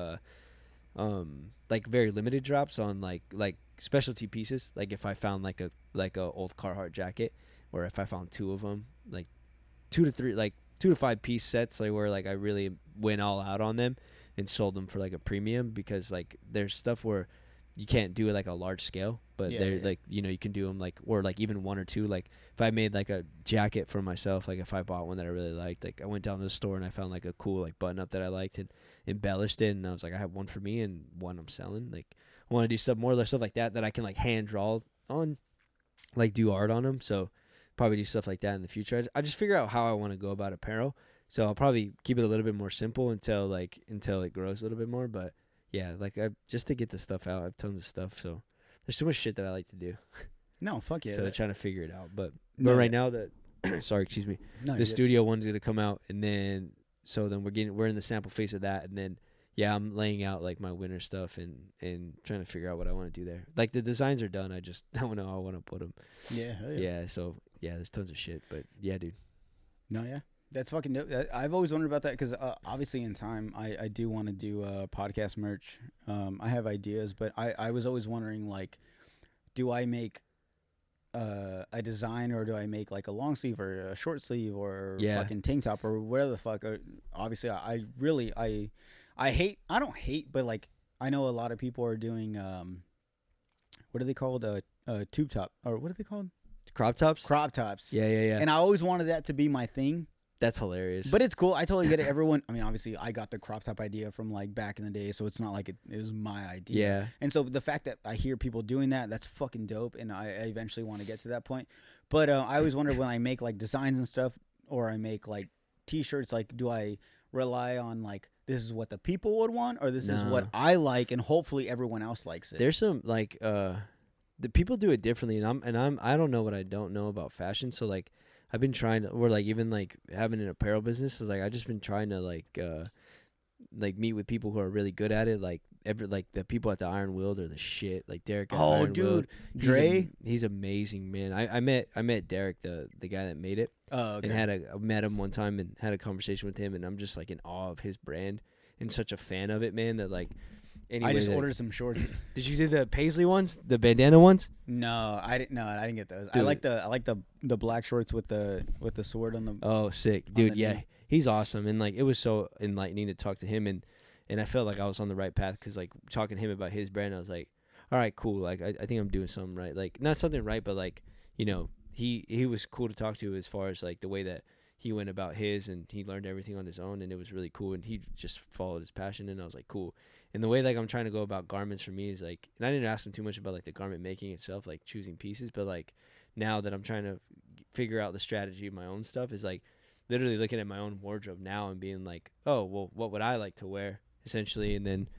very limited drops on like specialty pieces. Like if I found like a old Carhartt jacket, or if I found two of them, like 2 to 5 piece sets, like where like I really went all out on them and sold them for like a premium, because like there's stuff where you can't do it like a large scale, but they're like, you know, you can do them like, or like even one or two. Like if I made like a jacket for myself, like if I bought one that I really liked, like I went down to the store and I found like a cool like button up that I liked and embellished it, and I was like, I have one for me and one I'm selling. Like I want to do stuff like that I can like hand draw on, like do art on them. So probably do stuff like that in the future. I just figure out how I want to go about apparel. So I'll probably keep it a little bit more simple until it grows a little bit more. But yeah, like just to get the stuff out, I have tons of stuff. So there's too much shit that I like to do. No, fuck yeah. So I'm trying to figure it out. But right now sorry, excuse me. No, the studio one's gonna come out, and then we're in the sample phase of that, and then yeah, I'm laying out like my winter stuff and trying to figure out what I want to do there. Like the designs are done, I just don't know how I want to put them. Yeah. Yeah. So yeah, there's tons of shit, but yeah, dude. No, yeah. That's fucking dope. I've always wondered about that because obviously in time I do want to do podcast merch. I have ideas, but I was always wondering, like, do I make a design, or do I make like a long sleeve or a short sleeve or Yeah. fucking tank top or whatever the fuck? Obviously, I really I don't hate, but like I know a lot of people are doing what are they called, tube top, or what are they called, Crop tops. crop tops. Yeah. And I always wanted that to be my thing. That's hilarious. But it's cool. I totally get it. Everyone, I mean, obviously, I got the crop top idea from like back in the day, so it's not like it was my idea. yeah, And so the fact that I hear people doing that, that's fucking dope. And I eventually want to get to that point. But I always wonder when I make like designs and stuff, or I make like T-shirts, like do I rely on like this is what the people would want, or this is what No. I like, and hopefully everyone else likes it. there's some like the people do it differently, and I don't know what I don't know about fashion. So like I've been trying to, or like even like having an apparel business is like I just been trying to like meet with people who are really good at it. Like like the people at the Iron Willed are the shit. Like Derek. At Oh, Iron dude, Willed, Dre. he's amazing, man. I met Derek, the guy that made it, Oh, okay. and I met him one time and had a conversation with him, and I'm just like in awe of his brand and such a fan of it, man. That like. Anyway, I just ordered some shorts. Did you do the paisley ones, the bandana ones? No, I didn't. No, I didn't get those. I Dude. like the black shorts with the sword on the. Oh, sick, On dude. the Yeah, knee. he's awesome, and like it was so enlightening to talk to him, and I felt like I was on the right path because like talking to him about his brand, I was like, all right, cool. Like I think I'm doing something right. Like not something right, but like he was cool to talk to as far as like the way that he went about his, and he learned everything on his own, and it was really cool, and he just followed his passion, and I was like, cool. And the way like I'm trying to go about garments for me is like, and I didn't ask him too much about like the garment making itself, like choosing pieces, but like now that I'm trying to figure out the strategy of my own stuff is like literally looking at my own wardrobe now and being like, oh well, what would I like to wear essentially, and then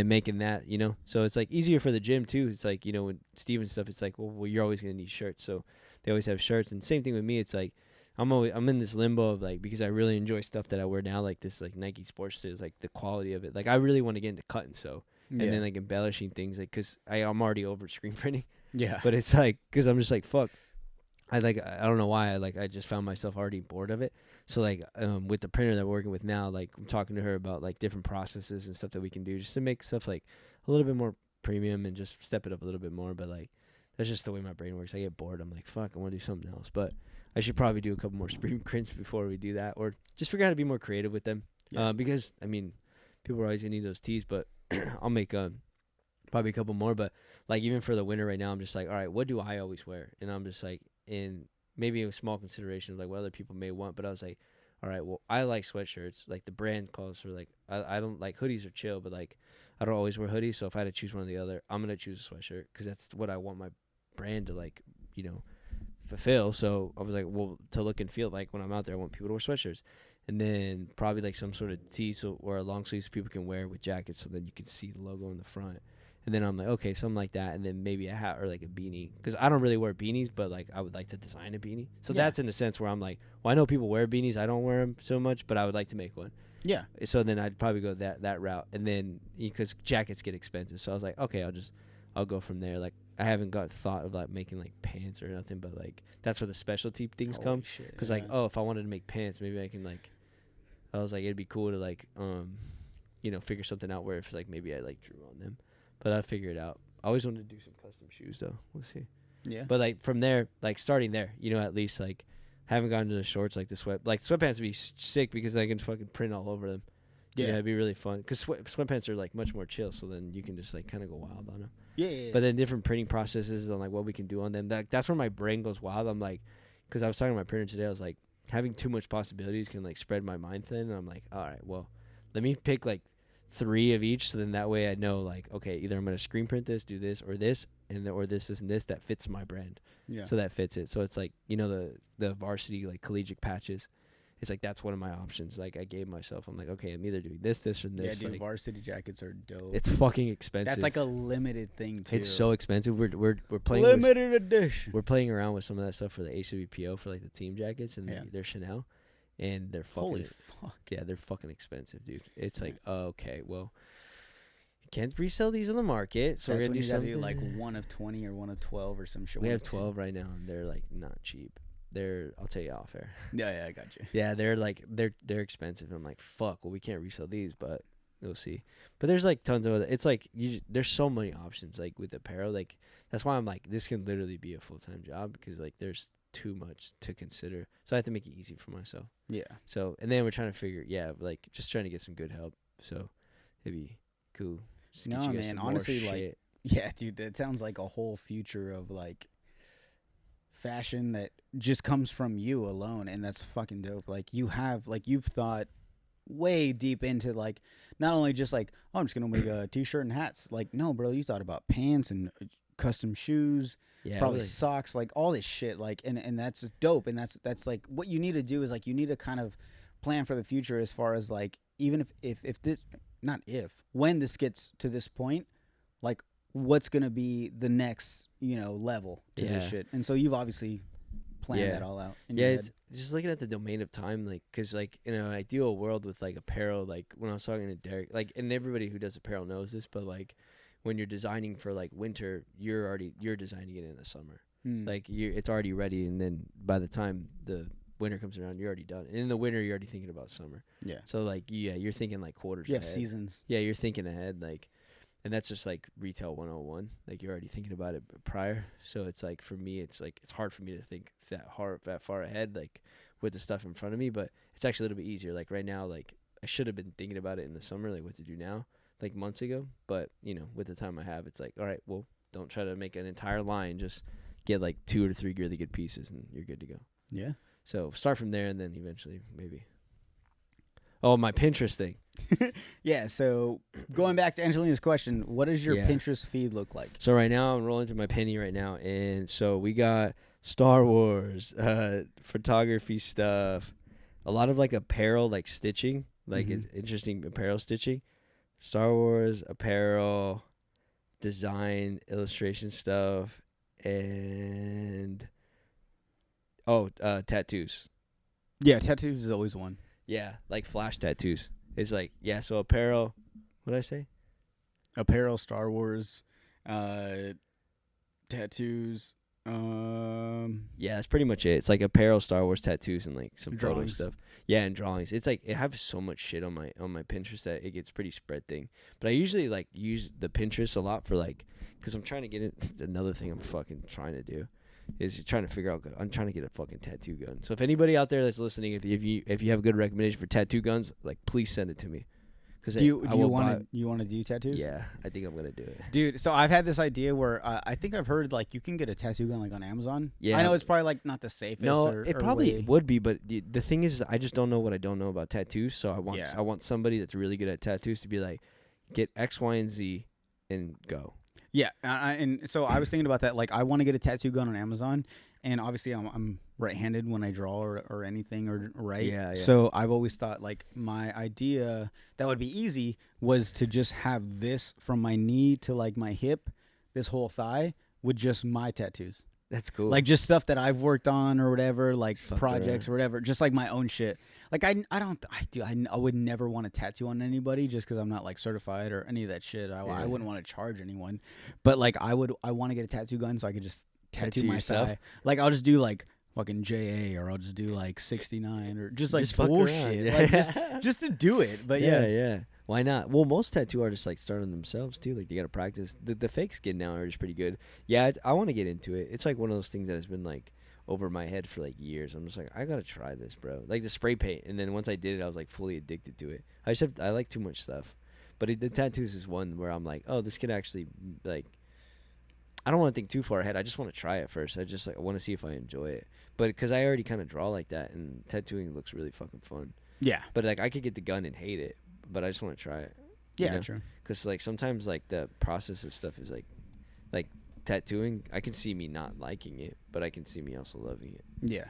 making that, so it's like easier for the gym too. It's like, with Steve and stuff, it's like, well you're always gonna need shirts, so they always have shirts. And same thing with me, it's like I'm in this limbo of like, because I really enjoy stuff that I wear now, like this like Nike sports shit, is like the quality of it. Like I really want to get into cut and sew, and then like embellishing things, like because I'm already over screen printing. Yeah. But it's like, because I'm just like, fuck, I don't know why, I just found myself already bored of it. So like with the printer that we're working with now, like I'm talking to her about like different processes and stuff that we can do just to make stuff like a little bit more premium and just step it up a little bit more. But like that's just the way my brain works. I get bored, I'm like, fuck, I want to do something else. But I should probably do a couple more screen prints before we do that, or just figure out how to be more creative with them. Yeah. Because I mean, people are always gonna need those tees, but I'll make probably a couple more. But like even for the winter right now, I'm just like, all right, what do I always wear? And I'm just like, in maybe a small consideration of like what other people may want, but I was like, all right, well I like sweatshirts. Like the brand calls for like, I don't like hoodies are chill, but like I don't always wear hoodies. So if I had to choose one or the other, I'm gonna choose a sweatshirt because that's what I want my brand to like, fulfill. So I was like, well, to look and feel like when I'm out there, I want people to wear sweatshirts, and then probably like some sort of tee, or a long sleeve so people can wear with jackets, so then you can see the logo in the front. And then I'm like, okay, something like that, and then maybe a hat or like a beanie, because I don't really wear beanies, but like I would like to design a beanie. So that's in the sense where I'm like, well, I know people wear beanies, I don't wear them so much, but I would like to make one. Yeah. So then I'd probably go that route, and then because jackets get expensive, so I was like, okay, I'll go from there. Like I haven't got thought of like making like pants or nothing, but like that's where the specialty things come. Because like, oh, if I wanted to make pants, maybe I can like, I was like, it'd be cool to like figure something out where if like maybe I like drew on them, but I'll figure it out. I always wanted to do some custom shoes though. We'll see. Yeah. But like from there, like starting there, at least like haven't gotten to the shorts, like the sweatpants would be sick because I can fucking print all over them. Yeah, it'd be really fun because sweatpants are like much more chill, so then you can just like kind of go wild on them. Yeah. But then different printing processes on like what we can do on them. That's where my brain goes wild. I'm like, because I was talking to my printer today, I was like, having too much possibilities can like spread my mind thin. And I'm like, all right, well, let me pick like 3 of each, so then that way I know like, okay, either I'm gonna screen print this, do this, or this, or this and this that fits my brand. Yeah. So that fits it. So it's like the varsity like collegiate patches. It's like that's one of my options. Like I gave myself, I'm like, okay, I'm either doing this, or this. Yeah, dude, like, varsity jackets are dope. it's fucking expensive. That's like a limited thing too. It's so expensive. We're playing limited edition. We're playing around with some of that stuff for the HWPO for like the team jackets, and they're Chanel, and they're fucking Holy fuck. Yeah, they're fucking expensive, dude. It's like, okay, well, you can't resell these on the market, so That's we're gonna when do you gotta something. do like 1 of 20 or 1 of 12 or some shit. We 1 have of 10. 12 right now, and they're like not cheap. I'll tell you off air. Yeah, I got you. Yeah, they're like they're expensive. I'm like, fuck. Well, we can't resell these, but We'll see. But there's like tons of other. It's like there's so many options like with apparel. Like that's why I'm like this can literally be a full-time job because like there's too much to consider. So I have to make it easy for myself. Yeah. So and then we're trying to figure like just trying to get some good help. So it'd be cool. Just get No, you guys man. some more Honestly, like, shit. yeah, dude, that sounds like a whole future of like fashion that just comes from you alone, and that's fucking dope. Like you've thought way deep into like not only just like, oh, I'm just gonna make a t-shirt and hats. Like, no, bro, you thought about pants and custom shoes, probably really. socks, like all this shit. Like, and that's dope. And that's like what you need to do is like you need to kind of plan for the future as far as like even if this not if when this gets to this point, like what's gonna be the next level to this shit. And so you've obviously planned that all out. In your head. It's just looking at the domain of time, like, because like in an ideal world with like apparel, like when I was talking to Derek, like, and everybody who does apparel knows this, but like when you're designing for like winter, you're designing it in the summer. Like it's already ready, and then by the time the winter comes around, you're already done. And in the winter, you're already thinking about summer. Yeah. So like you're thinking like quarters. You have ahead. seasons. Yeah, you're thinking ahead, like. And that's just like retail 101. Like you're already thinking about it prior. So it's like for me, it's like it's hard for me to think that far ahead, like with the stuff in front of me. But it's actually a little bit easier. Like right now, like I should have been thinking about it in the summer, like what to do now, like months ago. But with the time I have, it's like, all right, well, don't try to make an entire line. Just get like 2 or 3 really good pieces, and you're good to go. Yeah. So start from there, and then eventually maybe. Oh, my Pinterest thing. Yeah, so going back to Angelina's question, what does your Pinterest feed look like? So right now, I'm rolling through my penny right now, and so we got Star Wars, photography stuff, a lot of like apparel, like stitching, like interesting apparel stitching, Star Wars apparel, design, illustration stuff, and tattoos. Yeah, tattoos is always one. Yeah, like flash tattoos. It's like, so apparel, what did I say? Apparel, Star Wars, tattoos. Yeah, that's pretty much it. It's like apparel, Star Wars, tattoos, and like some photo stuff. Yeah, and drawings. It's like it has so much shit on my Pinterest that it gets pretty spread thing. But I usually like use the Pinterest a lot for like, because I'm trying to get it. Another thing I'm fucking trying to do is trying to figure out. I'm trying to get a fucking tattoo gun. So if anybody out there that's listening, if you have a good recommendation for tattoo guns, like please send it to me. Do you want to do tattoos? Yeah, I think I'm gonna do it, dude. So I've had this idea where I think I've heard like you can get a tattoo gun like on Amazon. Yeah, I know it's probably like not the safest. No, it probably would be, but the thing is, I just don't know what I don't know about tattoos. So I want somebody that's really good at tattoos to be like, get X, Y, and Z, and go. Yeah, and so I was thinking about that. Like, I want to get a tattoo gun on Amazon, and obviously I'm right-handed when I draw or anything or write. Yeah. So I've always thought like my idea that would be easy was to just have this from my knee to like my hip, this whole thigh with just my tattoos. That's cool. Like just stuff that I've worked on or whatever, like projects or whatever, just like my own shit. Like I would never want to tattoo on anybody just because I'm not like certified or any of that shit. I wouldn't want to charge anyone, but like I want to get a tattoo gun so I could just tattoo myself. Like I'll just do like fucking JA or I'll just do like 69 or just like bullshit, like just to do it. But yeah. Why not? Well, most tattoo artists like start on themselves too. Like they gotta practice. The fake skin now are just pretty good. Yeah, I want to get into it. It's like one of those things that has been like over my head for like years. I'm just like, I gotta try this, bro. Like the spray paint, and then once I did it, I was like fully addicted to it. I like too much stuff, but the tattoos is one where I'm like, oh, this could actually like. I don't want to think too far ahead. I just want to try it first. I want to see if I enjoy it. But because I already kind of draw like that, and tattooing looks really fucking fun. Yeah. But like I could get the gun and hate it, but I just want to try it. Yeah, true. Because like sometimes like the process of stuff is like tattooing. I can see me not liking it, but I can see me also loving it. Yeah.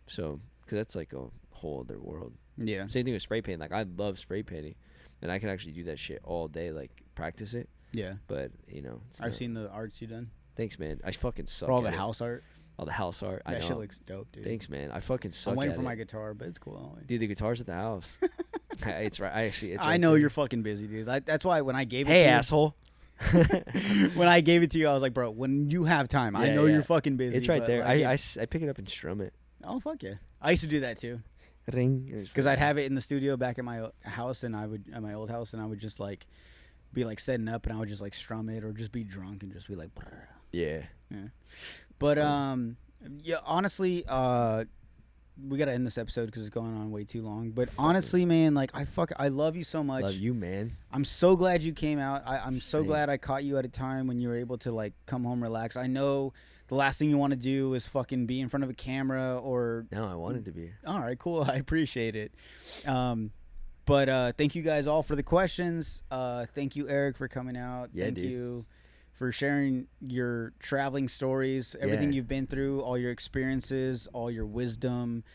So because that's like a whole other world. Yeah. Same thing with spray paint. Like I love spray painting, and I can actually do that shit all day. Like practice it. Yeah. But I've seen the arts you done. Thanks, man. I fucking suck. For all the house art. All the house art. That shit looks dope, dude. Thanks, man. I fucking suck. I'm waiting for my guitar, but it's cool. Dude, the guitar's at the house. It's right. I know you're fucking busy, dude. That's why when I gave it to you. Hey, asshole. When I gave it to you, I was like, bro, when you have time, I know you're fucking busy. It's right there. Like I pick it up and strum it. Oh, fuck yeah. I used to do that too. Ring. Because I'd have it in the studio back at my house, and at my old house, and I would just like be like setting up, and I would just like strum it or just be drunk and just be like, brr. Yeah. But yeah, honestly, we gotta end this episode because it's going on way too long. But honestly, man, like I love you so much. Love you, man. I'm so glad you came out. I'm so Same. glad I caught you at a time when you were able to like come home, relax. I know the last thing you want to do is fucking be in front of a camera or. No, I wanted to be. All right, cool. I appreciate it. But thank you guys all for the questions. Thank you, Eric, for coming out. Yeah, thank dude. you for sharing your traveling stories, everything you've been through, all your experiences, all your wisdom.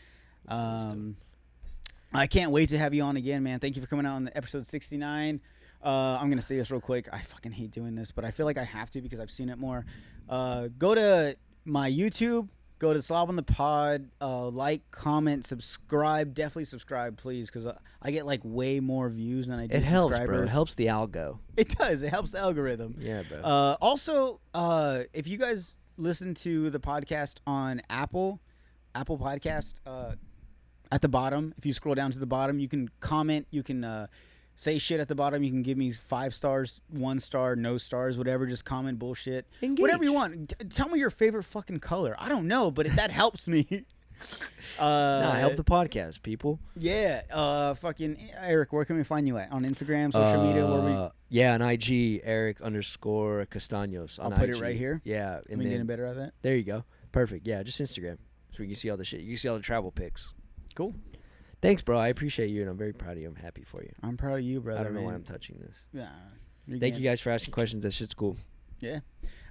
I can't wait to have you on again, man. Thank you for coming out on episode 69. I'm going to say this real quick. I fucking hate doing this, but I feel like I have to because I've seen it more. Go to my YouTube. Go to Slob on the Pod. Like, comment, subscribe. Definitely subscribe, please, because I get like way more views than I do. It helps, subscribers. bro. It helps the algo. It does. It helps the algorithm. Yeah, bro. Also, if you guys listen to the podcast on Apple Podcast, at the bottom, if you scroll down to the bottom, you can comment. You can say shit at the bottom. You can give me 5 stars, 1 star, no stars, whatever. Just comment bullshit. Engage. Whatever you want. Tell me your favorite fucking color. I don't know, but that helps me. Help the podcast, people. Yeah. Fucking Eric, where can we find you at? On Instagram, social media? Where we? Yeah, on IG, Eric _Castaños. I'll on put IG. it right here. Yeah. Am I getting better at that? There you go. Perfect. Yeah, just Instagram. So you can see all the shit. You can see all the travel pics. Cool. Thanks, bro. I appreciate you, and I'm very proud of you. I'm happy for you. I'm proud of you, brother. I don't know man. why I'm touching this. Yeah. Thank you guys for asking questions. That shit's cool. Yeah.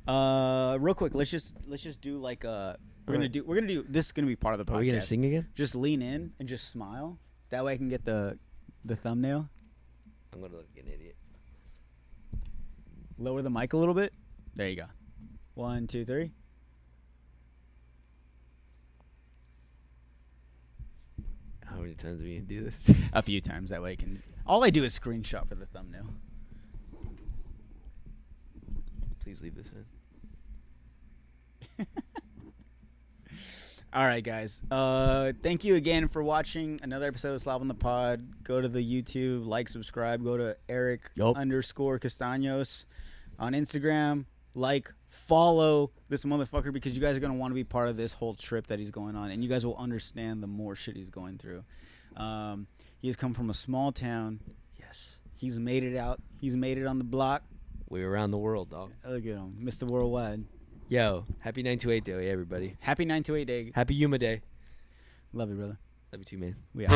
Real quick, let's just do like we're gonna do this is gonna be part of the podcast. Are we gonna sing again? Just lean in and just smile. That way I can get the thumbnail. I'm gonna look like an idiot. Lower the mic a little bit. There you go. 1, 2, 3. How many times are we gonna do this? A few times. That way I can. All I do is screenshot for the thumbnail. Please leave this in. All right, guys. Thank you again for watching another episode of Slob on the Pod. Go to the YouTube, like, subscribe. Go to Eric _Castaños on Instagram. Like, follow this motherfucker because you guys are going to want to be part of this whole trip that he's going on, and you guys will understand the more shit he's going through. He has come from a small town. Yes. He's made it out. He's made it on the block. We're around the world, dog. Look at him, Mr. Worldwide. Yo, happy 928 day, everybody. Happy 928 day. Happy Yuma Day. Love you, brother. Love you too, man. We out.